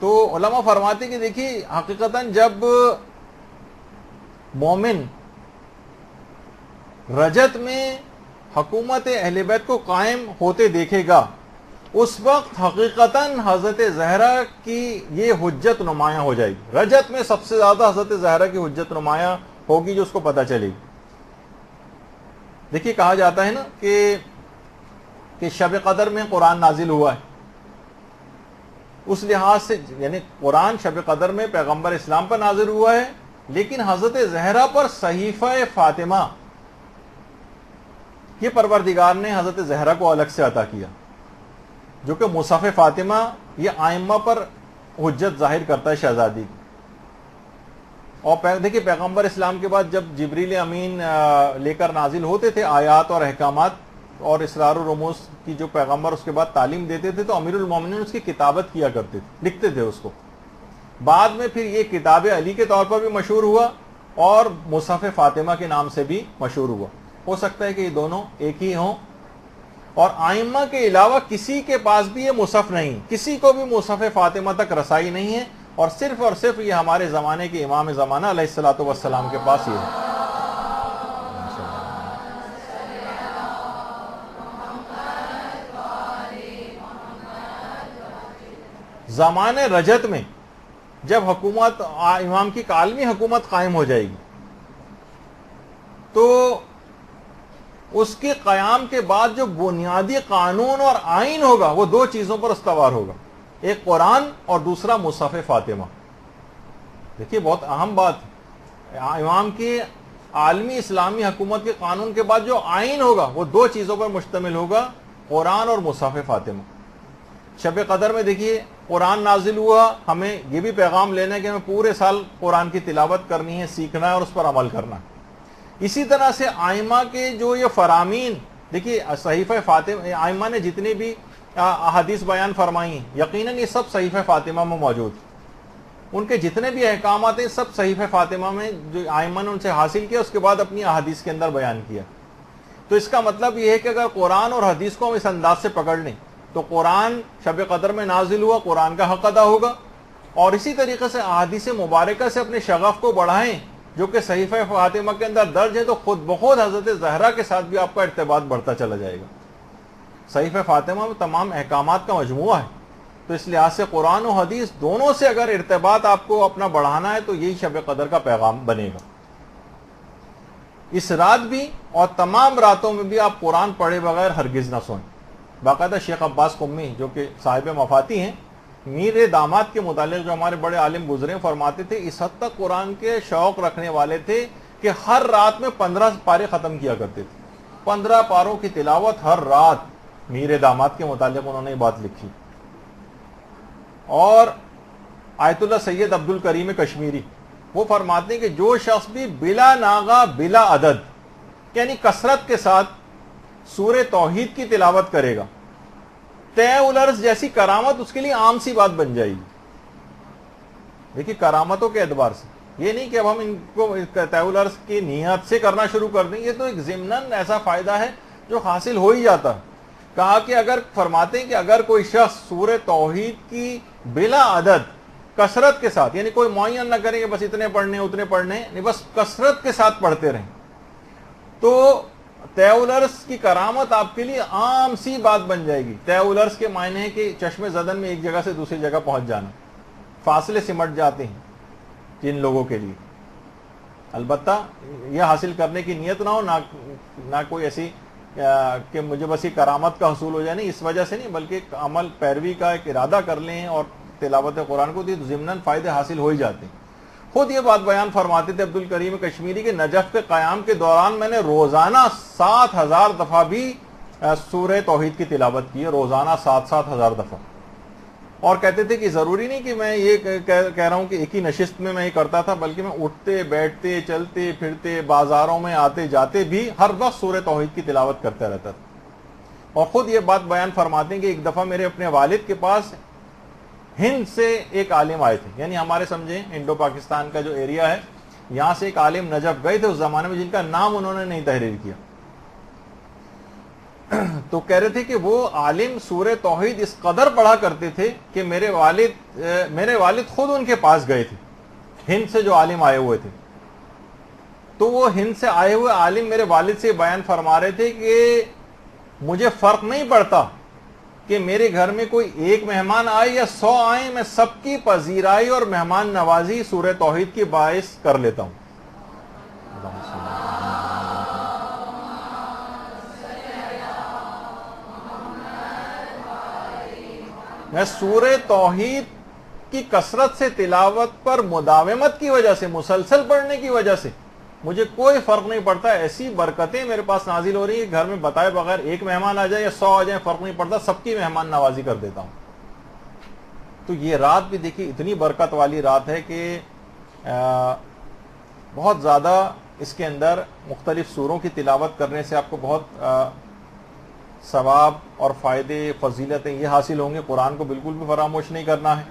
تو علماء فرماتے کہ دیکھیے حقیقتاً جب مومن رجت میں حکومت اہل بیت کو قائم ہوتے دیکھے گا، اس وقت حقیقتاً حضرت زہرا کی یہ حجت نمایاں ہو جائے گی. رجت میں سب سے زیادہ حضرت زہرا کی حجت نمایاں ہوگی جو اس کو پتہ چلے گی. دیکھیے کہا جاتا ہے نا کہ شب قدر میں قرآن نازل ہوا ہے، اس لحاظ سے یعنی قرآن شب قدر میں پیغمبر اسلام پر نازل ہوا ہے، لیکن حضرت زہرا پر صحیفہ فاطمہ یہ پروردگار نے حضرت زہرا کو الگ سے عطا کیا، جو کہ مصحف فاطمہ یہ آئمہ پر حجت ظاہر کرتا ہے شہزادی کی. اور دیکھیے پیغمبر اسلام کے بعد جب جبریل امین لے کر نازل ہوتے تھے آیات اور احکامات، اور اسرار و رموز کی جو پیغمبر اس کے بعد تعلیم دیتے تھے تو امیر المومنین اس کی کتابت کیا کرتے تھے، لکھتے تھے اس کو. بعد میں پھر یہ کتاب علی کے طور پر بھی مشہور ہوا اور مصحف فاطمہ کے نام سے بھی مشہور ہوا. ہو سکتا ہے کہ یہ دونوں ایک ہی ہوں، اور آئمہ کے علاوہ کسی کے پاس بھی یہ مصحف نہیں، کسی کو بھی مصحف فاطمہ تک رسائی نہیں ہے، اور صرف یہ ہمارے زمانے کے امام زمانہ علیہ الصلوۃ والسلام کے پاس یہ ہے. زمانے رجت میں جب حکومت امام کی عالمی حکومت قائم ہو جائے گی تو اس کے قیام کے بعد جو بنیادی قانون اور آئین ہوگا وہ دو چیزوں پر استوار ہوگا، ایک قرآن اور دوسرا مصحف فاطمہ. دیکھیے بہت اہم بات ہے، امام کی عالمی اسلامی حکومت کے قانون کے بعد جو آئین ہوگا وہ دو چیزوں پر مشتمل ہوگا، قرآن اور مصحف فاطمہ. شب قدر میں دیکھیے قرآن نازل ہوا، ہمیں یہ بھی پیغام لینا ہے کہ ہمیں پورے سال قرآن کی تلاوت کرنی ہے، سیکھنا ہے اور اس پر عمل کرنا ہے. اسی طرح سے آئمہ کے جو یہ فرامین، دیکھیے صحیفہ فاطمہ، آئمہ نے جتنی بھی احادیث بیان فرمائی ہیں یقیناً یہ سب صحیفہ فاطمہ میں موجود ہیں. ان کے جتنے بھی احکامات ہیں سب صحیفہ فاطمہ میں جو آئمہ نے ان سے حاصل کیا، اس کے بعد اپنی احادیث کے اندر بیان کیا. تو اس کا مطلب یہ ہے کہ اگر قرآن اور حدیث کو ہم اس انداز سے پکڑ لیں تو قرآن شب قدر میں نازل ہوا، قرآن کا حق ادا ہوگا، اور اسی طریقے سے احادیث مبارکہ سے اپنے شغف کو بڑھائیں جو کہ صحیفہ فاطمہ کے اندر درج ہے، تو خود بخود حضرت زہرا کے ساتھ بھی آپ کا ارتباط بڑھتا چلا جائے گا. صحیفہ فاطمہ میں تمام احکامات کا مجموعہ ہے، تو اس لحاظ سے قرآن و حدیث دونوں سے اگر ارتباط آپ کو اپنا بڑھانا ہے تو یہی شب قدر کا پیغام بنے گا. اس رات بھی اور تمام راتوں میں بھی آپ قرآن پڑھے بغیر ہرگز نہ سوئیں. باقاعدہ شیخ عباس قمی جو کہ صاحب مفاتی ہیں، میر داماد کے متعلق جو ہمارے بڑے عالم گزرے فرماتے تھے اس حد تک قرآن کے شوق رکھنے والے تھے کہ ہر رات میں 15 پارے ختم کیا کرتے تھے. 15 پاروں کی تلاوت ہر رات، میر داماد کے متعلق انہوں نے یہ بات لکھی. اور آیت اللہ سید عبد الکریم کشمیری وہ فرماتے ہیں کہ جو شخص بھی بلا ناغہ بلا عدد یعنی کثرت کے ساتھ سورہ توحید کی تلاوت کرے گا، طے الارض جیسی کرامت اس کے لیے عام سی بات بن جائے گی. دیکھیے کرامتوں کے اعتبار سے یہ نہیں کہ اب ہم ان کو طے الارض کی نیت سے کرنا شروع کر دیں، یہ تو ایک ضمناً ایسا فائدہ ہے جو حاصل ہو ہی جاتا ہے. کہا کہ اگر فرماتے ہیں کہ اگر کوئی شخص سورہ توحید کی بلا عدد کثرت کے ساتھ، یعنی کوئی معین نہ کریں کہ بس اتنے پڑھنے اتنے پڑھنے، نہیں بس کثرت کے ساتھ پڑھتے رہیں، تو طے الارض کی کرامت آپ کے لیے عام سی بات بن جائے گی. طے الارض کے معنی ہے کہ چشم زدن میں ایک جگہ سے دوسری جگہ پہنچ جانا، فاصلے سمٹ جاتے ہیں جن لوگوں کے لیے. البتہ یہ حاصل کرنے کی نیت نہ ہو، نہ کوئی ایسی کہ مجھے بس یہ کرامت کا حصول ہو جائے، نہیں، اس وجہ سے نہیں، بلکہ عمل پیروی کا ایک ارادہ کر لیں اور تلاوت قرآن کو تو ضمناً فائدے حاصل ہو ہی جاتے ہیں. خود یہ بات بیان فرماتے تھے عبد الکریم کشمیری کے نجف کے قیام کے دوران میں نے روزانہ 7,000 دفعہ بھی سورہ توحید کی تلاوت کی ہے، روزانہ 7,000 دفعہ. اور کہتے تھے کہ ضروری نہیں کہ میں یہ کہہ رہا ہوں کہ ایک ہی نشست میں یہ کرتا تھا، بلکہ میں اٹھتے بیٹھتے چلتے پھرتے بازاروں میں آتے جاتے بھی ہر وقت سورہ توحید کی تلاوت کرتا رہتا تھا. اور خود یہ بات بیان فرماتے ہیں کہ ایک دفعہ میرے اپنے والد کے پاس ہند سے ایک عالم آئے تھے، یعنی ہمارے سمجھیں انڈو پاکستان کا جو ایریا ہے یہاں سے ایک عالم نجف گئے تھے اس زمانے میں، جن کا نام انہوں نے نہیں تحریر کیا. تو کہہ رہے تھے کہ وہ عالم سورہ توحید اس قدر پڑھا کرتے تھے کہ میرے والد خود ان کے پاس گئے تھے، ہند سے جو عالم آئے ہوئے تھے. تو وہ ہند سے آئے ہوئے عالم میرے والد سے بیان فرما رہے تھے کہ مجھے فرق نہیں پڑتا کہ میرے گھر میں کوئی ایک مہمان آئے یا 100 آئیں، میں سب کی پذیرائی اور مہمان نوازی سورہ توحید کی باعث کر لیتا ہوں. میں سورہ توحید کی کثرت سے تلاوت پر مداومت کی وجہ سے، مسلسل پڑھنے کی وجہ سے مجھے کوئی فرق نہیں پڑتا، ایسی برکتیں میرے پاس نازل ہو رہی ہیں، گھر میں بتائے بغیر ایک مہمان آ جائے یا 100 آ جائیں فرق نہیں پڑتا، سب کی مہمان نوازی کر دیتا ہوں. تو یہ رات بھی دیکھیے اتنی برکت والی رات ہے کہ بہت زیادہ اس کے اندر مختلف سوروں کی تلاوت کرنے سے آپ کو بہت ثواب اور فائدے فضیلتیں یہ حاصل ہوں گے. قرآن کو بالکل بھی فراموش نہیں کرنا ہے.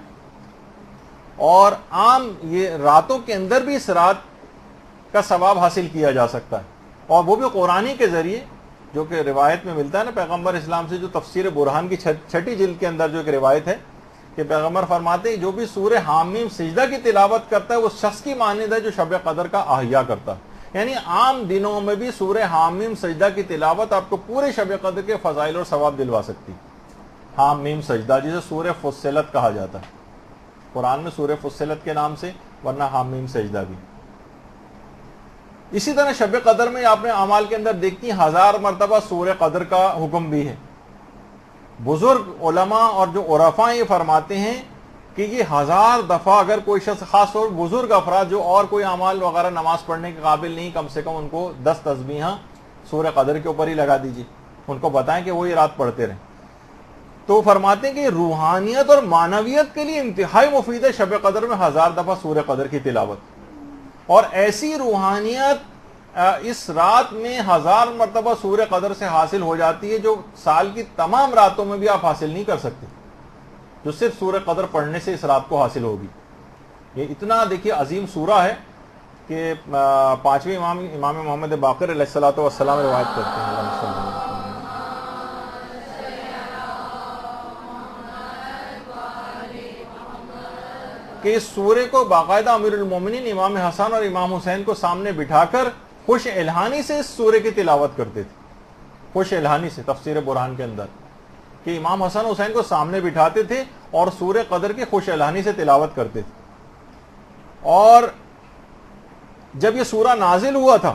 اور عام یہ راتوں کے اندر بھی اس رات کا ثواب حاصل کیا جا سکتا ہے, اور وہ بھی قرآنی کے ذریعے, جو کہ روایت میں ملتا ہے نا پیغمبر اسلام سے, جو تفسیر برہان کی 6 جلد کے اندر جو ایک روایت ہے کہ پیغمبر فرماتے ہیں جو بھی سورہ حامیم سجدہ کی تلاوت کرتا ہے وہ شخص کی مانند ہے جو شب قدر کا احیا کرتا ہے. یعنی عام دنوں میں بھی سورہ حامیم سجدہ کی تلاوت آپ کو پورے شب قدر کے فضائل اور ثواب دلوا سکتی. حامیم سجدہ جسے سورہ فصلت کہا جاتا ہے قرآن میں, سورہ فصلت کے نام سے, ورنہ حامیم سجدہ بھی. اسی طرح شب قدر میں آپ نے اعمال کے اندر دیکھتی 1000 مرتبہ سورہ قدر کا حکم بھی ہے. بزرگ علماء اور جو عرفاء یہ فرماتے ہیں کہ یہ 1000 دفعہ اگر کوئی شخص, خاص طور بزرگ افراد جو اور کوئی اعمال وغیرہ نماز پڑھنے کے قابل نہیں, کم سے کم ان کو 10 تسبیحاں سورہ قدر کے اوپر ہی لگا دیجیے, ان کو بتائیں کہ وہ یہ رات پڑھتے رہیں. تو فرماتے ہیں کہ روحانیت اور معنویت کے لیے انتہائی مفید ہے شب قدر میں 1000 دفعہ سورہ قدر کی تلاوت. اور ایسی روحانیت اس رات میں 1000 مرتبہ سورہ قدر سے حاصل ہو جاتی ہے جو سال کی تمام راتوں میں بھی آپ حاصل نہیں کر سکتے, جو صرف سورہ قدر پڑھنے سے اس رات کو حاصل ہوگی. یہ اتنا دیکھیے عظیم سورہ ہے کہ 5ویں امام محمد باقر علیہ الصلوۃ والسلام روایت کرتے ہیں کہ اس سورے کو باقاعدہ امیر المومنین امام حسن اور امام حسین کو سامنے بٹھا کر خوش الہانی سے اس سورے کی تلاوت کرتے تھے. خوش الہانی سے, تفسیر برہان کے اندر کہ امام حسن حسین کو سامنے بٹھاتے تھے اور سورہ قدر کی خوش الہانی سے تلاوت کرتے تھے. اور جب یہ سورہ نازل ہوا تھا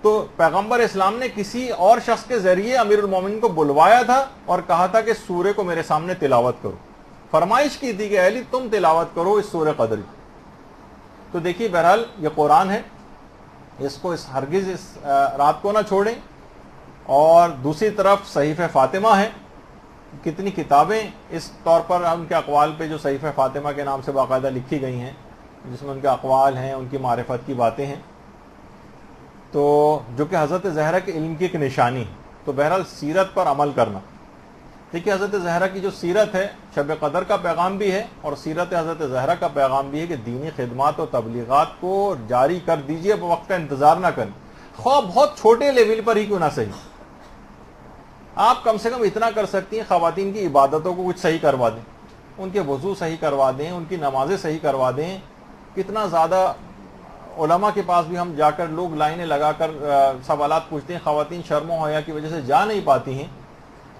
تو پیغمبر اسلام نے کسی اور شخص کے ذریعے امیر المومنین کو بلوایا تھا اور کہا تھا کہ سورے کو میرے سامنے تلاوت کرو. فرمائش کی تھی کہ اے علی تم تلاوت کرو اس سورہ قدر کی. تو دیکھیے بہرحال یہ قرآن ہے, اس کو ہرگز اس رات کو نہ چھوڑیں. اور دوسری طرف صحیفہ فاطمہ ہے, کتنی کتابیں اس طور پر ان کے اقوال پہ جو صحیفہ فاطمہ کے نام سے باقاعدہ لکھی گئی ہیں, جس میں ان کے اقوال ہیں, ان کی معرفت کی باتیں ہیں, تو جو کہ حضرت زہرا کے علم کی ایک نشانی ہے. تو بہرحال سیرت پر عمل کرنا. دیکھیے حضرت زہرا کی جو سیرت ہے شب قدر کا پیغام بھی ہے, اور سیرت حضرت زہرا کا پیغام بھی ہے کہ دینی خدمات و تبلیغات کو جاری کر دیجئے, وقت کا انتظار نہ کریں, خواہ بہت چھوٹے لیول پر ہی کیوں نہ صحیح. آپ کم سے کم اتنا کر سکتی ہیں, خواتین کی عبادتوں کو کچھ صحیح کروا دیں, ان کے وضو صحیح کروا دیں, ان کی نمازیں صحیح کروا دیں. کتنا زیادہ علماء کے پاس بھی ہم جا کر لوگ لائنیں لگا کر سوالات پوچھتے ہیں, خواتین شرم و حیا کی وجہ سے جا نہیں پاتی ہیں.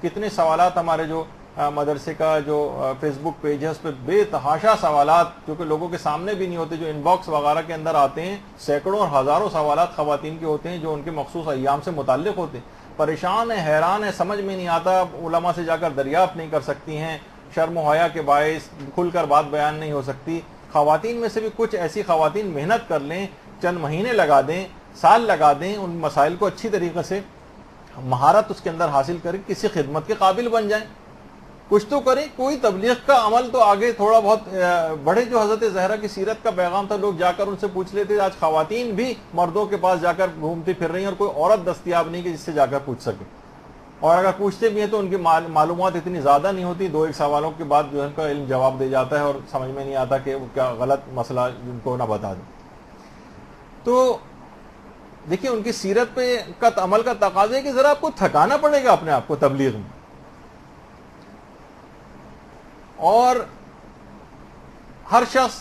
کتنے سوالات ہمارے جو مدرسے کا جو فیس بک پیج ہے اس پہ بے تحاشا سوالات جو کہ لوگوں کے سامنے بھی نہیں ہوتے, جو ان باکس وغیرہ کے اندر آتے ہیں, سینکڑوں اور ہزاروں سوالات خواتین کے ہوتے ہیں جو ان کے مخصوص ایام سے متعلق ہوتے ہیں. پریشان ہے, حیران ہے, سمجھ میں نہیں آتا, علماء سے جا کر دریافت نہیں کر سکتی ہیں, شرم و حیا کے باعث کھل کر بات بیان نہیں ہو سکتی. خواتین میں سے بھی کچھ ایسی خواتین محنت کر لیں, چند مہینے لگا دیں, سال لگا دیں, ان مسائل کو اچھی طریقے سے مہارت اس کے اندر حاصل کریں, کسی خدمت کے قابل بن جائیں, کچھ تو کریں. کوئی تبلیغ کا عمل تو آگے تھوڑا بہت بڑھے. جو حضرت زہرا کی سیرت کا پیغام تھا, لوگ جا کر ان سے پوچھ لیتے. آج خواتین بھی مردوں کے پاس جا کر گھومتی پھر رہی ہیں اور کوئی عورت دستیاب نہیں کہ جس سے جا کر پوچھ سکے, اور اگر پوچھتے بھی ہیں تو ان کی معلومات اتنی زیادہ نہیں ہوتی. 2-1 سوالوں کے بعد جو ان کا علم جواب دے جاتا ہے اور سمجھ میں نہیں آتا کہ وہ کیا غلط مسئلہ ان کو نہ بتا دیں. تو دیکھیے ان کی سیرت پہ کا عمل کا تقاضا ہے کہ ذرا آپ کو تھکانا پڑے گا اپنے آپ کو تبلیغ میں, اور ہر شخص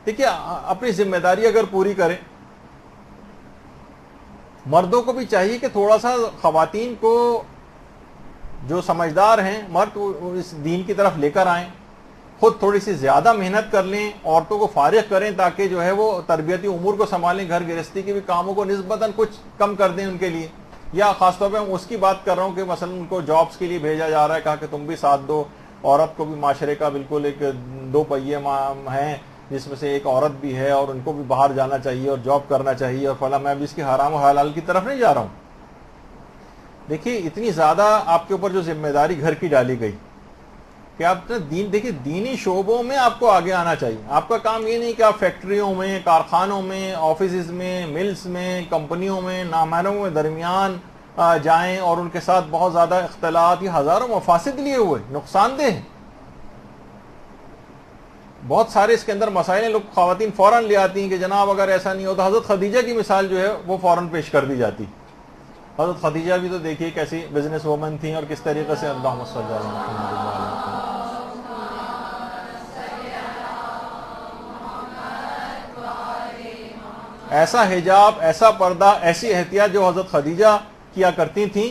دیکھیے اپنی ذمہ داری اگر پوری کرے. مردوں کو بھی چاہیے کہ تھوڑا سا خواتین کو جو سمجھدار ہیں مرد اس دین کی طرف لے کر آئیں, خود تھوڑی سی زیادہ محنت کر لیں, عورتوں کو فارغ کریں تاکہ جو ہے وہ تربیتی امور کو سنبھالیں, گھر گرہستی کے بھی کاموں کو نسبتاً کچھ کم کر دیں ان کے لیے. یا خاص طور پہ اس کی بات کر رہا ہوں کہ مثلا ان کو جابس کے لیے بھیجا جا رہا ہے, کہا کہ تم بھی ساتھ دو. عورت کو بھی معاشرے کا بالکل ایک 2 پہیے ہیں جس میں سے ایک عورت بھی ہے, اور ان کو بھی باہر جانا چاہیے اور جاب کرنا چاہیے, اور فلاں. میں اب اس کی حرام و حلال کی طرف نہیں جا رہا ہوں. دیکھیے اتنی زیادہ آپ کے اوپر جو ذمہ داری گھر کی ڈالی گئی کہ آپ دیکھیے دینی شعبوں میں آپ کو آگے آنا چاہیے. آپ کا کام یہ نہیں کہ آپ فیکٹریوں میں, کارخانوں میں, آفیسز میں, ملز میں, کمپنیوں میں, نامحرموں میں درمیان جائیں اور ان کے ساتھ بہت زیادہ اختلاط، یہ ہزاروں مفاسد لیے ہوئے، نقصان دہ ہیں. بہت سارے اس کے اندر مسائل ہیں. لوگ خواتین فوراً لے آتی ہیں کہ جناب اگر ایسا نہیں ہوتا. حضرت خدیجہ کی مثال جو ہے وہ فوراً پیش کر دی جاتی. حضرت خدیجہ بھی تو دیکھیے کیسی بزنس وومن تھیں اور کس طریقے سے. اللہم صلی علی محمد. ایسا حجاب، ایسا پردہ، ایسی احتیاط جو حضرت خدیجہ کیا کرتی تھیں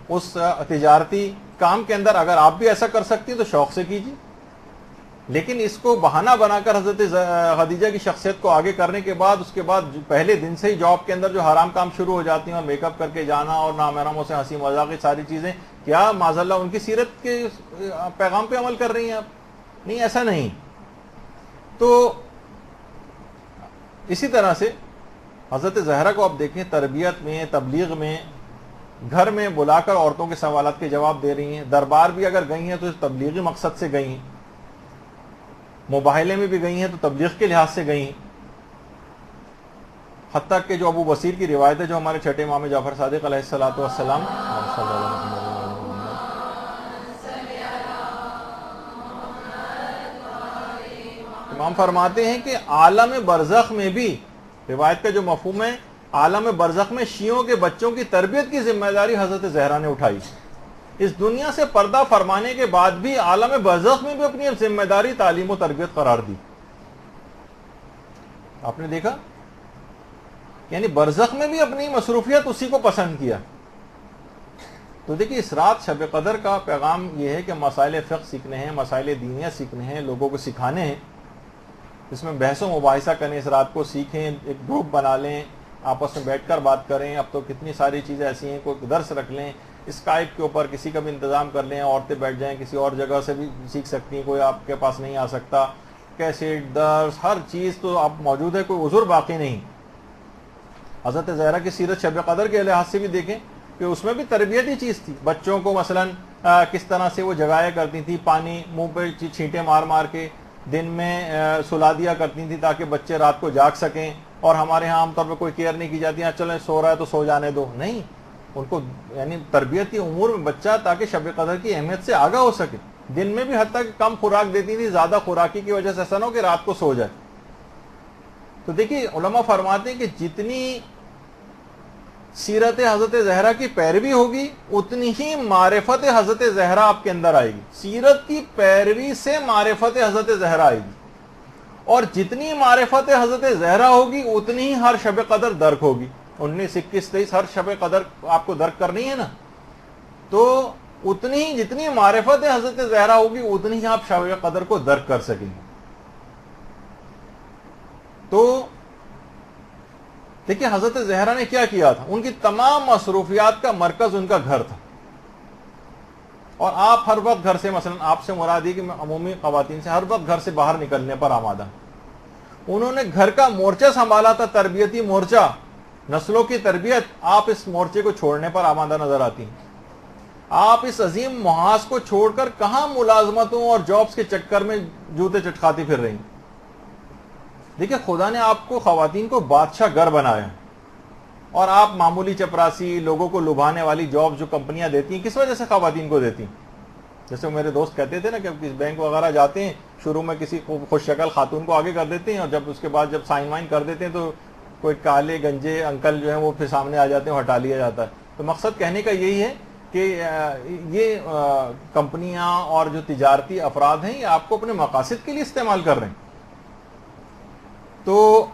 اس تجارتی کام کے اندر، اگر آپ بھی ایسا کر سکتی ہیں تو شوق سے کیجیے. لیکن اس کو بہانہ بنا کر حضرت خدیجہ کی شخصیت کو آگے کرنے کے بعد، اس کے بعد پہلے دن سے ہی جاب کے اندر جو حرام کام شروع ہو جاتی ہیں اور میک اپ کر کے جانا اور نامحرموں سے ہنسی مذاق، ساری چیزیں، کیا معاذ اللہ ان کی سیرت کے پیغام پہ عمل کر رہی ہیں آپ؟ نہیں، ایسا نہیں. تو اسی طرح سے حضرت زہرا کو آپ دیکھیں، تربیت میں، تبلیغ میں، گھر میں بلا کر عورتوں کے سوالات کے جواب دے رہی ہیں. دربار بھی اگر گئی ہیں تو تبلیغی مقصد سے گئی ہیں. مباہلے میں بھی گئی ہیں تو تبلیغ کے لحاظ سے گئی ہیں. حتیٰ کہ جو ابو بصیر کی روایت ہے، جو ہمارے چھٹے امام جعفر صادق علیہ الصلوۃ والسلام، امام فرماتے ہیں کہ عالم برزخ میں بھی، روایت کا جو مفہوم ہے، عالم برزخ میں شیعوں کے بچوں کی تربیت کی ذمہ داری حضرت زہرا نے اٹھائی. اس دنیا سے پردہ فرمانے کے بعد بھی عالم برزخ میں بھی اپنی ذمہ داری تعلیم و تربیت قرار دی. آپ نے دیکھا، یعنی برزخ میں بھی اپنی مصروفیت اسی کو پسند کیا. تو دیکھیے، اس رات شب قدر کا پیغام یہ ہے کہ مسائل فقہ سیکھنے ہیں، مسائل دینیہ سیکھنے ہیں، لوگوں کو سکھانے ہیں. اس میں بحث و مباحثہ کریں، اس رات کو سیکھیں، ایک گروپ بنا لیں، آپس میں بیٹھ کر بات کریں. اب تو کتنی ساری چیزیں ایسی ہیں، کوئی درس رکھ لیں اسکائپ کے اوپر، کسی کا بھی انتظام کر لیں، عورتیں بیٹھ جائیں، کسی اور جگہ سے بھی سیکھ سکتی ہیں، کوئی آپ کے پاس نہیں آ سکتا. کیسٹ، درس، ہر چیز تو اب موجود ہے، کوئی عذر باقی نہیں. حضرت زہرا کی سیرت شب قدر کے لحاظ سے بھی دیکھیں کہ اس میں بھی تربیتی چیز تھی. بچوں کو مثلاً کس طرح سے وہ جگایا کرتی تھی، پانی منہ پہ چھینٹے مار مار کے دن میں سلا دیا کرتی تھی تاکہ بچے رات کو جاگ سکیں. اور ہمارے ہاں عام طور پہ کوئی کیئر نہیں کی جاتی، ہاں چلیں سو رہا ہے تو سو جانے دو. نہیں، ان کو یعنی تربیتی امور میں بچہ تاکہ شب قدر کی اہمیت سے آگاہ ہو سکے. دن میں بھی حتیٰ کہ کم خوراک دیتی تھی، زیادہ خوراکی کی وجہ سے ایسا نہ ہو کہ رات کو سو جائے. تو دیکھیے، علماء فرماتے ہیں کہ جتنی سیرت حضرت زہرا کی پیروی ہوگی اتنی ہی معرفت حضرت زہرا آپ کے اندر آئے گی. سیرت کی پیروی سے معرفت حضرت زہرا آئے گی، اور جتنی معرفت حضرت زہرا ہوگی اتنی ہی ہر شب قدر درک ہوگی. 19، 21، 23 ہر شب قدر آپ کو درک کرنی ہے نا، تو اتنی ہی جتنی معرفت حضرت زہرا ہوگی اتنی ہی آپ شب قدر کو درک کر سکیں گے. تو دیکھیے، حضرت زہرا نے کیا کیا تھا، ان کی تمام مصروفیات کا مرکز ان کا گھر تھا. اور آپ ہر وقت گھر سے، مثلا آپ سے مراد ہے کہ میں عمومی خواتین سے، ہر وقت گھر سے باہر نکلنے پر آمادہ. انہوں نے گھر کا مورچہ سنبھالا تھا، تربیتی مورچہ، نسلوں کی تربیت. آپ اس مورچے کو چھوڑنے پر آمادہ نظر آتی ہیں. آپ اس عظیم محاذ کو چھوڑ کر کہاں ملازمتوں اور جابز کے چکر میں جوتے چٹکاتی پھر رہی ہیں. دیکھیں، خدا نے آپ کو، خواتین کو، بادشاہ گر بنایا، اور آپ معمولی چپراسی، لوگوں کو لبھانے والی جاب جو کمپنیاں دیتی ہیں، کس وجہ سے خواتین کو دیتی ہیں؟ جیسے میرے دوست کہتے تھے نا کہ کسی بینک وغیرہ جاتے ہیں، شروع میں کسی خوش شکل خاتون کو آگے کر دیتے ہیں، اور جب اس کے بعد جب سائن وائن کر دیتے ہیں تو کوئی کالے گنجے انکل جو ہیں وہ پھر سامنے آ جاتے ہیں، ہٹا لیا جاتا ہے. تو مقصد کہنے کا یہی ہے کہ یہ کمپنیاں اور جو تجارتی افراد ہیں، یہ آپ کو اپنے مقاصد کے لیے استعمال کر رہے ہیں. تو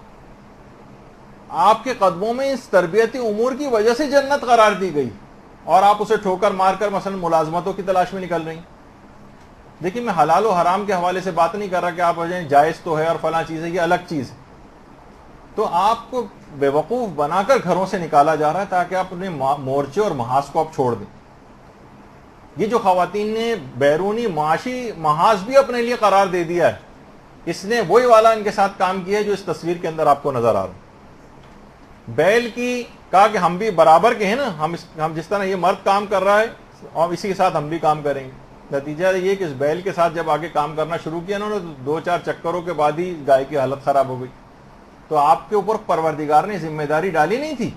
آپ کے قدموں میں اس تربیتی امور کی وجہ سے جنت قرار دی گئی، اور آپ اسے ٹھوکر مار کر مثلا ملازمتوں کی تلاش میں نکل رہی ہیں. دیکھیں، میں حلال و حرام کے حوالے سے بات نہیں کر رہا کہ آپ جائز تو ہے اور فلاں چیز ہے، یہ الگ چیز ہے. تو آپ کو بے وقوف بنا کر گھروں سے نکالا جا رہا ہے تاکہ آپ اپنے مورچے اور محاذ کو آپ چھوڑ دیں. یہ جو خواتین نے بیرونی معاشی محاذ بھی اپنے لیے قرار دے دیا ہے، اس نے وہی والا ان کے ساتھ کام کیا ہے جو اس تصویر کے اندر آپ کو نظر آ رہا ہے. بیل کی کہا کہ ہم بھی برابر کے ہیں نا، ہم جس طرح یہ مرد کام کر رہا ہے اور اسی کے ساتھ ہم بھی کام کریں گے. نتیجہ یہ کہ اس بیل کے ساتھ جب آگے کام کرنا شروع کیا انہوں نے، 2-4 چکروں کے بعد ہی گائے کی حالت خراب ہو گئی. تو آپ کے اوپر پروردگار نے ذمہ داری ڈالی نہیں تھی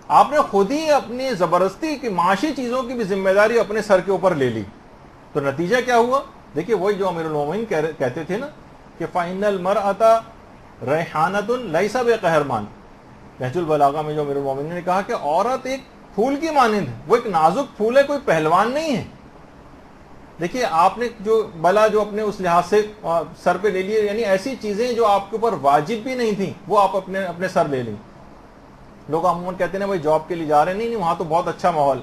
آپ نے خود ہی اپنی زبردستی کی معاشی چیزوں کی بھی ذمہ داری اپنے سر کے اوپر لے لی. تو نتیجہ کیا ہوا؟ دیکھیے وہی جو امیر المومنین کہتے تھے نا کہ فَإِنَّ الْمَرْأَةَ رَيْحَانَةٌ لَيْسَ بِقَهْرْمَانٍ. نہج البلاغہ میں جو امیر المومنین نے کہا کہ عورت ایک پھول کی مانند ہے، وہ ایک نازک پھول ہے، کوئی پہلوان نہیں ہے. دیکھیے آپ نے جو بلا جو اپنے اس لحاظ سے سر پہ لے لیے، یعنی ایسی چیزیں جو آپ کے اوپر واجب بھی نہیں تھیں وہ آپ اپنے سر لے لیں. لوگ عموماً کہتے ہیں بھائی جاب کے لیے جا رہے نہیں وہاں تو بہت اچھا ماحول.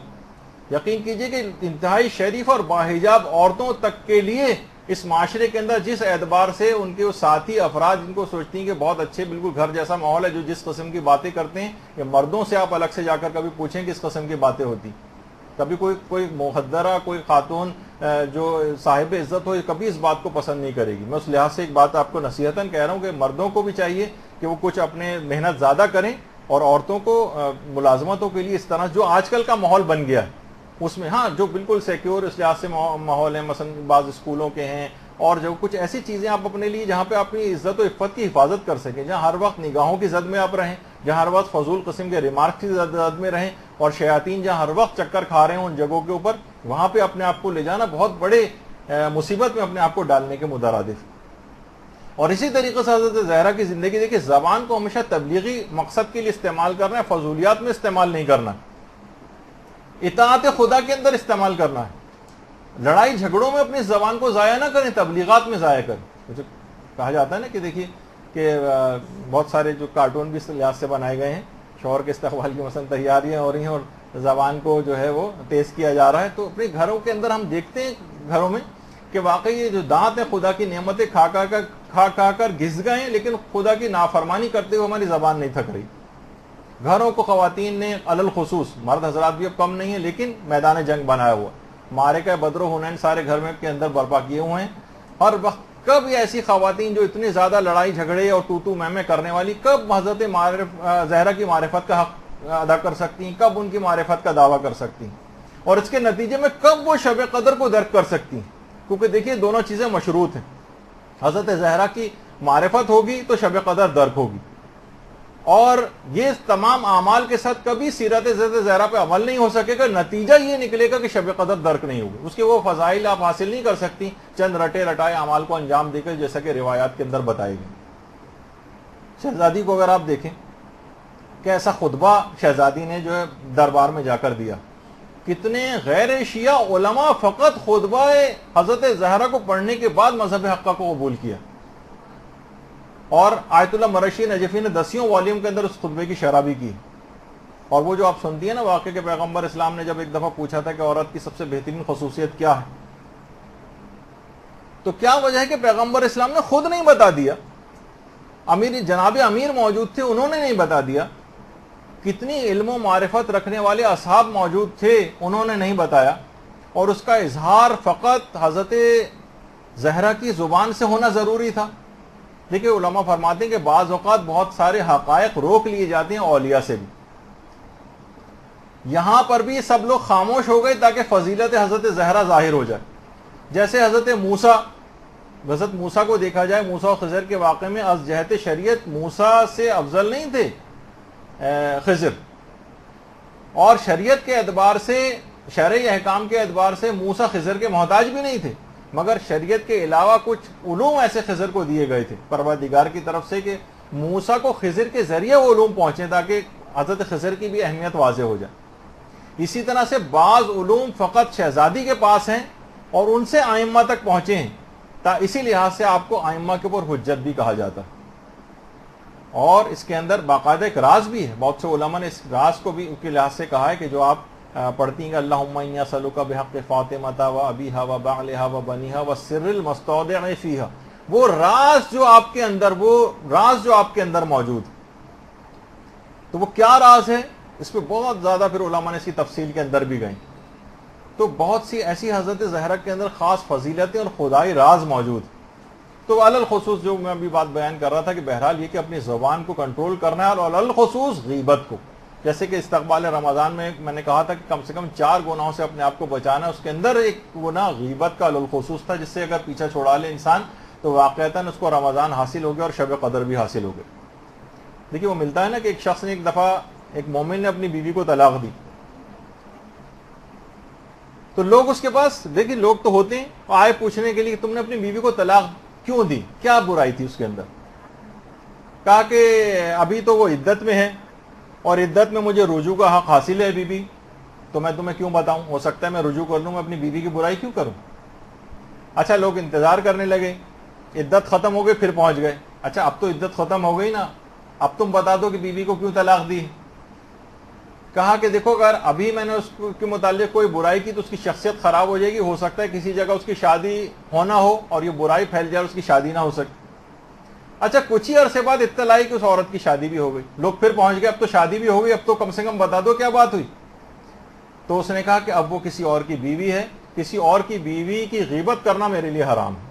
یقین کیجئے کہ انتہائی شریف اور باحجاب عورتوں تک کے لیے اس معاشرے کے اندر جس اعتبار سے ان کے وہ ساتھی افراد جن کو سوچتی ہیں کہ بہت اچھے بالکل گھر جیسا ماحول ہے، جو جس قسم کی باتیں کرتے ہیں، کہ مردوں سے آپ الگ سے جا کر کبھی پوچھیں کس قسم کی باتیں ہوتی. کبھی کوئی مخدرہ کوئی خاتون جو صاحب عزت ہو کبھی اس بات کو پسند نہیں کرے گی. میں اس لحاظ سے ایک بات آپ کو نصیحتاً کہہ رہا ہوں کہ مردوں کو بھی چاہیے کہ وہ کچھ اپنے محنت زیادہ کریں، اور عورتوں کو ملازمتوں کے لیے اس طرح جو آج کل کا ماحول بن گیا ہے اس میں ہاں جو بالکل سیکیور اس لحاظ سے ماحول ہے، مثلا بعض اسکولوں کے ہیں، اور جو کچھ ایسی چیزیں آپ اپنے لیے جہاں پہ اپنی عزت و عفت کی حفاظت کر سکیں، جہاں ہر وقت نگاہوں کی زد میں آپ رہیں، جہاں ہر وقت فضول قسم کے ریمارکس کی زد میں رہیں، اور شیاطین جہاں ہر وقت چکر کھا رہے ہیں ان جگہوں کے اوپر، وہاں پہ اپنے آپ کو لے جانا بہت بڑے مصیبت میں اپنے آپ کو ڈالنے کے مترادف. اور اسی طریقے سے حضرت زہرا کی زندگی دیکھیں، زبان کو ہمیشہ تبلیغی مقصد کے لیے استعمال کرنا ہے، فضولیات میں استعمال نہیں کرنا، اطاعت خدا کے اندر استعمال کرنا ہے. لڑائی جھگڑوں میں اپنی زبان کو ضائع نہ کریں، تبلیغات میں ضائع کریں. کہا جاتا ہے نا کہ دیکھیے کہ بہت سارے جو کارٹون بھی اس لحاظ سے بنائے گئے ہیں، شوہر کے استقبال کی مثلا تیاریاں ہو رہی ہیں اور زبان کو جو ہے وہ تیز کیا جا رہا ہے. تو اپنے گھروں کے اندر ہم دیکھتے ہیں گھروں میں کہ واقعی یہ جو دانت ہیں خدا کی نعمتیں کھا کر گھس گئے ہیں، لیکن خدا کی نافرمانی کرتے ہوئے ہماری زبان نہیں تھک رہی. گھروں کو خواتین نے علل خصوص، مرد حضرات بھی اب کم نہیں ہیں، لیکن میدان جنگ بنایا ہوا، معرکہ بدر و حنین سارے گھر میں کے اندر برپا کیے ہوئے ہیں. ہر وقت کب ایسی خواتین جو اتنی زیادہ لڑائی جھگڑے اور ٹوٹو میں کرنے والی، کب حضرت زہرا کی معرفت کا حق ادا کر سکتی ہیں، کب ان کی معرفت کا دعویٰ کر سکتی ہیں، اور اس کے نتیجے میں کب وہ شب قدر کو درک کر سکتی ہیں. کیونکہ دیکھیے دونوں چیزیں مشروط ہیں. حضرت زہرا کی معرفت ہوگی تو شب قدر درک ہوگی، اور یہ تمام اعمال کے ساتھ کبھی سیرت حضرت زہرا پہ عمل نہیں ہو سکے گا. نتیجہ یہ نکلے گا کہ شب قدر درک نہیں ہوگی، اس کے وہ فضائل آپ حاصل نہیں کر سکتی چند رٹے رٹائے اعمال کو انجام دے کر، جیسا کہ روایات کے اندر بتائے گئے. شہزادی کو اگر آپ دیکھیں کہ ایسا خطبہ شہزادی نے جو ہے دربار میں جا کر دیا، کتنے غیر شیعہ علماء فقط خطبہ حضرت زہرا کو پڑھنے کے بعد مذہب حقہ کو قبول کیا. اور آیت اللہ مرشی نجفی نے 10 والیوم کے اندر اس خطبے کی شرح بھی کی. اور وہ جو آپ سنتی ہیں نا واقعہ کہ پیغمبر اسلام نے جب ایک دفعہ پوچھا تھا کہ عورت کی سب سے بہترین خصوصیت کیا ہے، تو کیا وجہ ہے کہ پیغمبر اسلام نے خود نہیں بتا دیا، جناب امیر موجود تھے انہوں نے نہیں بتا دیا، کتنی علم و معرفت رکھنے والے اصحاب موجود تھے انہوں نے نہیں بتایا، اور اس کا اظہار فقط حضرت زہرا کی زبان سے ہونا ضروری تھا. دیکھیں علماء فرماتے ہیں کہ بعض اوقات بہت سارے حقائق روک لیے جاتے ہیں اولیاء سے بھی. یہاں پر بھی سب لوگ خاموش ہو گئے تاکہ فضیلت حضرت زہرا ظاہر ہو جائے. جیسے حضرت موسیٰ کو دیکھا جائے، موسیٰ و خضر کے واقعے میں از جہت شریعت موسیٰ سے افضل نہیں تھے خضر، اور شریعت کے اعتبار سے شرعی احکام کے اعتبار سے موسیٰ خضر کے محتاج بھی نہیں تھے، مگر شریعت کے علاوہ کچھ علوم ایسے خضر کو دیے گئے تھے پروردگار کی طرف سے کہ موسیٰ کو خضر کے ذریعے وہ علوم پہنچے تاکہ حضرت خضر کی بھی اہمیت واضح ہو جائے. اسی طرح سے بعض علوم فقط شہزادی کے پاس ہیں اور ان سے ائمہ تک پہنچے ہیں، اسی لحاظ سے آپ کو ائمہ کے اوپر حجت بھی کہا جاتا ہے. اور اس کے اندر باقاعدہ ایک راز بھی ہے، بہت سے علماء نے اس راز کو بھی ان کے لحاظ سے کہا ہے کہ جو آپ پڑھتی ہیں کہ اللہم انی اسألک بحق فاطمہ و ابیہا و بعلہا و بنیہا و سر المستودع فیہا، وہ راز جو آپ کے اندر موجود. تو وہ کیا راز ہے، اس پہ بہت زیادہ پھر علماء نے اس کی تفصیل کے اندر بھی گئیں. تو بہت سی ایسی حضرت زہرا کے اندر خاص فضیلتیں اور خدائی راز موجود. تو علل خصوص جو میں ابھی بات بیان کر رہا تھا کہ بہرحال یہ کہ اپنی زبان کو کنٹرول کرنا ہے، اور علل خصوص غیبت کو، جیسے کہ استقبال رمضان میں نے کہا تھا کہ کم سے کم 4 گناہوں سے اپنے آپ کو بچانا ہے. اس کے اندر ایک گناہ غیبت کا علل خصوص تھا، جس سے اگر پیچھا چھوڑا لے انسان تو واقعتاً اس کو رمضان حاصل ہو گیا اور شب قدر بھی حاصل ہو گیا. دیکھیے وہ ملتا ہے نا کہ ایک شخص نے ایک دفعہ ایک مومن نے اپنی بیوی کو طلاق دی تو لوگ اس کے پاس دیکھیں لوگ تو ہوتے ہیں آئے پوچھنے کے لیے کہ تم نے اپنی بیوی کو طلاق کیوں دی, کیا برائی تھی اس کے اندر. کہا کہ ابھی تو وہ عدت میں ہے اور عدت میں مجھے رجوع کا حق حاصل ہے بیوی, تو میں تمہیں کیوں بتاؤں, ہو سکتا ہے میں رجوع کر لوں, میں اپنی بیوی کی برائی کیوں کروں. اچھا لوگ انتظار کرنے لگے, عدت ختم ہو گئی پھر پہنچ گئے. اچھا اب تو عدت ختم ہو گئی نا, اب تم بتا دو کہ بیوی کو کیوں طلاق دی. کہا کہ دیکھو اگر ابھی میں نے اس کے متعلق کوئی برائی کی تو اس کی شخصیت خراب ہو جائے گی, ہو سکتا ہے کسی جگہ اس کی شادی ہونا ہو اور یہ برائی پھیل جائے اور اس کی شادی نہ ہو سکے. اچھا کچھ ہی عرصے بعد اطلاع آئی کہ اس عورت کی شادی بھی ہو گئی, لوگ پھر پہنچ گئے اب تو شادی بھی ہو گئی, اب تو کم سے کم بتا دو کیا بات ہوئی. تو اس نے کہا کہ اب وہ کسی اور کی بیوی ہے, کسی اور کی بیوی کی غیبت کرنا میرے لیے حرام ہے.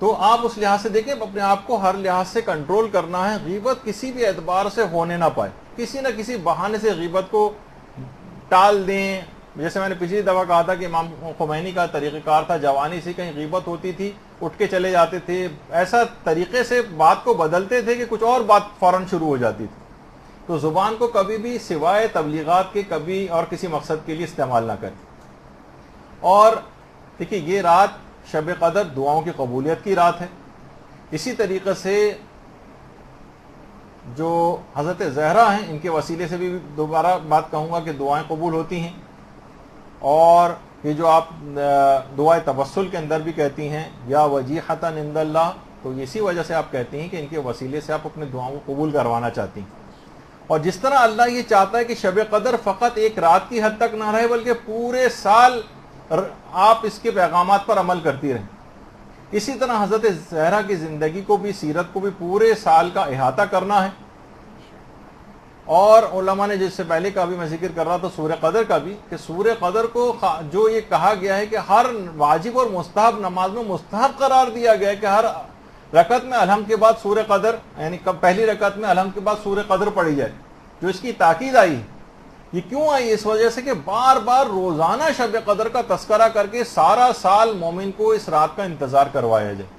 تو آپ اس لحاظ سے دیکھیں اپنے آپ کو ہر لحاظ سے کنٹرول کرنا ہے, غیبت کسی بھی اعتبار سے ہونے نہ پائے, کسی نہ کسی بہانے سے غیبت کو ٹال دیں. جیسے میں نے پچھلی دفعہ کہا تھا کہ امام خمینی کا طریقہ کار تھا, جوانی سے کہیں غیبت ہوتی تھی اٹھ کے چلے جاتے تھے, ایسا طریقے سے بات کو بدلتے تھے کہ کچھ اور بات فوراً شروع ہو جاتی تھی. تو زبان کو کبھی بھی سوائے تبلیغات کے کبھی اور کسی مقصد کے لیے استعمال نہ کریں. اور دیکھیے یہ رات شب قدر دعاؤں کی قبولیت کی رات ہے. اسی طریقے سے جو حضرت زہرا ہیں ان کے وسیلے سے بھی دوبارہ بات کہوں گا کہ دعائیں قبول ہوتی ہیں. اور یہ جو آپ دعائے توسل کے اندر بھی کہتی ہیں یا وجیحتاً عند اللہ, تو اسی وجہ سے آپ کہتی ہیں کہ ان کے وسیلے سے آپ اپنے دعاؤں کو قبول کروانا چاہتی ہیں. اور جس طرح اللہ یہ چاہتا ہے کہ شب قدر فقط ایک رات کی حد تک نہ رہے بلکہ پورے سال آپ اس کے پیغامات پر عمل کرتی رہیں, اسی طرح حضرت زہرا کی زندگی کو بھی سیرت کو بھی پورے سال کا احاطہ کرنا ہے. اور علماء نے جس سے پہلے کا بھی میں ذکر کر رہا تھا سورہ قدر کا بھی, کہ سورہ قدر کو جو یہ کہا گیا ہے کہ ہر واجب اور مستحب نماز میں مستحب قرار دیا گیا ہے کہ ہر رکعت میں الحمد کے بعد سورہ قدر یعنی پہلی رکعت میں الحمد کے بعد سورہ قدر پڑھی جائے. جو اس کی تاکید آئی یہ کیوں آئی, اس وجہ سے کہ بار بار روزانہ شب قدر کا تذکرہ کر کے سارا سال مومن کو اس رات کا انتظار کروایا جائے.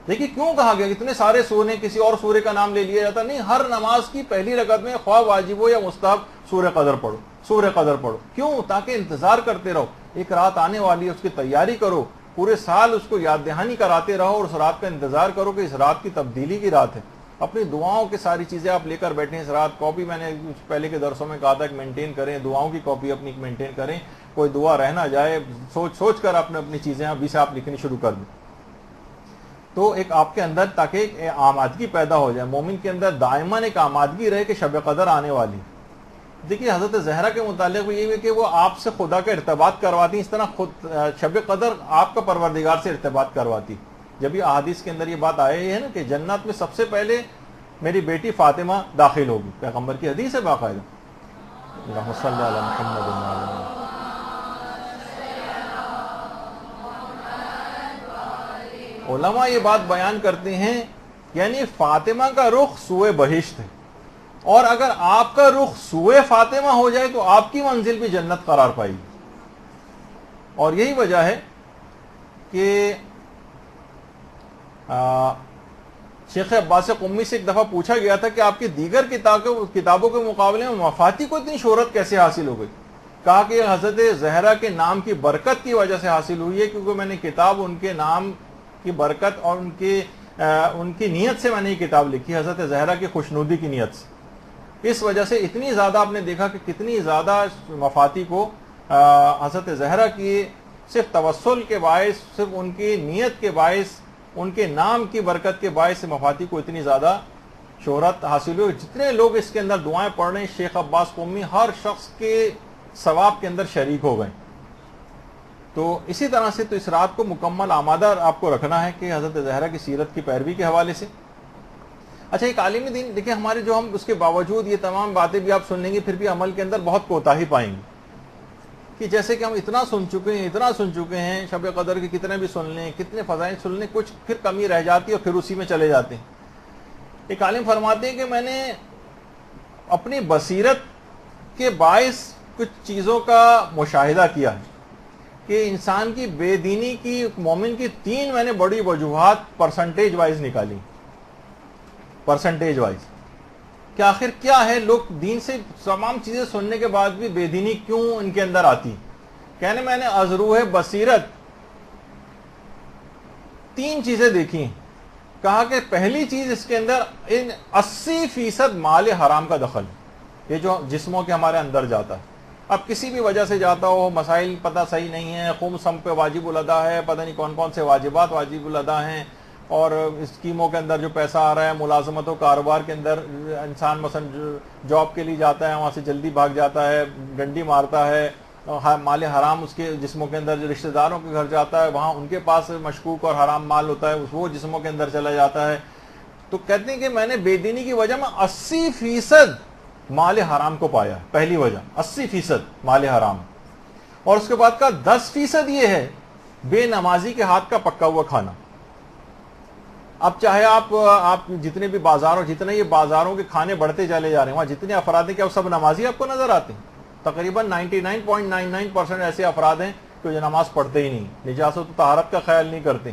دیکھیے کیوں کہا گیا اتنے سارے سورے کسی اور سورے کا نام لے لیا جاتا نہیں, ہر نماز کی پہلی رکعت میں خواہ واجب ہو یا مستحب سورہ قدر پڑھو, سورہ قدر پڑھو. کیوں؟ تاکہ انتظار کرتے رہو, ایک رات آنے والی ہے اس کی تیاری کرو, پورے سال اس کو یاد دہانی کراتے رہو اور اس رات کا انتظار کرو کہ اس رات کی تبدیلی کی رات ہے. اپنی دعاؤں کی ساری چیزیں آپ لے کر بیٹھیں اس رات. کاپی میں نے پہلے کے درسوں میں کہا تھا کہ مینٹین کریں, دعاؤں کی کاپی اپنی مینٹین کریں, کوئی دعا رہ نہ جائے, سوچ سوچ کر اپنی چیزیں ابھی سے آپ لکھنی شروع کر دیں. تو ایک آپ کے اندر تاکہ ایک آمادگی پیدا ہو جائے, مومن کے اندر دائماً ایک آمادگی رہے کہ شب قدر آنے والی. دیکھیے حضرت زہرا کے متعلق بھی یہ ہے کہ وہ آپ سے خدا کا ارتباط کرواتی, اس طرح خود شب قدر آپ کا پروردگار سے ارتباط کرواتی. جب یہ احادیث کے اندر یہ بات آئی ہے نا کہ جنت میں سب سے پہلے میری بیٹی فاطمہ داخل ہوگی, پیغمبر کی حدیث ہے باقاعدہ. اللہم صلی علی محمد. علماء یہ بات بیان کرتے ہیں یعنی فاطمہ کا رخ سوئے بہشت ہے, اور اگر آپ کا رخ سوئے فاطمہ ہو جائے تو آپ کی منزل بھی جنت قرار پائے گی. اور یہی وجہ ہے کہ شیخ عباس قمی سے ایک دفعہ پوچھا گیا تھا کہ آپ کی دیگر کتابوں کے مقابلے میں مفاتی کو اتنی شہرت کیسے حاصل ہو گئی. کہا کہ حضرت زہرا کے نام کی برکت کی وجہ سے حاصل ہوئی ہے, کیونکہ میں نے کتاب ان کے نام کی برکت اور ان کی نیت سے میں نے یہ کتاب لکھی, حضرت زہرا کی خوشنودی کی نیت سے. اس وجہ سے اتنی زیادہ آپ نے دیکھا کہ کتنی زیادہ مفاتی کو حضرت زہرا کی صرف توسل کے باعث, صرف ان کی نیت کے باعث, ان کے نام کی برکت کے باعث سے مفاتی کو اتنی زیادہ شہرت حاصل ہوئی. جتنے لوگ اس کے اندر دعائیں پڑھ رہے ہیں شیخ عباس قمی ہر شخص کے ثواب کے اندر شریک ہو گئے. تو اسی طرح سے تو اس رات کو مکمل آمادہ آپ کو رکھنا ہے کہ حضرت زہرا کی سیرت کی پیروی کے حوالے سے. اچھا ایک عالمی دین دیکھیں ہمارے جو ہم اس کے باوجود یہ تمام باتیں بھی آپ سن لیں گے پھر بھی عمل کے اندر بہت کوتاہی پائیں گے, کہ جیسے کہ ہم اتنا سن چکے ہیں شب قدر کے کتنے بھی سن لیں, کتنے فضائل سن لیں, کچھ پھر کمی رہ جاتی ہے اور پھر اسی میں چلے جاتے ہیں. ایک عالم فرماتے ہیں کہ میں نے اپنی بصیرت کے باعث کچھ چیزوں کا مشاہدہ کیا ہے کہ انسان کی بے دینی کی, مومن کی 3 میں نے بڑی وجوہات پرسنٹیج وائز نکالی, پرسنٹیج وائز. کہ آخر کیا ہے، لوگ دین سے تمام چیزیں سننے کے بعد بھی بے دینی کیوں ان کے اندر آتی؟ کہنے میں نے از روح بصیرت 3 چیزیں دیکھی. کہا کہ پہلی چیز اس کے اندر 80% مال حرام کا دخل، یہ جو جسموں کے ہمارے اندر جاتا ہے. اب کسی بھی وجہ سے جاتا ہو، مسائل پتہ صحیح نہیں ہے، خمس ہم پہ واجب الادا ہے، پتہ نہیں کون کون سے واجبات واجب الادا ہیں، اور اسکیموں کے اندر جو پیسہ آ رہا ہے، ملازمت و کاروبار کے اندر انسان مثلا جاب کے لیے جاتا ہے، وہاں سے جلدی بھاگ جاتا ہے، ڈنڈی مارتا ہے، مال حرام اس کے جسموں کے اندر، جو رشتہ داروں کے گھر جاتا ہے وہاں ان کے پاس مشکوک اور حرام مال ہوتا ہے، وہ جسموں کے اندر چلا جاتا ہے. تو کہتے ہیں کہ میں نے بے دینی کی وجہ میں 80% مال حرام کو پایا. پہلی وجہ 80% مال حرام، اور اس کے بعد کا 10% یہ ہے بے نمازی کے ہاتھ کا پکا ہوا کھانا. اب چاہے آپ جتنے بھی بازاروں، جتنے یہ بازاروں کے کھانے بڑھتے چلے جا رہے ہیں، وہاں جتنے افراد ہیں کیا وہ سب نمازی آپ کو نظر آتے ہیں؟ تقریباً 99.99% ایسے افراد ہیں کہ جو نماز پڑھتے ہی نہیں، نجاست و طہارت کا خیال نہیں کرتے.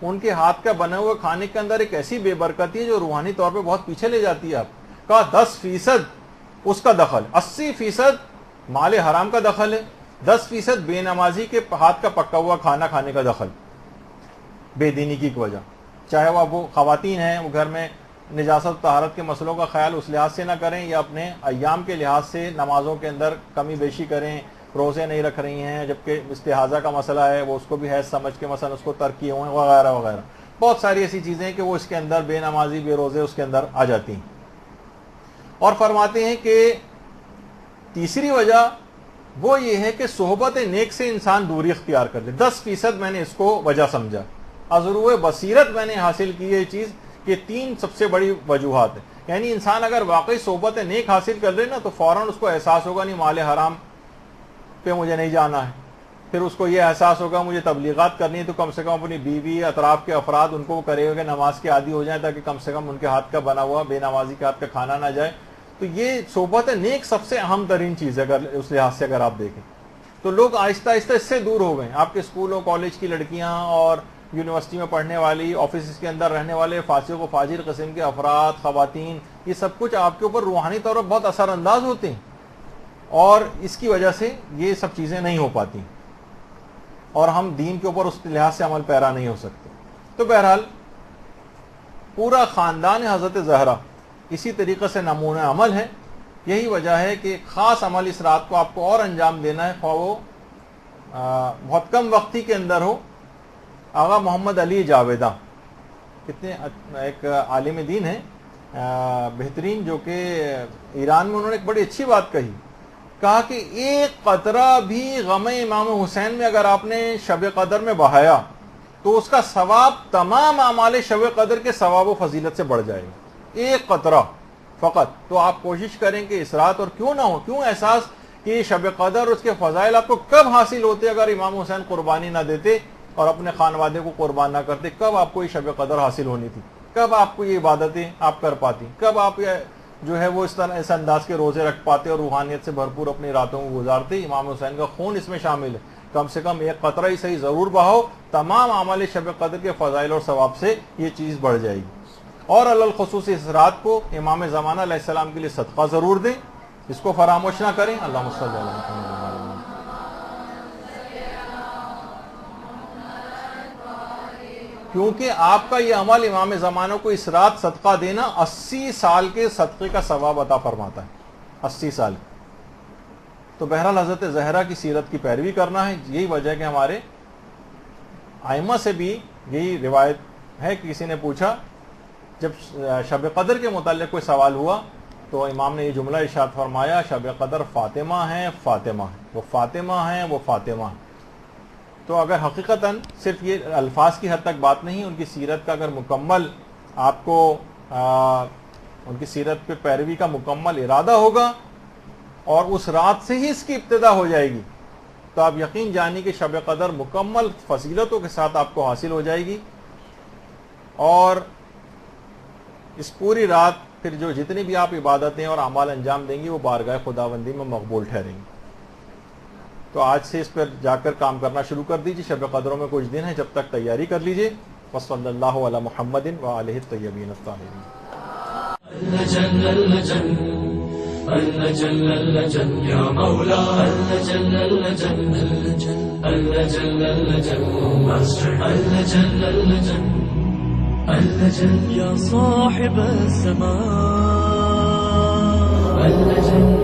ان کے ہاتھ کا بنا ہوا کھانے کے اندر ایک ایسی بے برکتی ہے جو روحانی طور پہ بہت پیچھے لے جاتی ہے. آپ کا 10% اس کا دخل، 80% مال حرام کا دخل ہے، 10% بے نمازی کے ہاتھ کا پکا ہوا کھانا کھانے کا دخل بے دینی کی وجہ. چاہے وہ خواتین ہیں، وہ گھر میں نجاست و طہارت کے مسئلوں کا خیال اس لحاظ سے نہ کریں، یا اپنے ایام کے لحاظ سے نمازوں کے اندر کمی بیشی کریں، روزے نہیں رکھ رہی ہیں جبکہ استحاضہ کا مسئلہ ہے، وہ اس کو بھی حیض سمجھ کے مثلا اس کو ترک کیے ہوئے وغیرہ وغیرہ. بہت ساری ایسی چیزیں کہ وہ اس کے اندر بے نمازی بے روزے اس کے اندر آ جاتی ہیں. اور فرماتے ہیں کہ تیسری وجہ وہ یہ ہے کہ صحبت نیک سے انسان دوری اختیار کر لے. 10% میں نے اس کو وجہ سمجھا. از روح بصیرت میں نے حاصل کی یہ چیز کہ 3 سب سے بڑی وجوہات ہیں. یعنی انسان اگر واقعی صحبت نیک حاصل کر لے نا تو فوراً اس کو احساس ہوگا نہیں مال حرام پہ مجھے نہیں جانا ہے. پھر اس کو یہ احساس ہوگا مجھے تبلیغات کرنی ہے تو کم سے کم اپنی بیوی، اطراف کے افراد ان کو کرے گا کہ نماز کے عادی ہو جائیں تاکہ کم سے کم ان کے ہاتھ کا بنا ہوا بے نمازی کے ہاتھ کا کھانا نہ جائے. تو یہ صحبت نیک سب سے اہم ترین چیز ہے. اگر اس لحاظ سے اگر آپ دیکھیں تو لوگ آہستہ آہستہ اس سے دور ہو گئے. آپ کے اسکولوں کالج کی لڑکیاں اور یونیورسٹی میں پڑھنے والی، آفیسز کے اندر رہنے والے فاسق و فاجر قسم کے افراد، خواتین، یہ سب کچھ آپ کے اوپر روحانی طور پر بہت اثر انداز ہوتے ہیں، اور اس کی وجہ سے یہ سب چیزیں نہیں ہو پاتی، اور ہم دین کے اوپر اس لحاظ سے عمل پیرا نہیں ہو سکتے. تو بہرحال پورا خاندان حضرت زہرا اسی طریقے سے نمونہ عمل ہے. یہی وجہ ہے کہ خاص عمل اس رات کو آپ کو اور انجام دینا ہے، خواہ وہ بہت کم وقتی کے اندر ہو. آغا محمد علی جاویدہ کتنے ایک عالم دین ہیں بہترین، جو کہ ایران میں انہوں نے ایک بڑی اچھی بات کہی. کہا کہ ایک قطرہ بھی غم امام حسین میں اگر آپ نے شب قدر میں بہایا تو اس کا ثواب تمام اعمال شب قدر کے ثواب و فضیلت سے بڑھ جائے گا. ایک قطرہ فقط. تو آپ کوشش کریں کہ اس رات، اور کیوں نہ ہو، کیوں احساس کہ شب قدر اس کے فضائل آپ کو کب حاصل ہوتے اگر امام حسین قربانی نہ دیتے اور اپنے خانوادے کو قربان نہ کرتے. کب آپ کو یہ شب قدر حاصل ہونی تھی، کب آپ کو یہ عبادتیں آپ کر پاتی، کب آپ جو ہے وہ اس طرح اس انداز کے روزے رکھ پاتے اور روحانیت سے بھرپور اپنی راتوں کو گزارتے. امام حسین کا خون اس میں شامل ہے. کم سے کم ایک قطرہ ہی صحیح ضرور بہاؤ، تمام اعمال شب قدر کے فضائل اور ثواب سے یہ چیز بڑھ جائے گی. اور الخصوص اس رات کو امام زمانہ علیہ السلام کے لیے صدقہ ضرور دیں، اس کو فراموش نہ کریں. اللہم صلی علی محمد. کیونکہ آپ کا یہ عمل امام زمانہ کو اس رات صدقہ دینا 80 سال کے صدقے کا ثواب عطا فرماتا ہے. 80 سال. تو بہرحال حضرت زہرا کی سیرت کی پیروی کرنا ہے. یہی وجہ ہے کہ ہمارے ائمہ سے بھی یہی روایت ہے کہ کسی نے پوچھا، جب شب قدر کے متعلق کوئی سوال ہوا تو امام نے یہ جملہ ارشاد فرمایا، شب قدر فاطمہ ہیں، فاطمہ ہیں، وہ فاطمہ ہیں، وہ فاطمہ ہیں. تو اگر حقیقتاً صرف یہ الفاظ کی حد تک بات نہیں، ان کی سیرت کا اگر مکمل آپ کو ان کی سیرت پہ پیروی کا مکمل ارادہ ہوگا اور اس رات سے ہی اس کی ابتدا ہو جائے گی، تو آپ یقین جانیں کہ شب قدر مکمل فضیلتوں کے ساتھ آپ کو حاصل ہو جائے گی. اور اس پوری رات پھر جو جتنی بھی آپ عبادتیں اور اعمال انجام دیں گی وہ بارگاہ خداوندی میں مقبول ٹھہریں گی. تو آج سے اس پر جا کر کام کرنا شروع کر دیجیے. شب قدروں میں کچھ دن ہے، جب تک تیاری کر لیجیے. وصلی اللہ علی محمد وآلہ الطیبین الطاہرین. اللجن اللجن اللجن اللجن يا مولا اللجن اللجن اللجن اللجن اللجن اللجن اللجن يا صاحب السماء اللجن